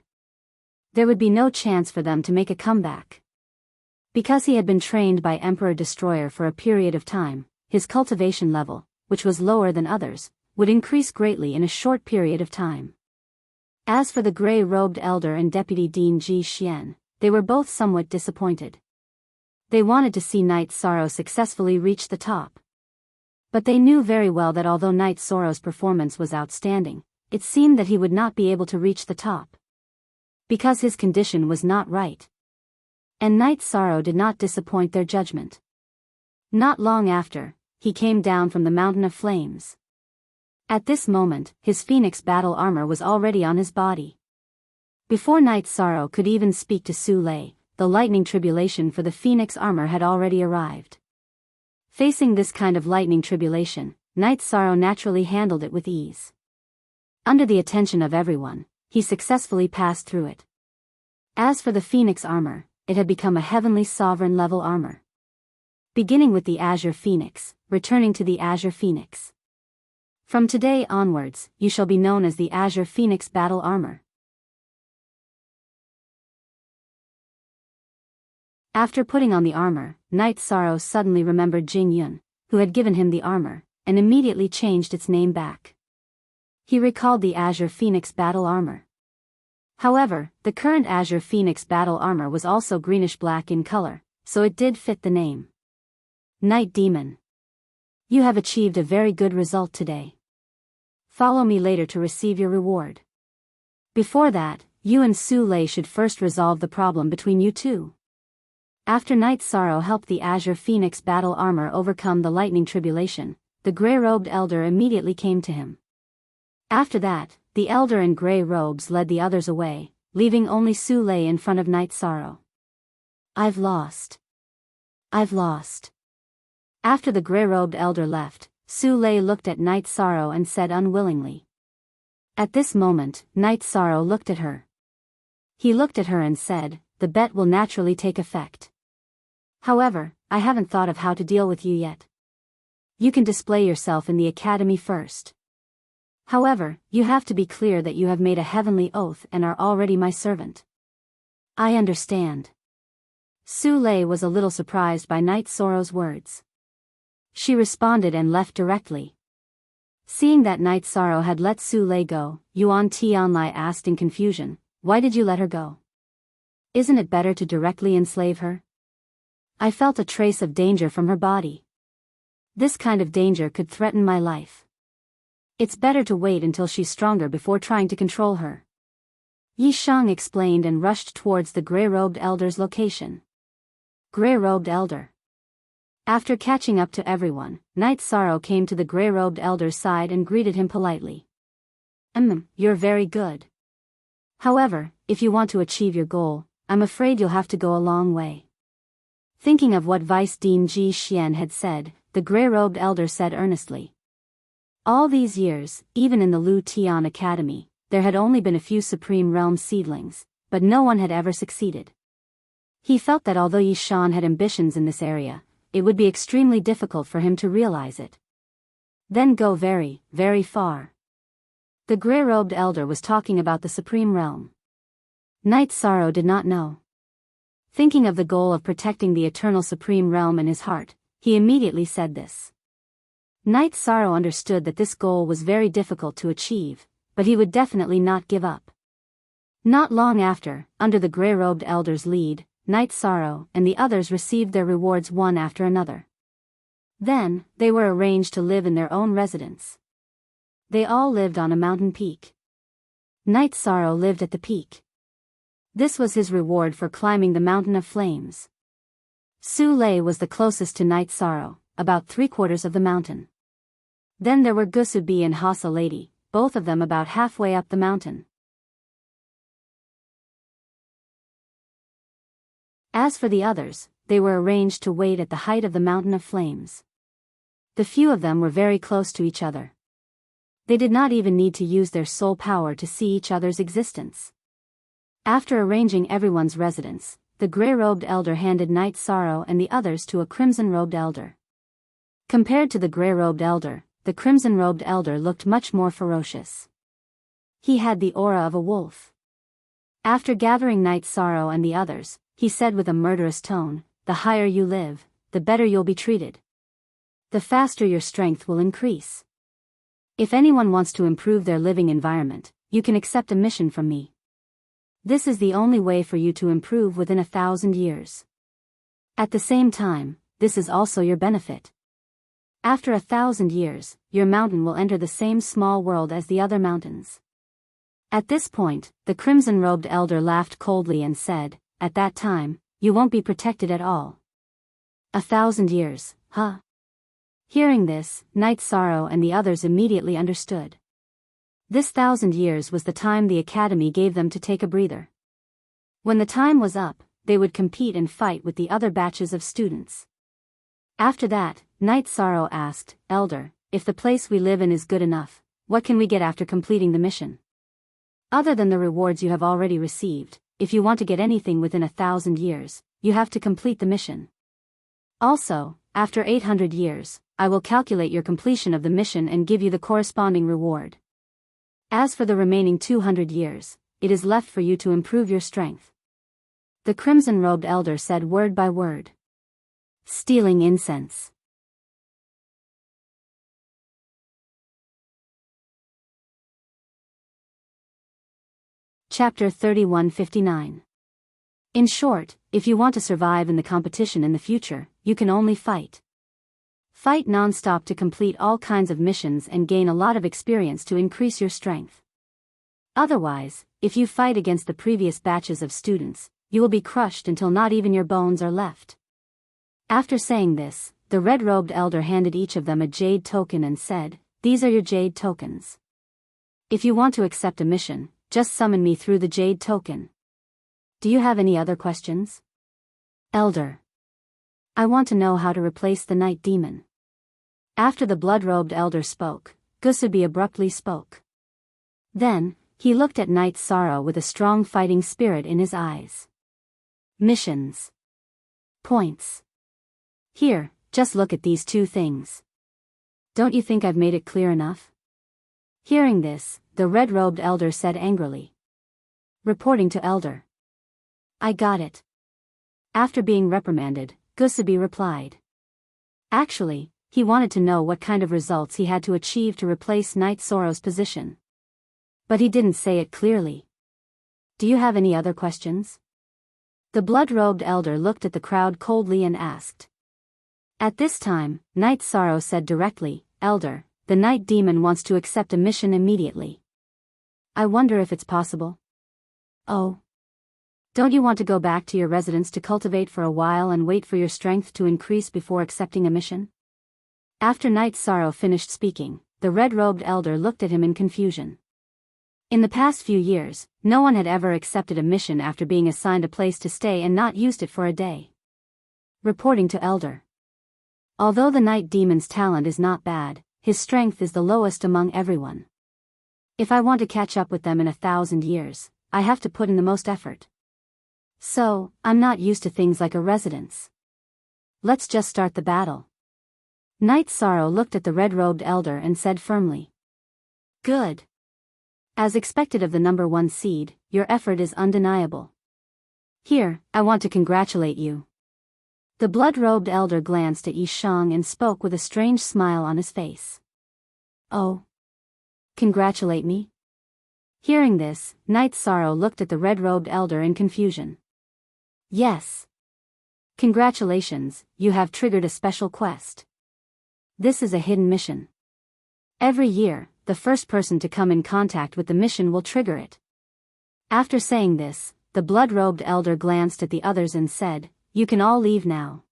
There would be no chance for them to make a comeback. Because he had been trained by Emperor Destroyer for a period of time, his cultivation level, which was lower than others, would increase greatly in a short period of time. As for the gray-robed elder and Deputy Dean Ji Xian, they were both somewhat disappointed. They wanted to see Night Sorrow successfully reach the top. But they knew very well that although Night Sorrow's performance was outstanding, it seemed that he would not be able to reach the top. Because his condition was not right. And Night Sorrow did not disappoint their judgment. Not long after, he came down from the Mountain of Flames. At this moment, his Phoenix battle armor was already on his body. Before Night Sorrow could even speak to Su Lei, the lightning tribulation for the Phoenix armor had already arrived. Facing this kind of lightning tribulation, Night Sorrow naturally handled it with ease. Under the attention of everyone, he successfully passed through it. As for the Phoenix armor, it had become a heavenly sovereign level armor. Beginning with the Azure Phoenix, returning to the Azure Phoenix. From today onwards, you shall be known as the Azure Phoenix Battle Armor. After putting on the armor, Night Sorrow suddenly remembered Jing Yun, who had given him the armor, and immediately changed its name back. He recalled the Azure Phoenix Battle Armor. However, the current Azure Phoenix Battle Armor was also greenish-black in color, so it did fit the name. Night Demon. You have achieved a very good result today. Follow me later to receive your reward. Before that, you and Su Lei should first resolve the problem between you two. After Night Sorrow helped the Azure Phoenix battle armor overcome the lightning tribulation, the gray-robed elder immediately came to him. After that, the elder in gray robes led the others away, leaving only Su Lei in front of Night Sorrow. I've lost. After the gray-robed elder left, Su Lei looked at Night Sorrow and said unwillingly. At this moment, Night Sorrow looked at her. He looked at her and said, the bet will naturally take effect. However, I haven't thought of how to deal with you yet. You can display yourself in the academy first. However, you have to be clear that you have made a heavenly oath and are already my servant. I understand. Su Lei was a little surprised by Night Sorrow's words. She responded and left directly. Seeing that Night Sorrow had let Su Lei go, Yuan Tianlai asked in confusion, why did you let her go? Isn't it better to directly enslave her? I felt a trace of danger from her body. This kind of danger could threaten my life. It's better to wait until she's stronger before trying to control her. Yi Shang explained and rushed towards the gray-robed elder's location. Gray-robed elder. After catching up to everyone, Night Sorrow came to the gray-robed elder's side and greeted him politely. You're very good. However, if you want to achieve your goal, I'm afraid you'll have to go a long way. Thinking of what Vice Dean Ji Xian had said, the gray-robed elder said earnestly. All these years, even in the Lu Tian Academy, there had only been a few Supreme Realm seedlings, but no one had ever succeeded. He felt that although Yi Shan had ambitions in this area, it would be extremely difficult for him to realize it. Then go very, very far. The gray-robed elder was talking about the Supreme Realm. Night Sorrow did not know. Thinking of the goal of protecting the eternal Supreme Realm in his heart, he immediately said this. Night Sorrow understood that this goal was very difficult to achieve, but he would definitely not give up. Not long after, under the gray-robed elder's lead, Night Sorrow and the others received their rewards one after another. Then, they were arranged to live in their own residence. They all lived on a mountain peak. Night Sorrow lived at the peak. This was his reward for climbing the mountain of flames. Su Lei was the closest to Night Sorrow, about 3/4 of the mountain. Then there were Gusubi and Hasa Lady, both of them about halfway up the mountain. As for the others, they were arranged to wait at the height of the mountain of flames. The few of them were very close to each other. They did not even need to use their soul power to see each other's existence. After arranging everyone's residence, the gray-robed elder handed Night Sorrow and the others to a crimson-robed elder. Compared to the gray-robed elder, the crimson-robed elder looked much more ferocious. He had the aura of a wolf. After gathering Night Sorrow and the others, he said with a murderous tone, "The higher you live, the better you'll be treated. The faster your strength will increase. If anyone wants to improve their living environment, you can accept a mission from me. This is the only way for you to improve within 1,000 years. At the same time, this is also your benefit. After 1,000 years, your mountain will enter the same small world as the other mountains." At this point, the crimson-robed elder laughed coldly and said, "At that time, you won't be protected at all." 1,000 years, huh? Hearing this, Night Sorrow and the others immediately understood. This 1,000 years was the time the academy gave them to take a breather. When the time was up, they would compete and fight with the other batches of students. After that, Night Sorrow asked, "Elder, if the place we live in is good enough, what can we get after completing the mission? Other than the rewards you have already received, if you want to get anything within 1,000 years, you have to complete the mission. Also, after 800 years, I will calculate your completion of the mission and give you the corresponding reward. As for the remaining 200 years, it is left for you to improve your strength." The crimson-robed elder said word by word. Stealing incense. Chapter 3159. In short, if you want to survive in the competition in the future, you can only fight. Fight non-stop to complete all kinds of missions and gain a lot of experience to increase your strength. Otherwise, if you fight against the previous batches of students, you will be crushed until not even your bones are left. After saying this, the red-robed elder handed each of them a jade token and said, "These are your jade tokens. If you want to accept a mission, just summon me through the jade token. Do you have any other questions?" "Elder, I want to know how to replace the night demon." After the blood-robed elder spoke, Gusubi abruptly spoke. Then, he looked at Night Sorrow with a strong fighting spirit in his eyes. "Missions. Points. Here, just look at these two things. Don't you think I've made it clear enough?" Hearing this, the red-robed elder said angrily. Reporting to elder. "I got it." After being reprimanded, Gusubi replied. Actually, he wanted to know what kind of results he had to achieve to replace Night Sorrow's position. But he didn't say it clearly. "Do you have any other questions?" The blood-robed elder looked at the crowd coldly and asked. At this time, Night Sorrow said directly, "Elder, the night demon wants to accept a mission immediately. I wonder if it's possible." "Oh. Don't you want to go back to your residence to cultivate for a while and wait for your strength to increase before accepting a mission?" After Night Sorrow finished speaking, the red-robed elder looked at him in confusion. In the past few years, no one had ever accepted a mission after being assigned a place to stay and not used it for a day. Reporting to elder. Although the night demon's talent is not bad, his strength is the lowest among everyone. If I want to catch up with them in 1,000 years, I have to put in the most effort. So, I'm not used to things like a residence. Let's just start the battle." Night Sorrow looked at the red-robed elder and said firmly. "Good. As expected of the number 1 seed, your effort is undeniable. Here, I want to congratulate you." The blood-robed elder glanced at Yi Shang and spoke with a strange smile on his face. "Oh. Congratulate me?" Hearing this, Night Sorrow looked at the red-robed elder in confusion. "Yes. Congratulations, you have triggered a special quest. This is a hidden mission. Every year, the first person to come in contact with the mission will trigger it. After saying this, the blood-robed elder glanced at the others and said, "You can all leave now."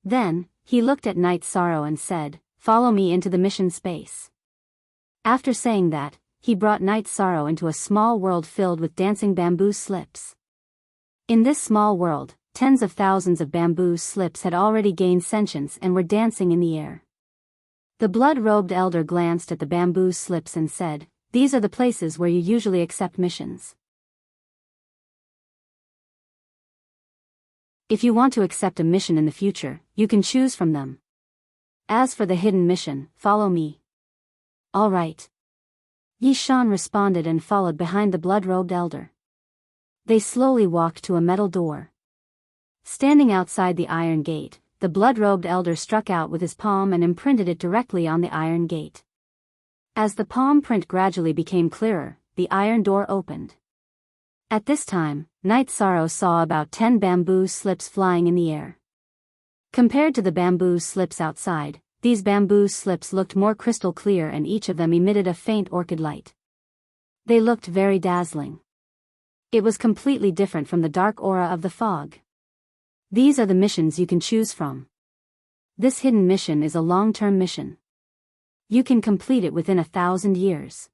Then, he looked at Night Sorrow and said, "Follow me into the mission space." After saying that, he brought Night Sorrow into a small world filled with dancing bamboo slips. In this small world, tens of thousands of bamboo slips had already gained sentience and were dancing in the air. The blood-robed elder glanced at the bamboo slips and said, "These are the places where you usually accept missions. If you want to accept a mission in the future, you can choose from them. As for the hidden mission, follow me." "All right." Yi Shan responded and followed behind the blood-robed elder. They slowly walked to a metal door. Standing outside the iron gate, the blood-robed elder struck out with his palm and imprinted it directly on the iron gate. As the palm print gradually became clearer, the iron door opened. At this time, Night Sorrow saw about 10 bamboo slips flying in the air. Compared to the bamboo slips outside, these bamboo slips looked more crystal clear and each of them emitted a faint orchid light. They looked very dazzling. It was completely different from the dark aura of the fog. These are the missions you can choose from. This hidden mission is a long-term mission. You can complete it within 1,000 years.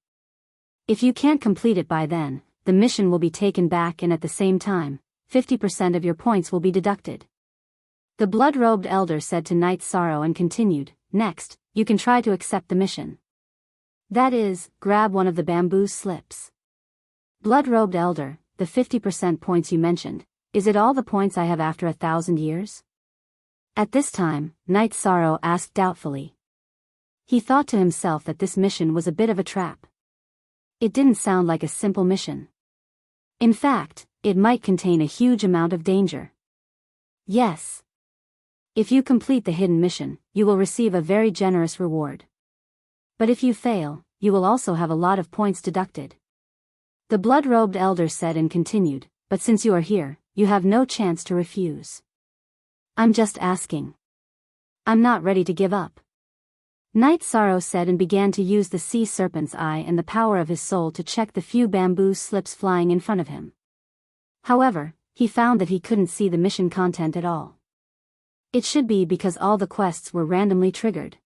If you can't complete it by then, the mission will be taken back and at the same time, 50% of your points will be deducted. The blood-robed elder said to Night Sorrow and continued, "Next, you can try to accept the mission. That is, grab one of the bamboo slips." "Blood-robed elder, the 50% points you mentioned, is it all the points I have after 1,000 years?" At this time, Night Sorrow asked doubtfully. He thought to himself that this mission was a bit of a trap. It didn't sound like a simple mission. In fact, it might contain a huge amount of danger. "Yes. If you complete the hidden mission, you will receive a very generous reward. But if you fail, you will also have a lot of points deducted." The blood-robed elder said and continued, "But since you are here, you have no chance to refuse. I'm just asking. I'm not ready to give up." Night Sorrow said and began to use the sea serpent's eye and the power of his soul to check the few bamboo slips flying in front of him. However, he found that he couldn't see the mission content at all. It should be because all the quests were randomly triggered.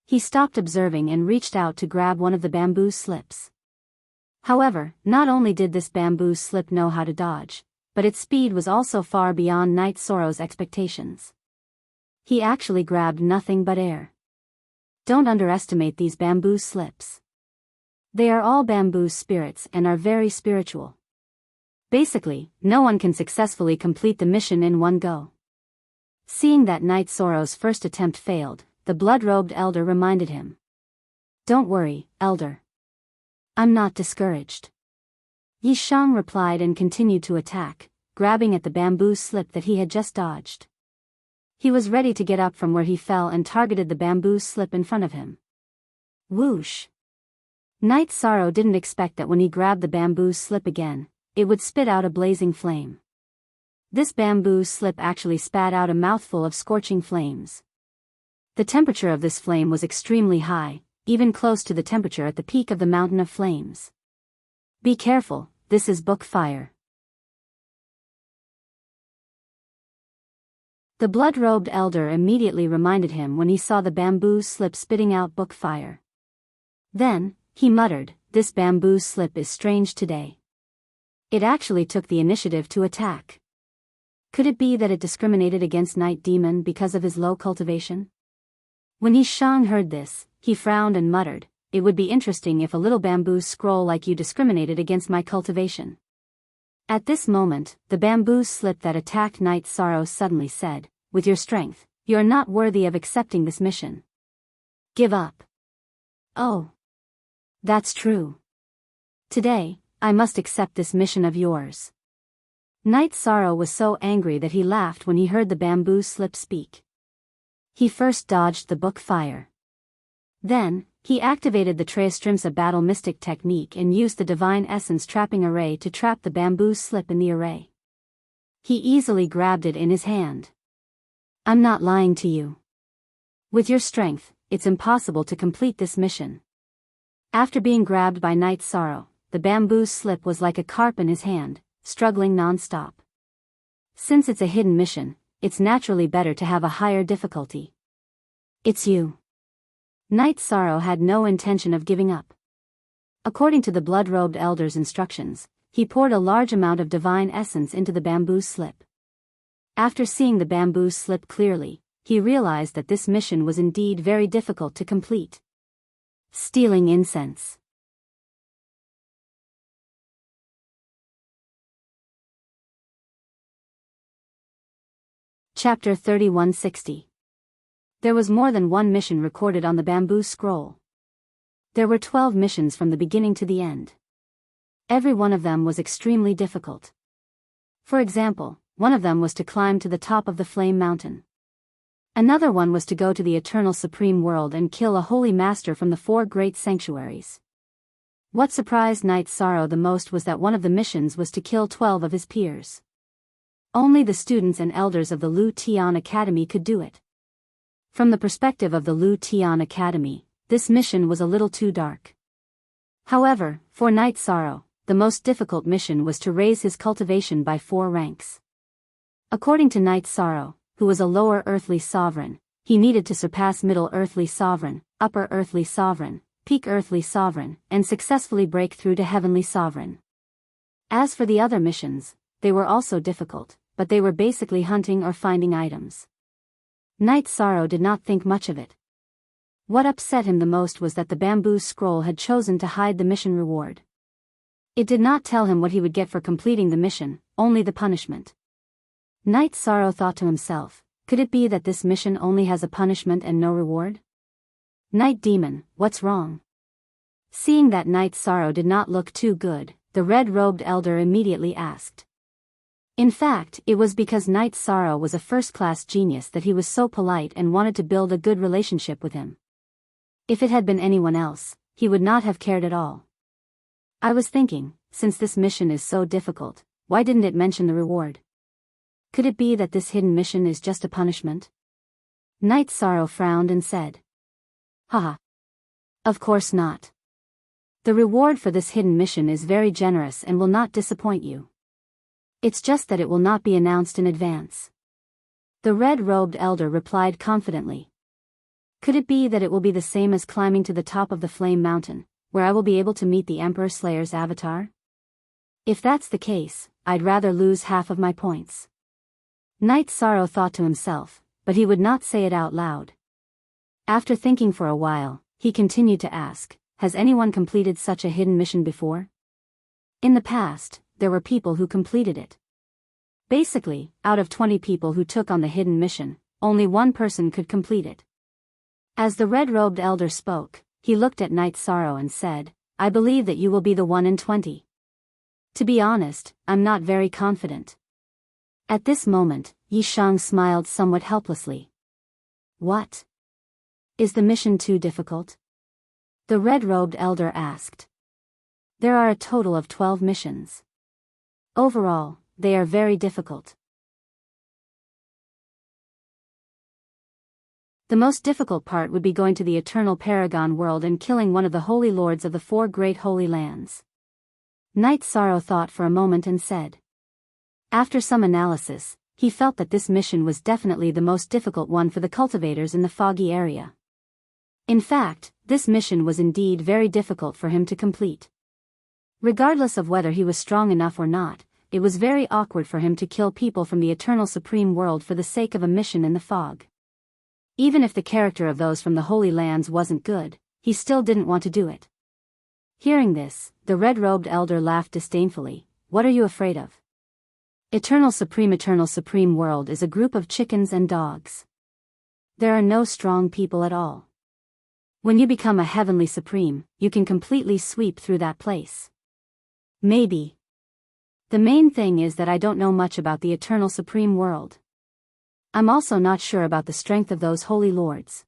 He stopped observing and reached out to grab one of the bamboo slips. However, not only did this bamboo slip know how to dodge, but its speed was also far beyond Night Sorrow's expectations. He actually grabbed nothing but air. Don't underestimate these bamboo slips. They are all bamboo spirits and are very spiritual. Basically, no one can successfully complete the mission in one go. Seeing that Night Sorrow's first attempt failed, the blood-robed elder reminded him. "Don't worry, elder. I'm not discouraged." Yi Shan replied and continued to attack, grabbing at the bamboo slip that he had just dodged. He was ready to get up from where he fell and targeted the bamboo slip in front of him. Whoosh! Night Sorrow didn't expect that when he grabbed the bamboo slip again, it would spit out a blazing flame. This bamboo slip actually spat out a mouthful of scorching flames. The temperature of this flame was extremely high, even close to the temperature at the peak of the mountain of flames. "Be careful, this is book fire." The blood-robed elder immediately reminded him when he saw the bamboo slip spitting out book fire. Then, he muttered, "This bamboo slip is strange today." It actually took the initiative to attack. Could it be that it discriminated against Night Demon because of his low cultivation? When Yi Shan heard this, he frowned and muttered, "It would be interesting if a little bamboo scroll like you discriminated against my cultivation." At this moment, the bamboo slip that attacked Night Sorrow suddenly said, "With your strength, you are not worthy of accepting this mission. Give up." "Oh. That's true. Today, I must accept this mission of yours." Night Sorrow was so angry that he laughed when he heard the bamboo slip speak. He first dodged the book fire. Then, he activated the Treastrimsa Battle Mystic technique and used the Divine Essence Trapping Array to trap the bamboo slip in the array. He easily grabbed it in his hand. "I'm not lying to you. With your strength, it's impossible to complete this mission. After being grabbed by Night Sorrow, the bamboo slip was like a carp in his hand, struggling non-stop. Since it's a hidden mission, it's naturally better to have a higher difficulty. It's you. Night Sorrow had no intention of giving up. According to the blood-robed elder's instructions, he poured a large amount of divine essence into the bamboo slip. After seeing the bamboo slip clearly, he realized that this mission was indeed very difficult to complete. Stealing incense. Chapter 3160. There was more than one mission recorded on the bamboo scroll. There were 12 missions from the beginning to the end. Every one of them was extremely difficult. For example, one of them was to climb to the top of the Flame Mountain. Another one was to go to the Eternal Supreme World and kill a holy master from the 4 great sanctuaries. What surprised Night Sorrow the most was that one of the missions was to kill 12 of his peers. Only the students and elders of the Lu Tian Academy could do it. From the perspective of the Lu Tian Academy, this mission was a little too dark. However, for Night Sorrow, the most difficult mission was to raise his cultivation by 4 ranks. According to Night Sorrow, who was a lower earthly sovereign, he needed to surpass middle earthly sovereign, upper earthly sovereign, peak earthly sovereign, and successfully break through to heavenly sovereign. As for the other missions, they were also difficult, but they were basically hunting or finding items. Night Sorrow did not think much of it. What upset him the most was that the bamboo scroll had chosen to hide the mission reward. It did not tell him what he would get for completing the mission, only the punishment. Night Sorrow thought to himself, could it be that this mission only has a punishment and no reward? Night Demon, what's wrong? Seeing that Night Sorrow did not look too good, the red-robed elder immediately asked. In fact, it was because Night Sorrow was a first-class genius that he was so polite and wanted to build a good relationship with him. If it had been anyone else, he would not have cared at all. I was thinking, since this mission is so difficult, why didn't it mention the reward? Could it be that this hidden mission is just a punishment? Night Sorrow frowned and said. Haha. Of course not. The reward for this hidden mission is very generous and will not disappoint you. It's just that it will not be announced in advance. The red-robed elder replied confidently. Could it be that it will be the same as climbing to the top of the Flame Mountain, where I will be able to meet the Emperor Slayer's avatar? If that's the case, I'd rather lose half of my points. Night Sorrow thought to himself, but he would not say it out loud. After thinking for a while, he continued to ask, has anyone completed such a hidden mission before? In the past, there were people who completed it. Basically, out of 20 people who took on the hidden mission, only one person could complete it. As the red-robed elder spoke, he looked at Night Sorrow and said, I believe that you will be the 1 in 20. To be honest, I'm not very confident. At this moment, Yi Shang smiled somewhat helplessly. What? Is the mission too difficult? The red-robed elder asked. There are a total of 12 missions. Overall, they are very difficult. The most difficult part would be going to the Eternal Paragon World and killing one of the Holy Lords of the 4 Great Holy Lands. Night Sorrow thought for a moment and said. After some analysis, he felt that this mission was definitely the most difficult one for the cultivators in the foggy area. In fact, this mission was indeed very difficult for him to complete. Regardless of whether he was strong enough or not, it was very awkward for him to kill people from the Eternal Supreme World for the sake of a mission in the fog. Even if the character of those from the Holy Lands wasn't good, he still didn't want to do it. Hearing this, the red-robed elder laughed disdainfully. What are you afraid of? Eternal Supreme World is a group of chickens and dogs. There are no strong people at all. When you become a Heavenly Supreme, you can completely sweep through that place. Maybe. The main thing is that I don't know much about the Eternal Supreme World. I'm also not sure about the strength of those Holy Lords.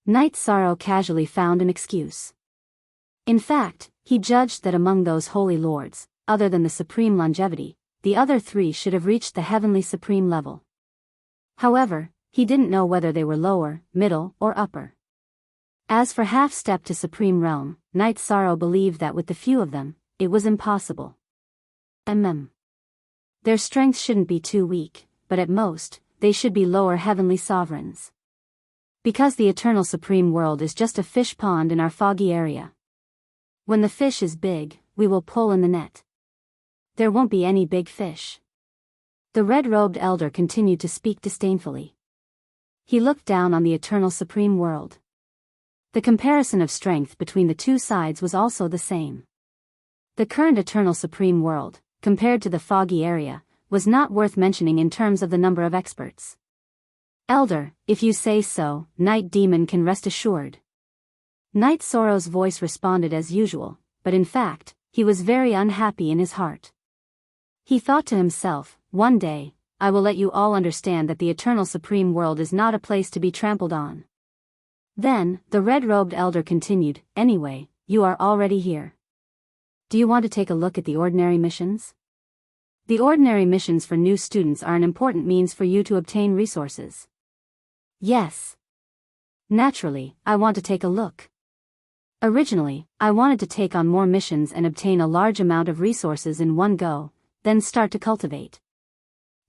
Night Sorrow casually found an excuse. In fact, he judged that among those Holy Lords, other than the Supreme Longevity, the other 3 should have reached the Heavenly Supreme level. However, he didn't know whether they were lower, middle, or upper. As for half-step to Supreme Realm, Night Sorrow believed that with the few of them, it was impossible. Their strength shouldn't be too weak, but at most, they should be lower heavenly sovereigns. Because the eternal supreme world is just a fish pond in our foggy area. When the fish is big, we will pull in the net. There won't be any big fish. The red-robed elder continued to speak disdainfully. He looked down on the eternal supreme world. The comparison of strength between the two sides was also the same. The current eternal supreme world, compared to the foggy area, was not worth mentioning in terms of the number of experts. Elder, if you say so, Night Demon can rest assured. Night Sorrow's voice responded as usual, but in fact, he was very unhappy in his heart. He thought to himself, one day, I will let you all understand that the eternal supreme world is not a place to be trampled on. Then, the red-robed elder continued, anyway, you are already here. Do you want to take a look at the ordinary missions? The ordinary missions for new students are an important means for you to obtain resources. Yes. Naturally, I want to take a look. Originally, I wanted to take on more missions and obtain a large amount of resources in one go, then start to cultivate.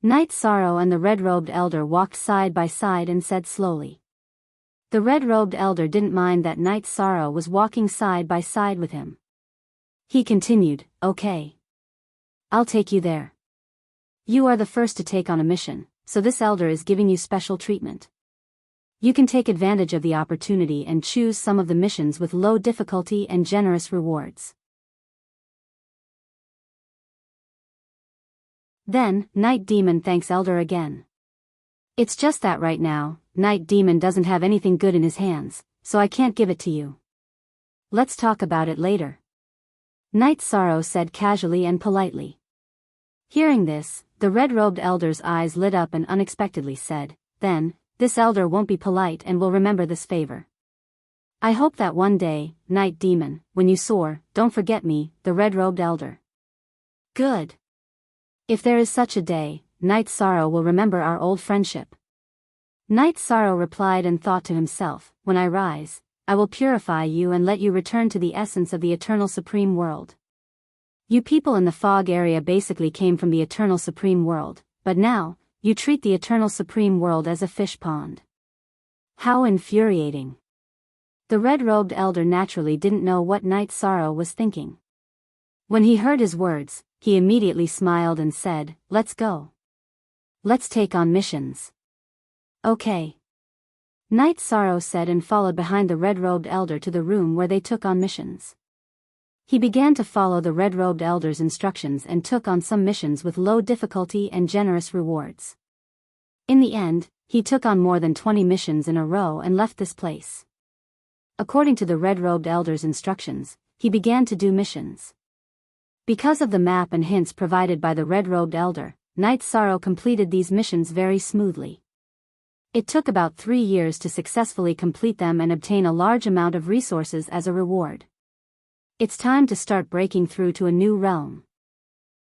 Night Sorrow and the red-robed elder walked side by side and said slowly. The red-robed elder didn't mind that Night Sorrow was walking side by side with him. He continued, okay. I'll take you there. You are the first to take on a mission, so this elder is giving you special treatment. You can take advantage of the opportunity and choose some of the missions with low difficulty and generous rewards. Then, Night Demon thanks Elder again. It's just that right now, Night Demon doesn't have anything good in his hands, so I can't give it to you. Let's talk about it later. Night Sorrow said casually and politely. Hearing this, the red-robed elder's eyes lit up and unexpectedly said, then, this elder won't be polite and will remember this favor. I hope that one day, Night Demon, when you soar, don't forget me, the red-robed elder. Good. If there is such a day, Night Sorrow will remember our old friendship. Night Sorrow replied and thought to himself, when I rise, I will purify you and let you return to the essence of the eternal supreme world. You people in the fog area basically came from the eternal supreme world, but now, you treat the eternal supreme world as a fish pond. How infuriating. The red-robed elder naturally didn't know what Night Sorrow was thinking. When he heard his words, he immediately smiled and said, let's go. Let's take on missions. Okay. Night Sorrow said and followed behind the red-robed elder to the room where they took on missions. He began to follow the red-robed elder's instructions and took on some missions with low difficulty and generous rewards. In the end, he took on more than 20 missions in a row and left this place. According to the red-robed elder's instructions, he began to do missions. Because of the map and hints provided by the red-robed elder, Night Sorrow completed these missions very smoothly. It took about 3 years to successfully complete them and obtain a large amount of resources as a reward. It's time to start breaking through to a new realm.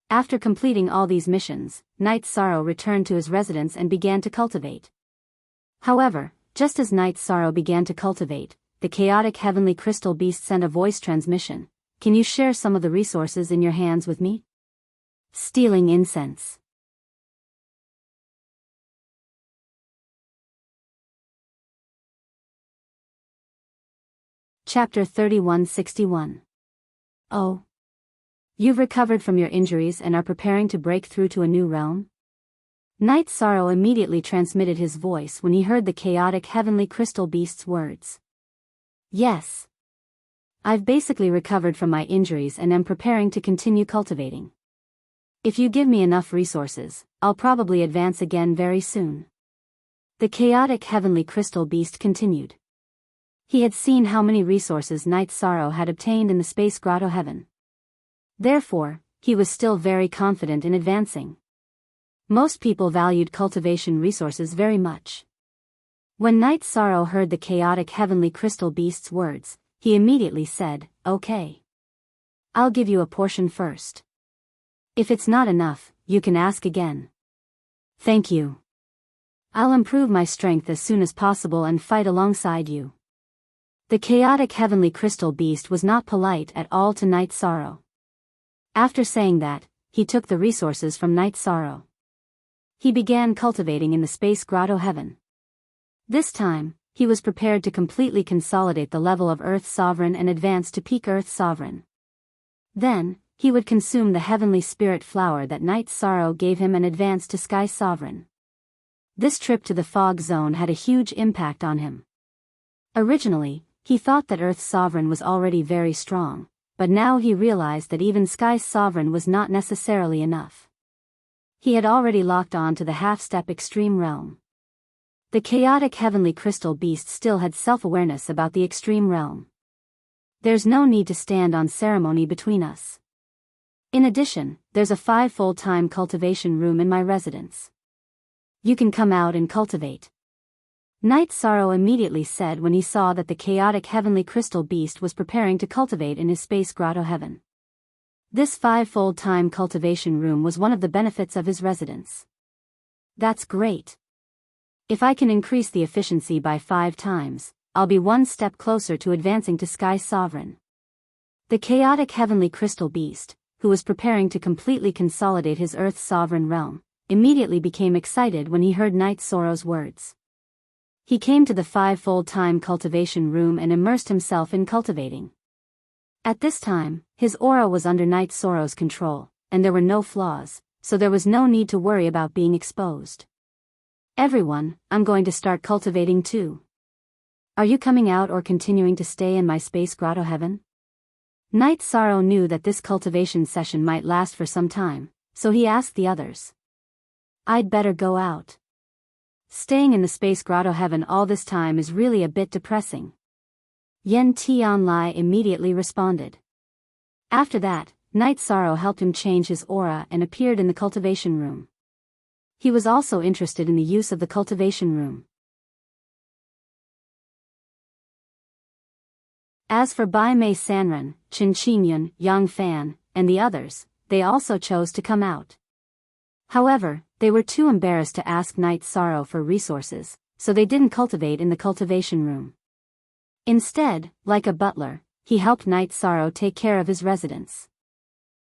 After completing all these missions, Night Sorrow returned to his residence and began to cultivate. However, just as Night Sorrow began to cultivate, the chaotic heavenly crystal beast sent a voice transmission. Can you share some of the resources in your hands with me? Stealing incense. Chapter 3161. Oh. You've recovered from your injuries and are preparing to break through to a new realm? Night Sorrow immediately transmitted his voice when he heard the chaotic heavenly crystal beast's words. Yes. I've basically recovered from my injuries and am preparing to continue cultivating. If you give me enough resources, I'll probably advance again very soon. The chaotic heavenly crystal beast continued. He had seen how many resources Night Sorrow had obtained in the space grotto heaven. Therefore, he was still very confident in advancing. Most people valued cultivation resources very much. When Night Sorrow heard the chaotic heavenly crystal beast's words, he immediately said, okay. I'll give you a portion first. If it's not enough, you can ask again. Thank you. I'll improve my strength as soon as possible and fight alongside you. The chaotic heavenly crystal beast was not polite at all to Night Sorrow. After saying that, he took the resources from Night Sorrow. He began cultivating in the space grotto heaven. This time, he was prepared to completely consolidate the level of Earth Sovereign and advance to peak Earth Sovereign. Then, he would consume the heavenly spirit flower that Night Sorrow gave him and advance to Sky Sovereign. This trip to the fog zone had a huge impact on him. Originally, he thought that Earth Sovereign was already very strong, but now he realized that even Sky Sovereign was not necessarily enough. He had already locked on to the half-step extreme realm. The chaotic heavenly crystal beast still had self-awareness about the extreme realm. There's no need to stand on ceremony between us. In addition, there's a 5-fold time cultivation room in my residence. You can come out and cultivate. Night Sorrow immediately said when he saw that the chaotic heavenly crystal beast was preparing to cultivate in his space grotto heaven. This 5-fold time cultivation room was one of the benefits of his residence. That's great. If I can increase the efficiency by 5 times, I'll be one step closer to advancing to Sky Sovereign. The chaotic heavenly crystal beast, who was preparing to completely consolidate his Earth Sovereign realm, immediately became excited when he heard Night Sorrow's words. He came to the 5-fold time cultivation room and immersed himself in cultivating. At this time, his aura was under Night Sorrow's control, and there were no flaws, so there was no need to worry about being exposed. Everyone, I'm going to start cultivating too. Are you coming out or continuing to stay in my space grotto heaven? Night Sorrow knew that this cultivation session might last for some time, so he asked the others. I'd better go out. Staying in the space grotto heaven all this time is really a bit depressing. Yen Tianlai immediately responded. After that, Night Sorrow helped him change his aura and appeared in the cultivation room. He was also interested in the use of the cultivation room. As for Bai Mei Sanren, Chen Qingyun, Yang Fan, and the others, they also chose to come out. However, they were too embarrassed to ask Night Sorrow for resources, so they didn't cultivate in the cultivation room. Instead, like a butler, he helped Night Sorrow take care of his residence.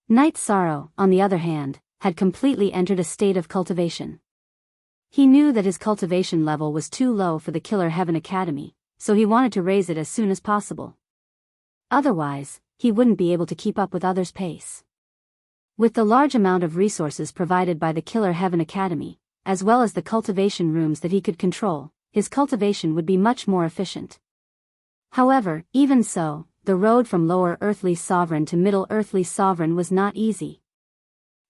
Night Sorrow, on the other hand, had completely entered a state of cultivation. He knew that his cultivation level was too low for the Killer Heaven Academy, so he wanted to raise it as soon as possible. Otherwise, he wouldn't be able to keep up with others' pace. With the large amount of resources provided by the Killer Heaven Academy, as well as the cultivation rooms that he could control, his cultivation would be much more efficient. However, even so, the road from Lower Earthly Sovereign to Middle Earthly Sovereign was not easy.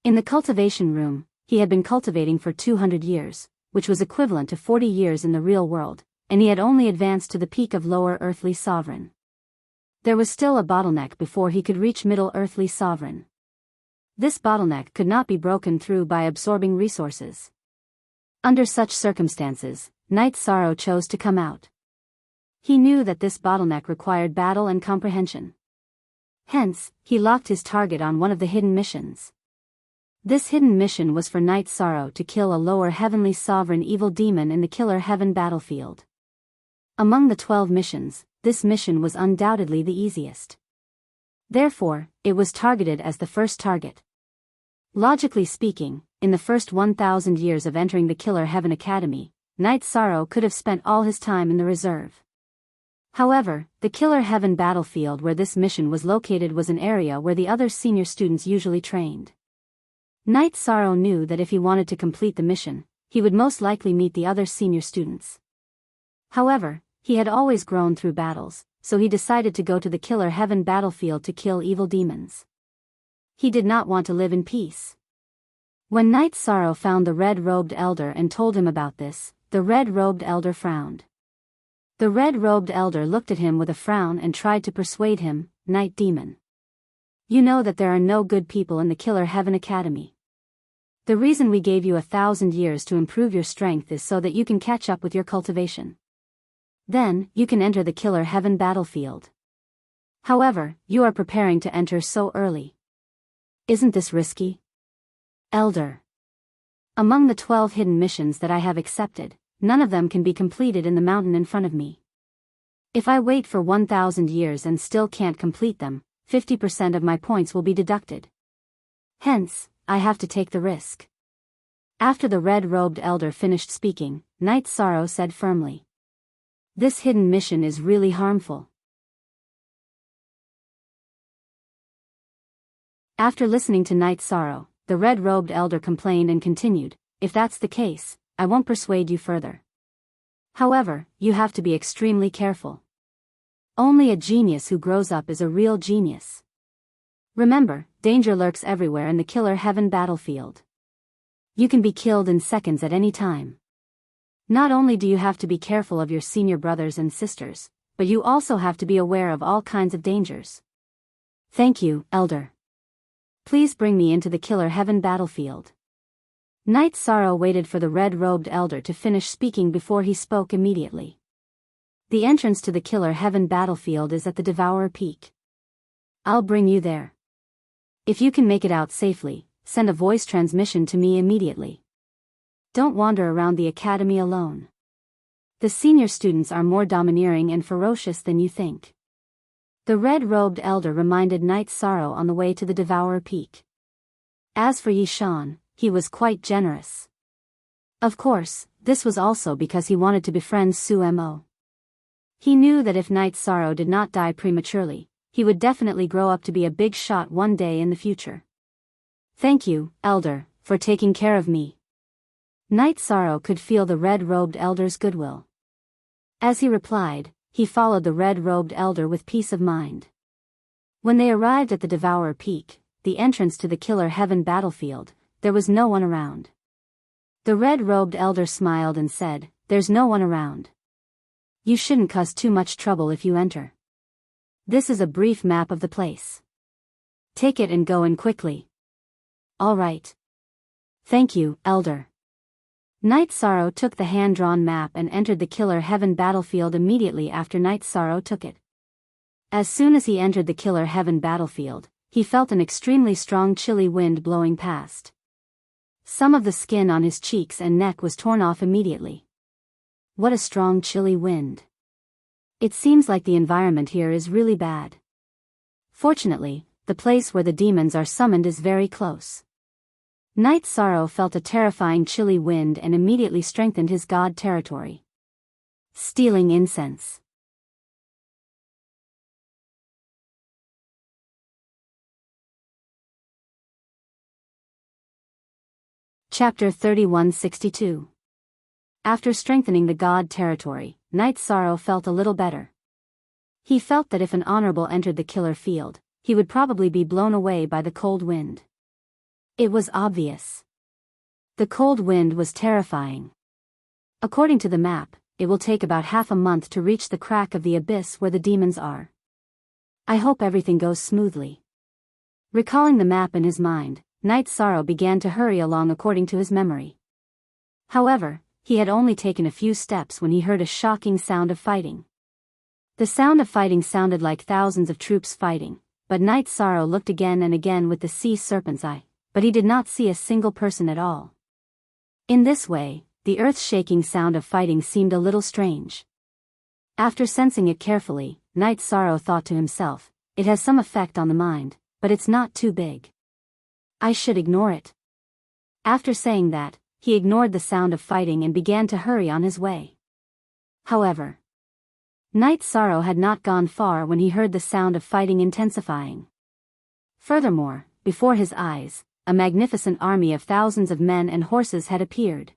In the cultivation room, he had been cultivating for 200 years, which was equivalent to 40 years in the real world, and he had only advanced to the peak of Lower Earthly Sovereign. There was still a bottleneck before he could reach Middle Earthly Sovereign. This bottleneck could not be broken through by absorbing resources. Under such circumstances, Night Sorrow chose to come out. He knew that this bottleneck required battle and comprehension. Hence, he locked his target on one of the hidden missions. This hidden mission was for Night Sorrow to kill a lower heavenly sovereign evil demon in the Killer Heaven battlefield. Among the 12 missions, this mission was undoubtedly the easiest. Therefore, it was targeted as the first target. Logically speaking, in the first 1,000 years of entering the Killer Heaven Academy, Night Sorrow could have spent all his time in the reserve. However, the Killer Heaven battlefield where this mission was located was an area where the other senior students usually trained. Night Sorrow knew that if he wanted to complete the mission, he would most likely meet the other senior students. However, he had always grown through battles, so he decided to go to the Killer Heaven battlefield to kill evil demons. He did not want to live in peace. When Night Sorrow found the red-robed elder and told him about this, the red-robed elder frowned. The red-robed elder looked at him with a frown and tried to persuade him, Night Demon. You know that there are no good people in the Killer Heaven Academy. The reason we gave you 1,000 years to improve your strength is so that you can catch up with your cultivation. Then, you can enter the Killer Heaven battlefield. However, you are preparing to enter so early. Isn't this risky? Elder. Among the 12 hidden missions that I have accepted, none of them can be completed in the mountain in front of me. If I wait for 1,000 years and still can't complete them, 50% of my points will be deducted. Hence, I have to take the risk. After the red-robed elder finished speaking, Night Sorrow said firmly, "This hidden mission is really harmful." After listening to Night Sorrow, the red-robed elder complained and continued, "If that's the case, I won't persuade you further. However, you have to be extremely careful. Only a genius who grows up is a real genius. Remember, danger lurks everywhere in the killer heaven battlefield. You can be killed in seconds at any time. Not only do you have to be careful of your senior brothers and sisters, but you also have to be aware of all kinds of dangers. Thank you, Elder. Please bring me into the killer heaven battlefield." Night Sorrow waited for the red-robed elder to finish speaking before he spoke immediately. "The entrance to the killer heaven battlefield is at the Devourer Peak. I'll bring you there. If you can make it out safely, send a voice transmission to me immediately. Don't wander around the academy alone. The senior students are more domineering and ferocious than you think." The red-robed elder reminded Night Sorrow on the way to the Devourer Peak. As for Yi Shan, he was quite generous. Of course, this was also because he wanted to befriend Su Mo. He knew that if Night Sorrow did not die prematurely, he would definitely grow up to be a big shot one day in the future. "Thank you, Elder, for taking care of me." Night Sorrow could feel the red-robed elder's goodwill. As he replied, he followed the red-robed elder with peace of mind. When they arrived at the Devourer Peak, the entrance to the killer heaven battlefield, there was no one around. The red-robed elder smiled and said, "There's no one around. You shouldn't cause too much trouble if you enter. This is a brief map of the place. Take it and go in quickly." "All right. Thank you, Elder." Night Sorrow took the hand-drawn map and entered the killer heaven battlefield immediately after Night Sorrow took it. As soon as he entered the killer heaven battlefield, he felt an extremely strong chilly wind blowing past. Some of the skin on his cheeks and neck was torn off immediately. What a strong chilly wind. It seems like the environment here is really bad. Fortunately, the place where the demons are summoned is very close. Night Sorrow felt a terrifying chilly wind and immediately strengthened his god territory. Stealing incense. Chapter 3162. After strengthening the god territory, Night Sorrow felt a little better. He felt that if an honorable entered the killer field, he would probably be blown away by the cold wind. It was obvious. The cold wind was terrifying. According to the map, it will take about half a month to reach the crack of the abyss where the demons are. I hope everything goes smoothly. Recalling the map in his mind, Night Sorrow began to hurry along according to his memory. However, he had only taken a few steps when he heard a shocking sound of fighting. The sound of fighting sounded like thousands of troops fighting, but Night Sorrow looked again and again with the sea serpent's eye, but he did not see a single person at all. In this way, the earth-shaking sound of fighting seemed a little strange. After sensing it carefully, Night Sorrow thought to himself, "It has some effect on the mind, but it's not too big. I should ignore it." After saying that, he ignored the sound of fighting and began to hurry on his way. However, Night Sorrow had not gone far when he heard the sound of fighting intensifying. Furthermore, before his eyes, a magnificent army of thousands of men and horses had appeared.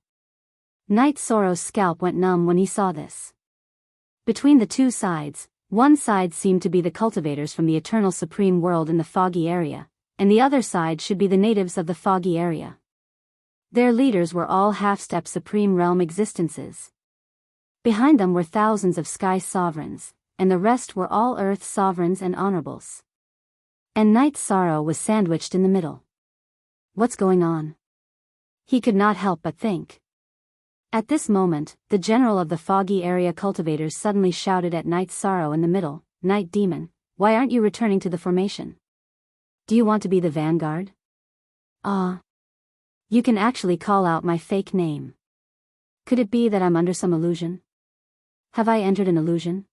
Night Sorrow's scalp went numb when he saw this. Between the two sides, one side seemed to be the cultivators from the Eternal Supreme World in the Foggy area, and the other side should be the natives of the Foggy area. Their leaders were all half-step Supreme Realm existences. Behind them were thousands of Sky Sovereigns, and the rest were all Earth Sovereigns and Honorables. And Night Sorrow was sandwiched in the middle. What's going on? He could not help but think. At this moment, the general of the Foggy area cultivators suddenly shouted at Night Sorrow in the middle, "Night Demon, why aren't you returning to the formation? Do you want to be the vanguard? You can actually call out my fake name. Could it be that I'm under some illusion? Have I entered an illusion?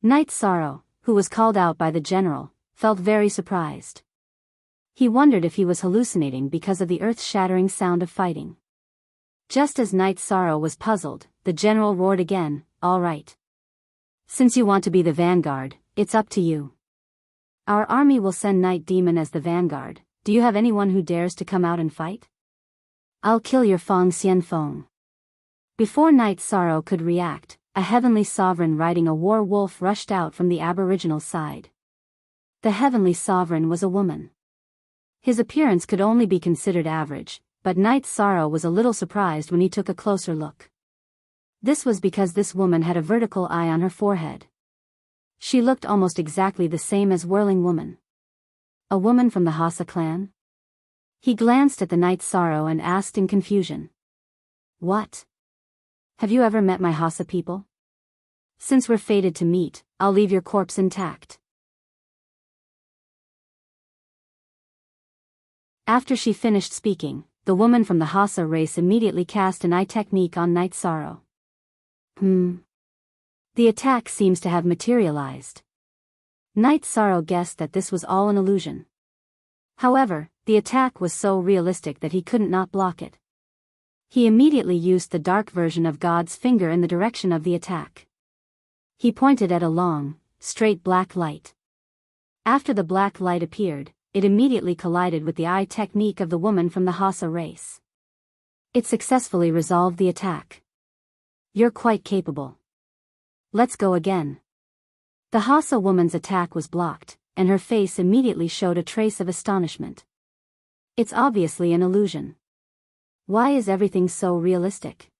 Night Sorrow, who was called out by the general, felt very surprised. He wondered if he was hallucinating because of the earth-shattering sound of fighting. Just as Night Sorrow was puzzled, the general roared again, "All right. Since you want to be the vanguard, it's up to you. Our army will send Night Demon as the vanguard. Do you have anyone who dares to come out and fight? I'll kill your Fong Xian Fong." Before Night Sorrow could react, a heavenly sovereign riding a war wolf rushed out from the aboriginal side. The heavenly sovereign was a woman. His appearance could only be considered average, but Night Sorrow was a little surprised when he took a closer look. This was because this woman had a vertical eye on her forehead. She looked almost exactly the same as Whirling Woman. A woman from the Hassa clan? He glanced at the Night Sorrow and asked in confusion. "What? Have you ever met my Hassa people? Since we're fated to meet, I'll leave your corpse intact." After she finished speaking, the woman from the Hassa race immediately cast an eye technique on Night Sorrow. The attack seems to have materialized. Night Sorrow guessed that this was all an illusion. However, the attack was so realistic that he couldn't not block it. He immediately used the dark version of God's finger in the direction of the attack. He pointed at a long, straight black light. After the black light appeared, it immediately collided with the eye technique of the woman from the Hassa race. It successfully resolved the attack. "You're quite capable. Let's go again." The Hassa woman's attack was blocked, and her face immediately showed a trace of astonishment. It's obviously an illusion. Why is everything so realistic?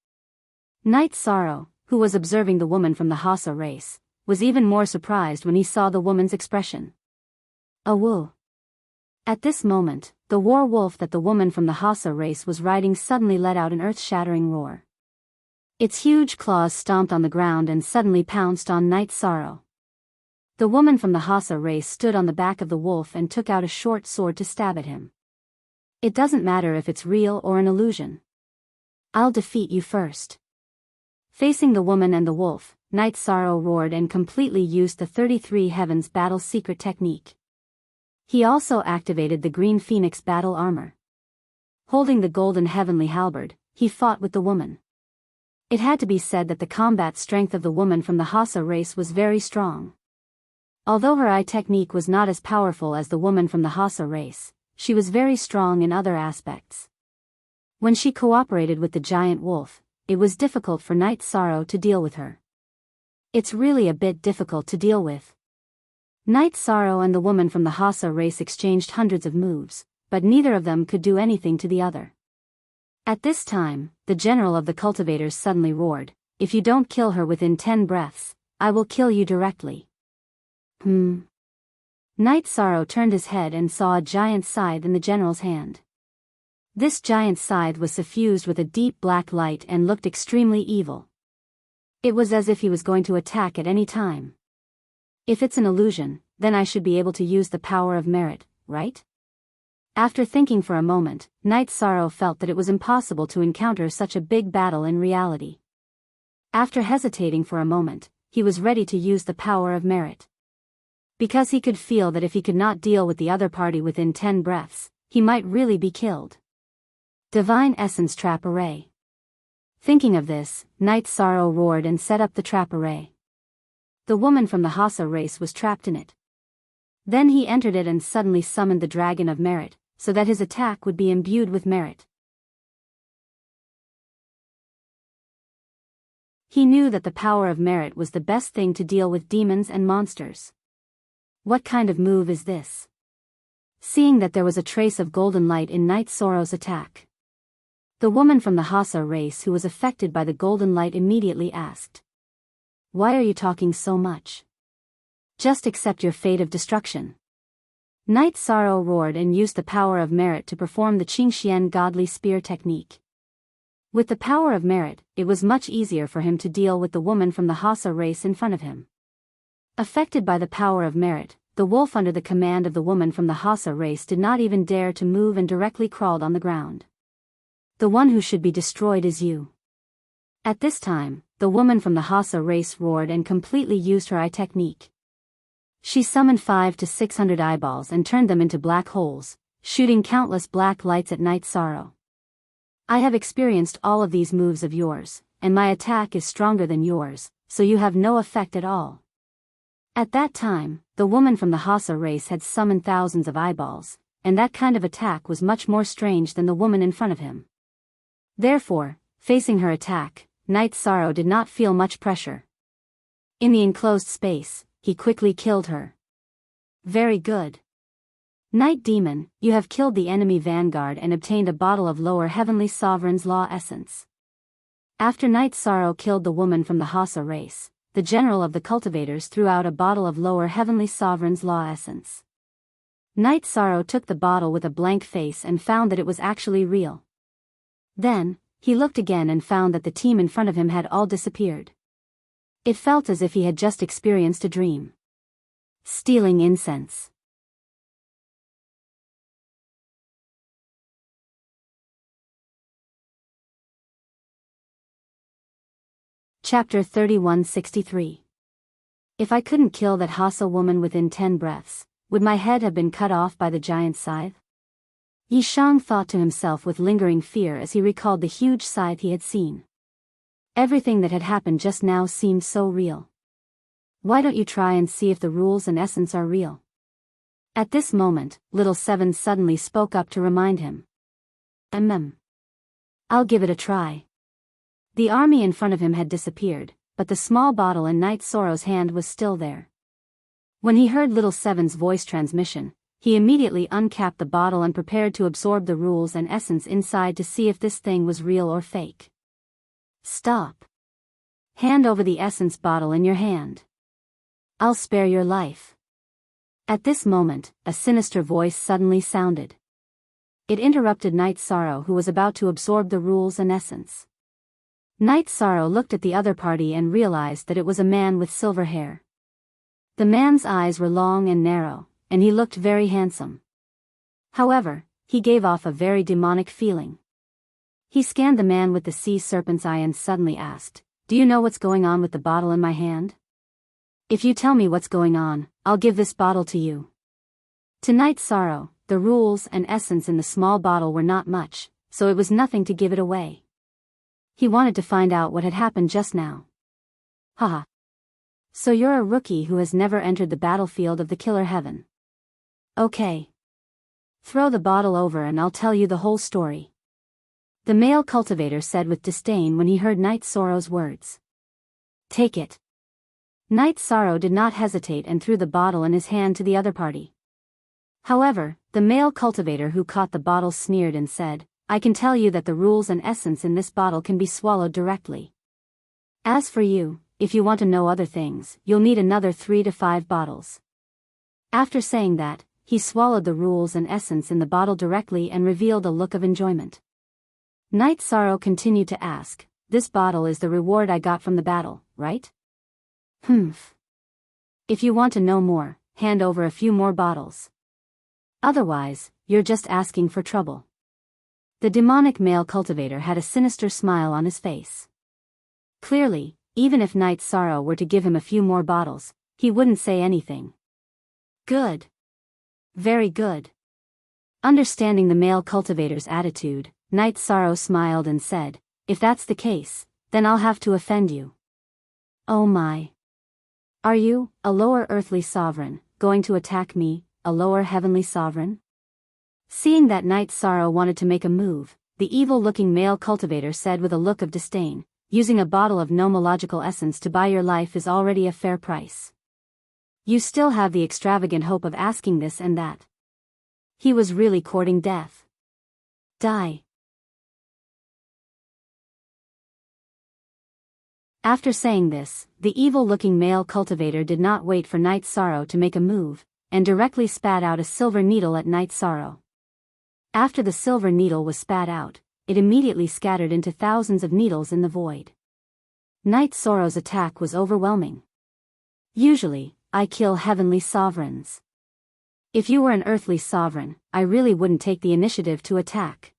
Night Sorrow, who was observing the woman from the Hassa race, was even more surprised when he saw the woman's expression. Awoo. At this moment, the war wolf that the woman from the Hassa race was riding suddenly let out an earth-shattering roar. Its huge claws stomped on the ground and suddenly pounced on Night Sorrow. The woman from the Hassa race stood on the back of the wolf and took out a short sword to stab at him. "It doesn't matter if it's real or an illusion. I'll defeat you first." Facing the woman and the wolf, Night Sorrow roared and completely used the 33 Heavens battle secret technique. He also activated the Green Phoenix battle armor. Holding the golden heavenly halberd, he fought with the woman. It had to be said that the combat strength of the woman from the Hassa race was very strong. Although her eye technique was not as powerful as the woman from the Hassa race, she was very strong in other aspects. When she cooperated with the giant wolf, it was difficult for Night Sorrow to deal with her. It's really a bit difficult to deal with. Night Sorrow and the woman from the Hassa race exchanged hundreds of moves, but neither of them could do anything to the other. At this time, the general of the cultivators suddenly roared, "If you don't kill her within 10 breaths, I will kill you directly." Night Sorrow turned his head and saw a giant scythe in the general's hand. This giant scythe was suffused with a deep black light and looked extremely evil. It was as if he was going to attack at any time. If it's an illusion, then I should be able to use the power of merit, right? After thinking for a moment, Night Sorrow felt that it was impossible to encounter such a big battle in reality. After hesitating for a moment, he was ready to use the power of merit. Because he could feel that if he could not deal with the other party within 10 breaths, he might really be killed. Divine Essence Trap Array. Thinking of this, Night Sorrow roared and set up the trap array. The woman from the Hassa race was trapped in it. Then he entered it and suddenly summoned the Dragon of Merit, so that his attack would be imbued with merit. He knew that the power of merit was the best thing to deal with demons and monsters. What kind of move is this? Seeing that there was a trace of golden light in Night Sorrow's attack, the woman from the Hassa race who was affected by the golden light immediately asked, "Why are you talking so much? Just accept your fate of destruction." Night Sorrow roared and used the power of merit to perform the Qingxian godly spear technique. With the power of merit, it was much easier for him to deal with the woman from the Hassa race in front of him. Affected by the power of merit, the wolf under the command of the woman from the Hassa race did not even dare to move and directly crawled on the ground. "The one who should be destroyed is you. At this time, the woman from the Hassa race roared and completely used her eye technique. She summoned 500 to 600 eyeballs and turned them into black holes, shooting countless black lights at Night Sorrow. I have experienced all of these moves of yours, and my attack is stronger than yours, so you have no effect at all. At that time, the woman from the Hassa race had summoned thousands of eyeballs, and that kind of attack was much more strange than the woman in front of him. Therefore, facing her attack, Night Sorrow did not feel much pressure. In the enclosed space, he quickly killed her. Very good. Night Demon, you have killed the enemy vanguard and obtained a bottle of Lower Heavenly Sovereign's Law Essence. After Night Sorrow killed the woman from the Hassa race, the general of the cultivators threw out a bottle of Lower Heavenly Sovereign's Law Essence. Night Sorrow took the bottle with a blank face and found that it was actually real. Then, he looked again and found that the team in front of him had all disappeared. It felt as if he had just experienced a dream. Stealing incense. Chapter 3163. If I couldn't kill that Hassa woman within 10 breaths, would my head have been cut off by the giant scythe? Yi Shang thought to himself with lingering fear as he recalled the huge scythe he had seen. Everything that had happened just now seemed so real. Why don't you try and see if the rules and essence are real? At this moment, Little Seven suddenly spoke up to remind him. I'll give it a try. The army in front of him had disappeared, but the small bottle in Night Sorrow's hand was still there. When he heard Little Seven's voice transmission, he immediately uncapped the bottle and prepared to absorb the rules and essence inside to see if this thing was real or fake. Stop. Hand over the essence bottle in your hand. I'll spare your life. At this moment, a sinister voice suddenly sounded. It interrupted Night Sorrow, who was about to absorb the rules and essence. Night Sorrow looked at the other party and realized that it was a man with silver hair. The man's eyes were long and narrow, and he looked very handsome. However, he gave off a very demonic feeling. He scanned the man with the sea serpent's eye and suddenly asked, "Do you know what's going on with the bottle in my hand? If you tell me what's going on, I'll give this bottle to you." To Night Sorrow, the rules and essence in the small bottle were not much, so it was nothing to give it away. He wanted to find out what had happened just now. Haha. So you're a rookie who has never entered the battlefield of the Killer Heaven. Okay. Throw the bottle over and I'll tell you the whole story. The male cultivator said with disdain when he heard Night Sorrow's words. Take it. Night Sorrow did not hesitate and threw the bottle in his hand to the other party. However, the male cultivator who caught the bottle sneered and said, I can tell you that the rules and essence in this bottle can be swallowed directly. As for you, if you want to know other things, you'll need another 3 to 5 bottles. After saying that, he swallowed the rules and essence in the bottle directly and revealed a look of enjoyment. Night Sorrow continued to ask, this bottle is the reward I got from the battle, right? If you want to know more, hand over a few more bottles. Otherwise, you're just asking for trouble. The demonic male cultivator had a sinister smile on his face. Clearly, even if Night Sorrow were to give him a few more bottles, he wouldn't say anything. Good. Very good. Understanding the male cultivator's attitude, Night Sorrow smiled and said, if that's the case, then I'll have to offend you. Oh my. Are you, a lower earthly sovereign, going to attack me, a lower heavenly sovereign? Seeing that Night Sorrow wanted to make a move, the evil-looking male cultivator said with a look of disdain, using a bottle of nomological essence to buy your life is already a fair price. You still have the extravagant hope of asking this and that. He was really courting death. Die. After saying this, the evil-looking male cultivator did not wait for Night Sorrow to make a move, and directly spat out a silver needle at Night Sorrow. After the silver needle was spat out, it immediately scattered into thousands of needles in the void. Night Sorrow's attack was overwhelming. Usually, I kill heavenly sovereigns. If you were an earthly sovereign, I really wouldn't take the initiative to attack.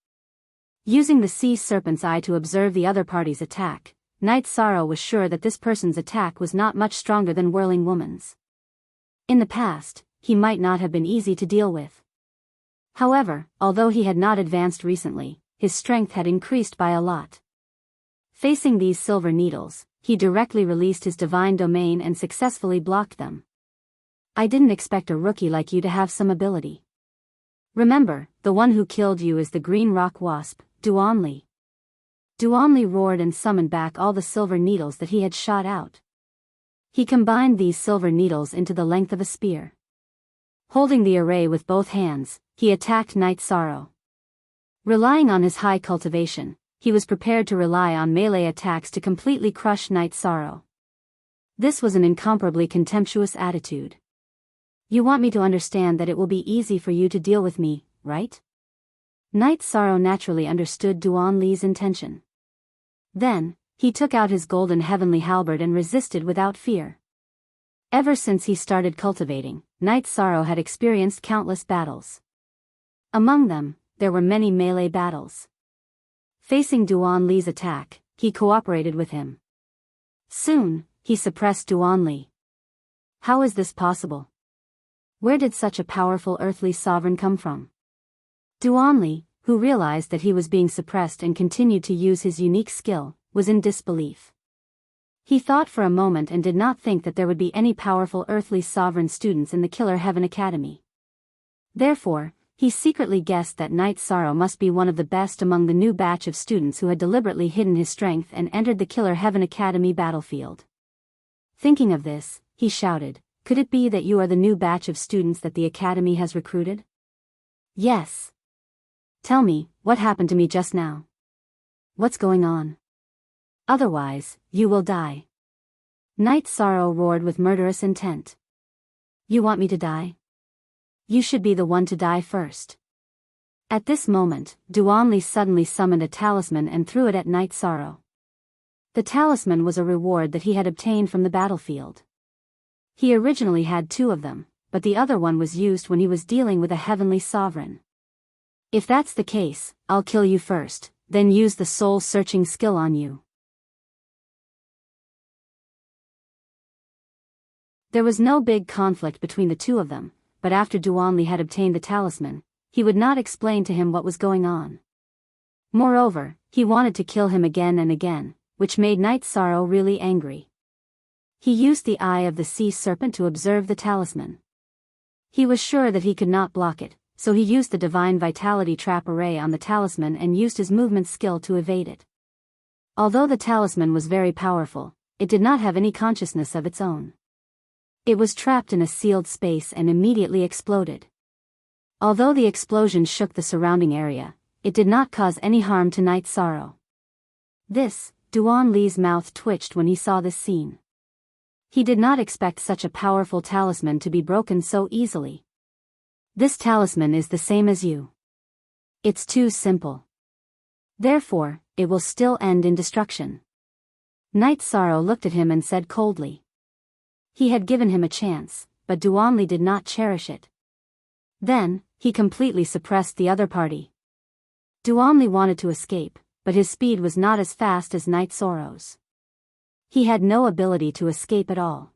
Using the sea serpent's eye to observe the other party's attack, Night Sorrow was sure that this person's attack was not much stronger than Whirling Woman's. In the past, he might not have been easy to deal with. However, although he had not advanced recently, his strength had increased by a lot. Facing these silver needles, he directly released his divine domain and successfully blocked them. I didn't expect a rookie like you to have some ability. Remember, the one who killed you is the green rock wasp, Duanli. Duanli roared and summoned back all the silver needles that he had shot out. He combined these silver needles into the length of a spear. Holding the array with both hands, he attacked Night Sorrow. Relying on his high cultivation, he was prepared to rely on melee attacks to completely crush Night Sorrow. This was an incomparably contemptuous attitude. You want me to understand that it will be easy for you to deal with me, right? Night Sorrow naturally understood Duanli's intention. Then, he took out his golden heavenly halberd and resisted without fear. Ever since he started cultivating, Night Sorrow had experienced countless battles. Among them, there were many melee battles. Facing Duanli's attack, he cooperated with him. Soon, he suppressed Duanli. How is this possible? Where did such a powerful earthly sovereign come from? Duanli, who realized that he was being suppressed and continued to use his unique skill, was in disbelief. He thought for a moment and did not think that there would be any powerful earthly sovereign students in the Killer Heaven Academy. Therefore, he secretly guessed that Night Sorrow must be one of the best among the new batch of students who had deliberately hidden his strength and entered the Killer Heaven Academy battlefield. Thinking of this, he shouted, "Could it be that you are the new batch of students that the Academy has recruited?" "Yes." "Tell me, what happened to me just now? What's going on? Otherwise, you will die." Night Sorrow roared with murderous intent. "You want me to die? You should be the one to die first." At this moment, Duanli suddenly summoned a talisman and threw it at Night Sorrow. The talisman was a reward that he had obtained from the battlefield. He originally had 2 of them, but the other one was used when he was dealing with a heavenly sovereign. "If that's the case, I'll kill you first, then use the soul-searching skill on you." There was no big conflict between the 2 of them, but after Duanli had obtained the talisman, he would not explain to him what was going on. Moreover, he wanted to kill him again and again, which made Night Sorrow really angry. He used the eye of the sea serpent to observe the talisman. He was sure that he could not block it, so he used the divine vitality trap array on the talisman and used his movement skill to evade it. Although the talisman was very powerful, it did not have any consciousness of its own. It was trapped in a sealed space and immediately exploded. Although the explosion shook the surrounding area, it did not cause any harm to Night Sorrow. Duanli's mouth twitched when he saw this scene. He did not expect such a powerful talisman to be broken so easily. "This talisman is the same as you. It's too simple. Therefore, it will still end in destruction." Night Sorrow looked at him and said coldly. He had given him a chance, but Duanli did not cherish it. Then, he completely suppressed the other party. Duanli wanted to escape, but his speed was not as fast as Night Sorrow's. He had no ability to escape at all.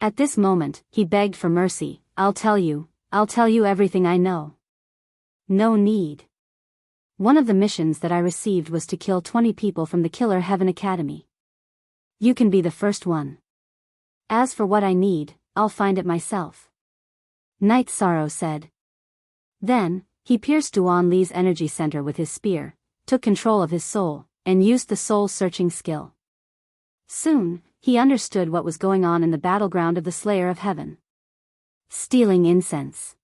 At this moment, he begged for mercy. I'll tell you everything I know." "No need. One of the missions that I received was to kill 20 people from the Killer Heaven Academy. You can be the first one. As for what I need, I'll find it myself," Night Sorrow said. Then, he pierced Duanli's energy center with his spear, took control of his soul, and used the soul-searching skill. Soon, he understood what was going on in the battleground of the Slayer of Heaven. Stealing incense.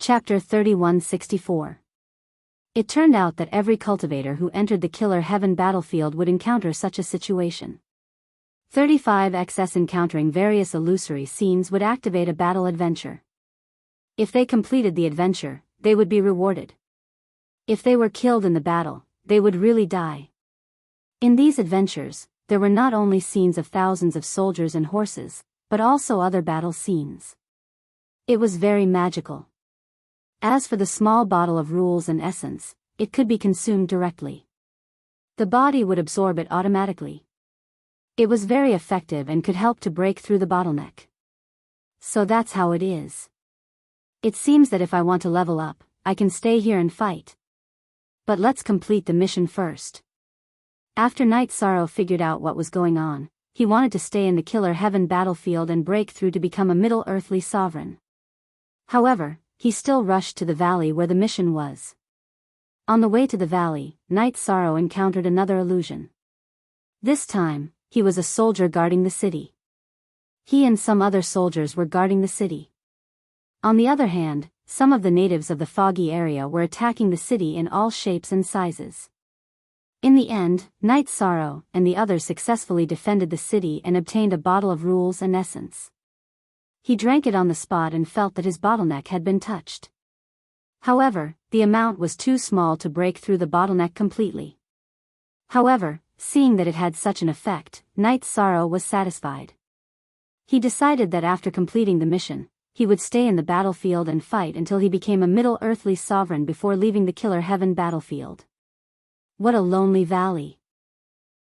Chapter 3164. It turned out that every cultivator who entered the Killer Heaven battlefield would encounter such a situation. 35xs encountering various illusory scenes would activate a battle adventure. If they completed the adventure, they would be rewarded. If they were killed in the battle, they would really die. In these adventures, there were not only scenes of thousands of soldiers and horses, but also other battle scenes. It was very magical. As for the small bottle of rules and essence, it could be consumed directly. The body would absorb it automatically. It was very effective and could help to break through the bottleneck. So that's how it is. It seems that if I want to level up, I can stay here and fight. But let's complete the mission first. After Night Sorrow figured out what was going on, he wanted to stay in the Killer Heaven battlefield and break through to become a Middle-earthly sovereign. However, he still rushed to the valley where the mission was. On the way to the valley, Night Sorrow encountered another illusion. This time, he was a soldier guarding the city. He and some other soldiers were guarding the city. On the other hand, some of the natives of the foggy area were attacking the city in all shapes and sizes. In the end, Night Sorrow and the others successfully defended the city and obtained a bottle of rules and essence. He drank it on the spot and felt that his bottleneck had been touched. However, the amount was too small to break through the bottleneck completely. However, seeing that it had such an effect, Night Sorrow was satisfied. He decided that after completing the mission, he would stay in the battlefield and fight until he became a Middle-earthly sovereign before leaving the Killer Heaven battlefield. What a lonely valley.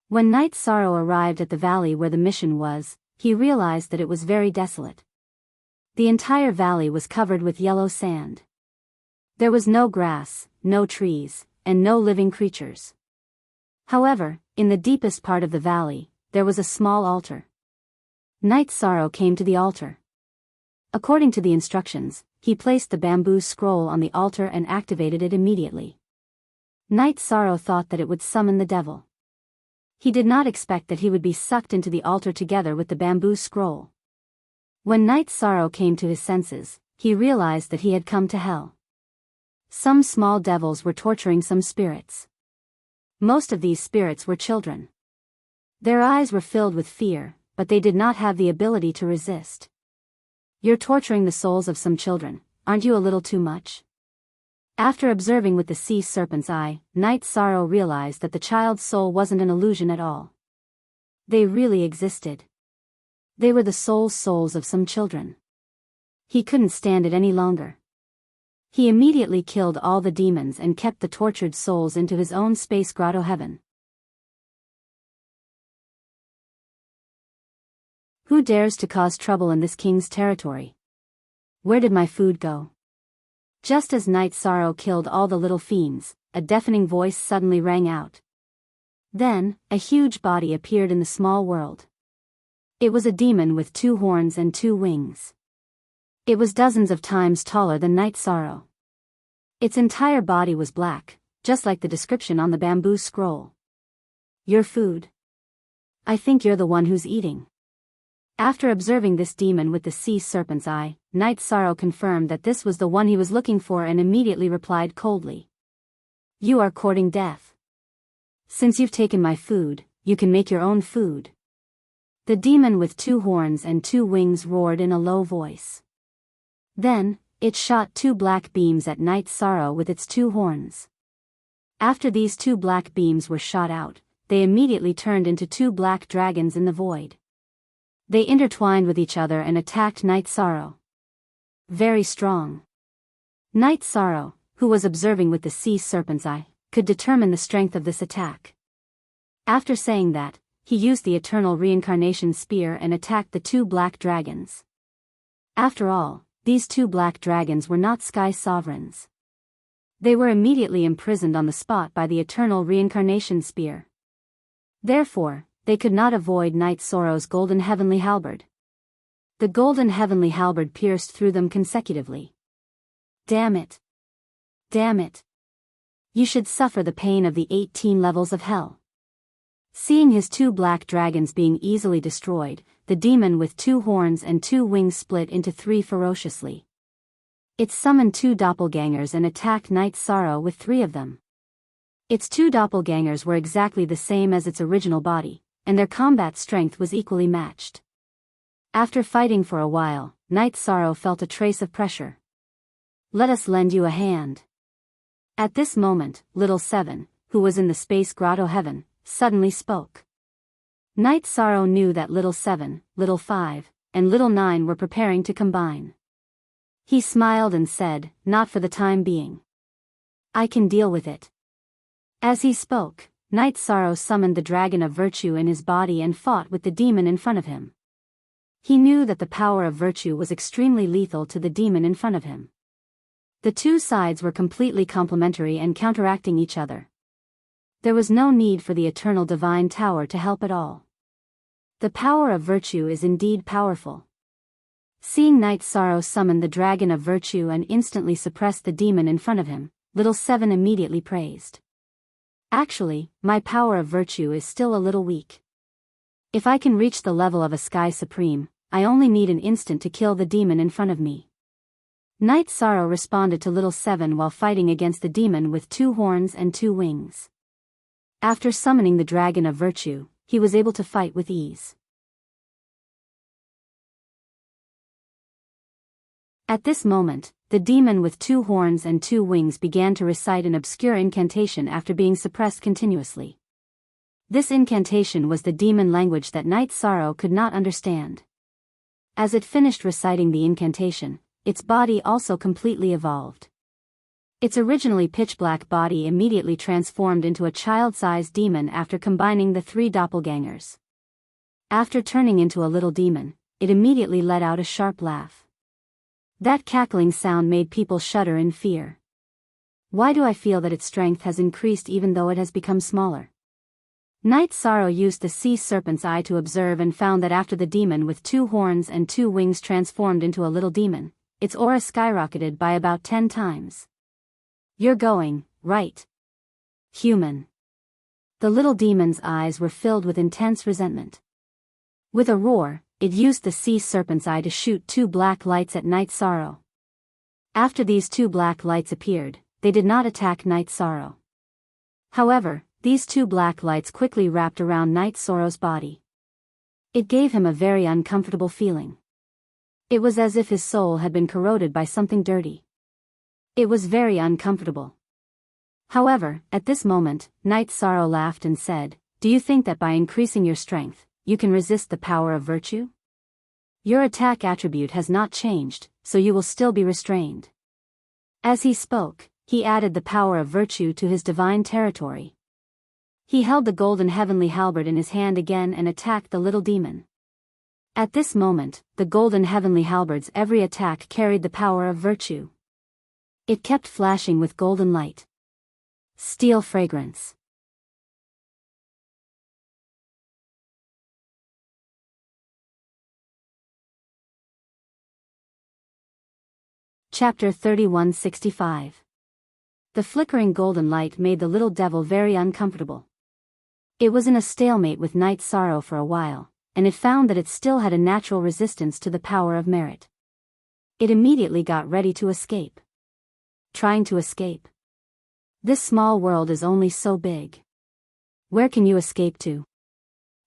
When Night Sorrow arrived at the valley where the mission was, he realized that it was very desolate. The entire valley was covered with yellow sand. There was no grass, no trees, and no living creatures. However, in the deepest part of the valley, there was a small altar. Night Sorrow came to the altar. According to the instructions, he placed the bamboo scroll on the altar and activated it immediately. Night Sorrow thought that it would summon the devil. He did not expect that he would be sucked into the altar together with the bamboo scroll. When Night Sorrow came to his senses, he realized that he had come to hell. Some small devils were torturing some spirits. Most of these spirits were children. Their eyes were filled with fear, but they did not have the ability to resist. You're torturing the souls of some children, aren't you a little too much? After observing with the sea serpent's eye, Night Sorrow realized that the child's soul wasn't an illusion at all. They really existed. They were the souls of some children. He couldn't stand it any longer. He immediately killed all the demons and kept the tortured souls into his own space grotto heaven. Who dares to cause trouble in this king's territory? Where did my food go? Just as Night Sorrow killed all the little fiends, a deafening voice suddenly rang out. Then, a huge body appeared in the small world. It was a demon with 2 horns and 2 wings. It was dozens of times taller than Night Sorrow. Its entire body was black, just like the description on the bamboo scroll. Your food. I think you're the one who's eating. After observing this demon with the sea serpent's eye, Night Sorrow confirmed that this was the one he was looking for and immediately replied coldly. You are courting death. Since you've taken my food, you can make your own food. The demon with 2 horns and 2 wings roared in a low voice. Then, it shot 2 black beams at Night Sorrow with its 2 horns. After these 2 black beams were shot out, they immediately turned into 2 black dragons in the void. They intertwined with each other and attacked Night Sorrow. Very strong. Night Sorrow, who was observing with the sea serpent's eye, could determine the strength of this attack. After saying that, he used the eternal reincarnation spear and attacked the 2 black dragons. After all, these 2 black dragons were not sky sovereigns. They were immediately imprisoned on the spot by the eternal reincarnation spear. Therefore, they could not avoid Night Sorrow's golden heavenly halberd. The golden heavenly halberd pierced through them consecutively. Damn it! Damn it! You should suffer the pain of the 18 levels of hell. Seeing his 2 black dragons being easily destroyed, the demon with 2 horns and 2 wings split into 3 ferociously. It summoned 2 doppelgangers and attacked Night Sorrow with 3 of them. Its 2 doppelgangers were exactly the same as its original body, and their combat strength was equally matched. After fighting for a while, Night Sorrow felt a trace of pressure. Let us lend you a hand. At this moment, Little 7, who was in the space grotto heaven, suddenly spoke. Night Sorrow knew that Little 7, Little 5, and Little 9 were preparing to combine. He smiled and said, "Not for the time being. I can deal with it." As he spoke, Night Sorrow summoned the dragon of virtue in his body and fought with the demon in front of him. He knew that the power of virtue was extremely lethal to the demon in front of him. The two sides were completely complementary and counteracting each other. There was no need for the eternal divine tower to help at all. The power of virtue is indeed powerful. Seeing Night Sorrow summon the dragon of virtue and instantly suppress the demon in front of him, Little Seven immediately praised. "Actually, my power of virtue is still a little weak. If I can reach the level of a Sky Supreme, I only need an instant to kill the demon in front of me." Night Sorrow responded to Little Seven while fighting against the demon with 2 horns and 2 wings. After summoning the dragon of virtue, he was able to fight with ease. At this moment, the demon with 2 horns and 2 wings began to recite an obscure incantation after being suppressed continuously. This incantation was the demon language that Night Sorrow could not understand. As it finished reciting the incantation, its body also completely evolved. Its originally pitch-black body immediately transformed into a child-sized demon after combining the 3 doppelgangers. After turning into a little demon, it immediately let out a sharp laugh. That cackling sound made people shudder in fear. Why do I feel that its strength has increased even though it has become smaller? Night Sorrow used the sea serpent's eye to observe and found that after the demon with 2 horns and 2 wings transformed into a little demon, its aura skyrocketed by about 10 times. "You're going, right? Human." The little demon's eyes were filled with intense resentment. With a roar, it used the sea serpent's eye to shoot 2 black lights at Night Sorrow. After these 2 black lights appeared, they did not attack Night Sorrow. However, these 2 black lights quickly wrapped around Night Sorrow's body. It gave him a very uncomfortable feeling. It was as if his soul had been corroded by something dirty. It was very uncomfortable. However, at this moment, Night Sorrow laughed and said, "Do you think that by increasing your strength, you can resist the power of virtue? Your attack attribute has not changed, so you will still be restrained." As he spoke, he added the power of virtue to his divine territory. He held the golden heavenly halberd in his hand again and attacked the little demon. At this moment, the golden heavenly halberd's every attack carried the power of virtue. It kept flashing with golden light. Steel fragrance. Chapter 3165. The flickering golden light made the little devil very uncomfortable. It was in a stalemate with Night Sorrow for a while, and it found that it still had a natural resistance to the power of merit. It immediately got ready to escape. Trying to escape. This small world is only so big. Where can you escape to?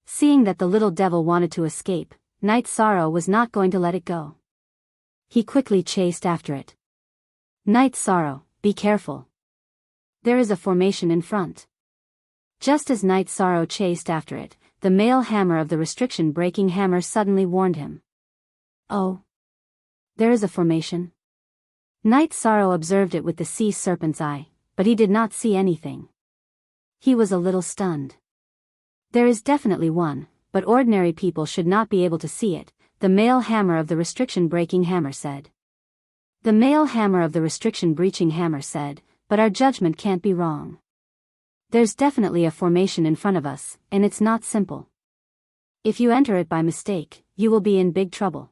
Seeing that the little devil wanted to escape, Night Sorrow was not going to let it go. He quickly chased after it. "Night Sorrow, be careful. There is a formation in front." Just as Night Sorrow chased after it, the male hammer of the restriction-breaking hammer suddenly warned him. "Oh. There is a formation." Night Sorrow observed it with the sea serpent's eye, but he did not see anything. He was a little stunned. "There is definitely one, but ordinary people should not be able to see it," the male hammer of the restriction-breaking hammer said. The male hammer of the restriction-breaching hammer said, "But our judgment can't be wrong. There's definitely a formation in front of us, and it's not simple. If you enter it by mistake, you will be in big trouble.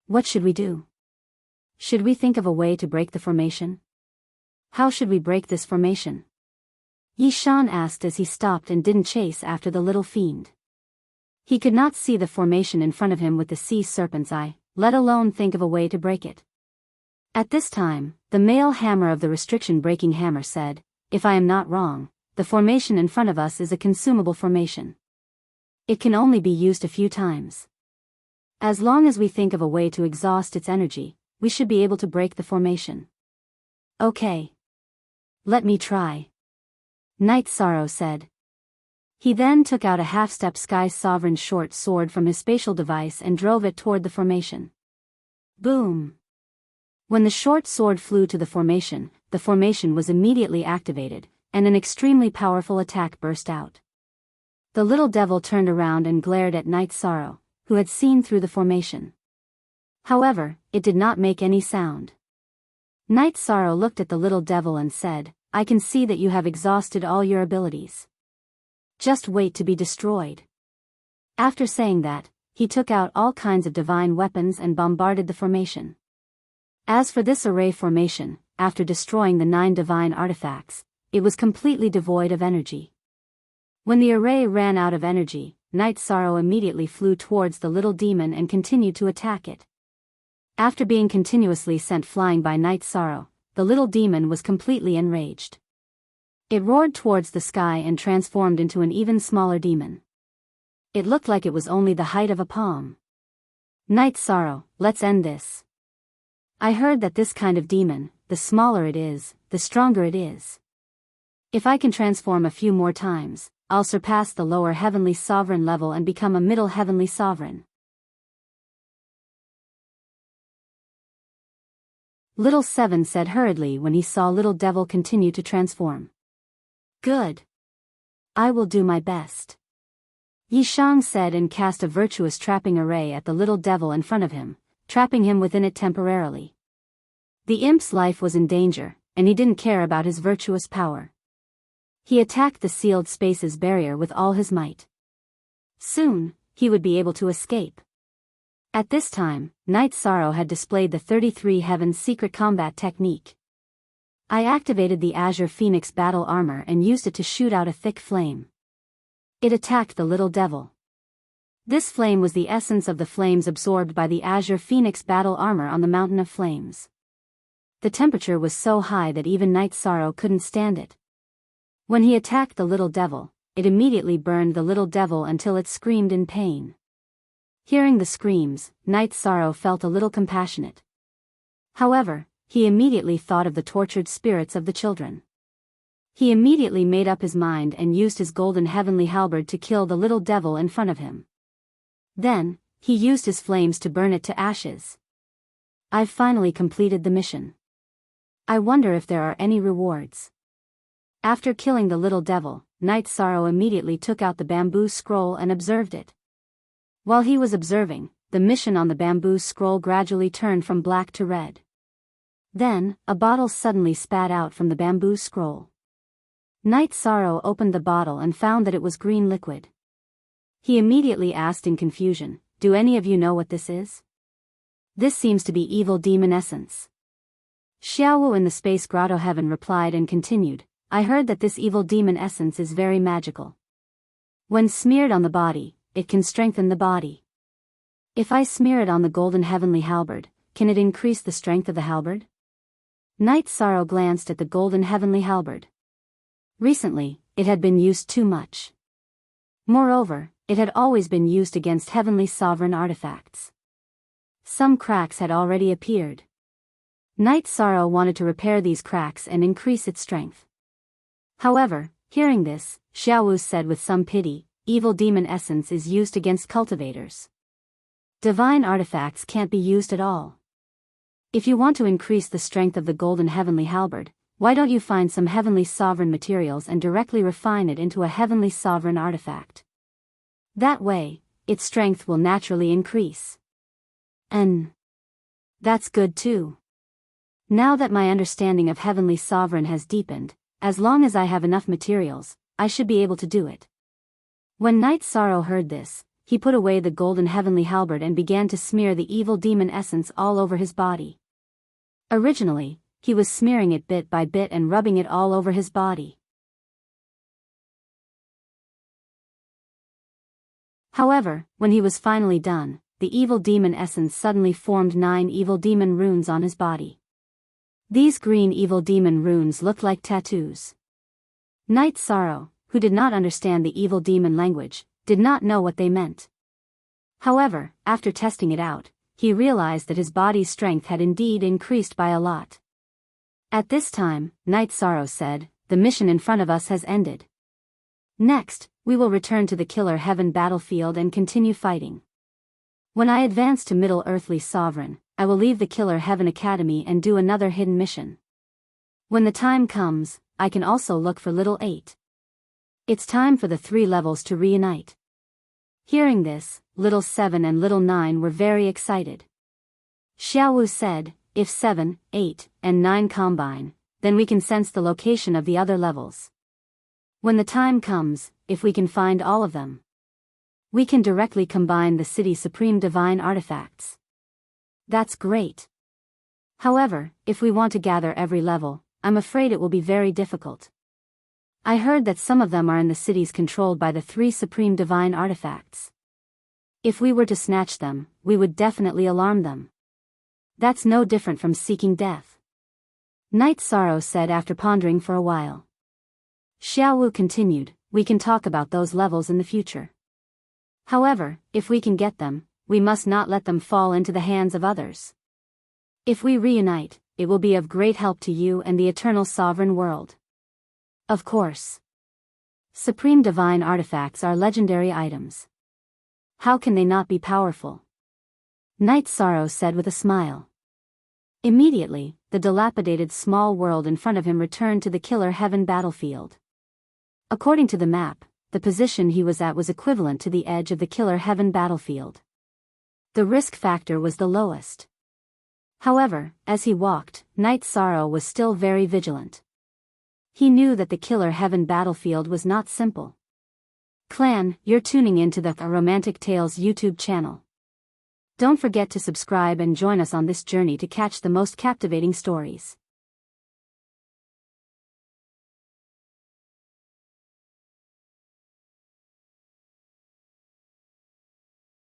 What should we do? Should we think of a way to break the formation? How should we break this formation?" Yi Shan asked as he stopped and didn't chase after the little fiend. He could not see the formation in front of him with the sea serpent's eye, let alone think of a way to break it. At this time, the male hammer of the restriction-breaking hammer said, "If I am not wrong, the formation in front of us is a consumable formation. It can only be used a few times. As long as we think of a way to exhaust its energy, we should be able to break the formation." "Okay. Let me try," Night Sorrow said. He then took out a half-step Sky Sovereign short sword from his spatial device and drove it toward the formation. Boom! When the short sword flew to the formation was immediately activated, and an extremely powerful attack burst out. The little devil turned around and glared at Night Sorrow, who had seen through the formation. However, it did not make any sound. Night Sorrow looked at the little devil and said, "I can see that you have exhausted all your abilities. Just wait to be destroyed." After saying that, he took out all kinds of divine weapons and bombarded the formation. As for this array formation, after destroying the 9 divine artifacts, it was completely devoid of energy. When the array ran out of energy, Night Sorrow immediately flew towards the little demon and continued to attack it. After being continuously sent flying by Night Sorrow, the little demon was completely enraged. It roared towards the sky and transformed into an even smaller demon. It looked like it was only the height of a palm. "Night Sorrow, let's end this. I heard that this kind of demon, the smaller it is, the stronger it is. If I can transform a few more times, I'll surpass the lower heavenly sovereign level and become a middle heavenly sovereign." Little Seven said hurriedly when he saw Little Devil continue to transform. "Good. I will do my best." Yi Shang said and cast a virtuous trapping array at the little devil in front of him, trapping him within it temporarily. The imp's life was in danger, and he didn't care about his virtuous power. He attacked the sealed spaces barrier with all his might. Soon, he would be able to escape. At this time, Night Sorrow had displayed the 33 Heavens secret combat technique. I activated the Azure Phoenix battle armor and used it to shoot out a thick flame. It attacked the little devil. This flame was the essence of the flames absorbed by the Azure Phoenix battle armor on the Mountain of Flames. The temperature was so high that even Night Sorrow couldn't stand it. When he attacked the little devil, it immediately burned the little devil until it screamed in pain. Hearing the screams, Night Sorrow felt a little compassionate. However, he immediately thought of the tortured spirits of the children. He immediately made up his mind and used his golden heavenly halberd to kill the little devil in front of him. Then, he used his flames to burn it to ashes. "I've finally completed the mission. I wonder if there are any rewards." After killing the little devil, Night Sorrow immediately took out the bamboo scroll and observed it. While he was observing, the mission on the bamboo scroll gradually turned from black to red. Then, a bottle suddenly spat out from the bamboo scroll. Night Sorrow opened the bottle and found that it was green liquid. He immediately asked in confusion, "Do any of you know what this is?" "This seems to be evil demon essence." Xiaowu in the space grotto heaven replied and continued, "I heard that this evil demon essence is very magical. When smeared on the body, it can strengthen the body. If I smear it on the golden heavenly halberd, can it increase the strength of the halberd?" Night Sorrow glanced at the golden heavenly halberd. Recently, it had been used too much. Moreover, it had always been used against heavenly sovereign artifacts. Some cracks had already appeared. Night Sorrow wanted to repair these cracks and increase its strength. However, hearing this, Xiaowu said with some pity, "Evil demon essence is used against cultivators. Divine artifacts can't be used at all. If you want to increase the strength of the golden heavenly halberd, why don't you find some heavenly sovereign materials and directly refine it into a heavenly sovereign artifact? That way, its strength will naturally increase." And that's good too. Now that my understanding of heavenly sovereign has deepened, as long as I have enough materials, I should be able to do it. When Night Sorrow heard this, he put away the golden heavenly halberd and began to smear the evil demon essence all over his body. Originally, he was smearing it bit by bit and rubbing it all over his body. However, when he was finally done, the evil demon essence suddenly formed 9 evil demon runes on his body. These green evil demon runes looked like tattoos. Night Sorrow, who did not understand the evil demon language, did not know what they meant. However, after testing it out, he realized that his body's strength had indeed increased by a lot. At this time, Night Sorrow said, "The mission in front of us has ended. Next, we will return to the Killer Heaven battlefield and continue fighting. When I advance to Middle Earthly Sovereign, I will leave the Killer Heaven Academy and do another hidden mission. When the time comes, I can also look for Little 8. It's time for the 3 levels to reunite. Hearing this, Little 7 and Little 9 were very excited. Xiaowu said, if 7, 8, and 9 combine, then we can sense the location of the other levels. When the time comes, if we can find all of them, we can directly combine the city's supreme divine artifacts. That's great. However, if we want to gather every level, I'm afraid it will be very difficult. I heard that some of them are in the cities controlled by the 3 supreme divine artifacts. If we were to snatch them, we would definitely alarm them. That's no different from seeking death. Night Sorrow said after pondering for a while. Xiaowu continued, we can talk about those levels in the future. However, if we can get them, we must not let them fall into the hands of others. If we reunite, it will be of great help to you and the eternal sovereign world. Of course. Supreme divine artifacts are legendary items. How can they not be powerful? Night Sorrow said with a smile. Immediately, the dilapidated small world in front of him returned to the Killer Heaven battlefield. According to the map, the position he was at was equivalent to the edge of the Killer Heaven battlefield. The risk factor was the lowest. However, as he walked, Night Sorrow was still very vigilant. He knew that the Killer Heaven battlefield was not simple. Clan, you're tuning into the Romantic Tales YouTube channel. Don't forget to subscribe and join us on this journey to catch the most captivating stories.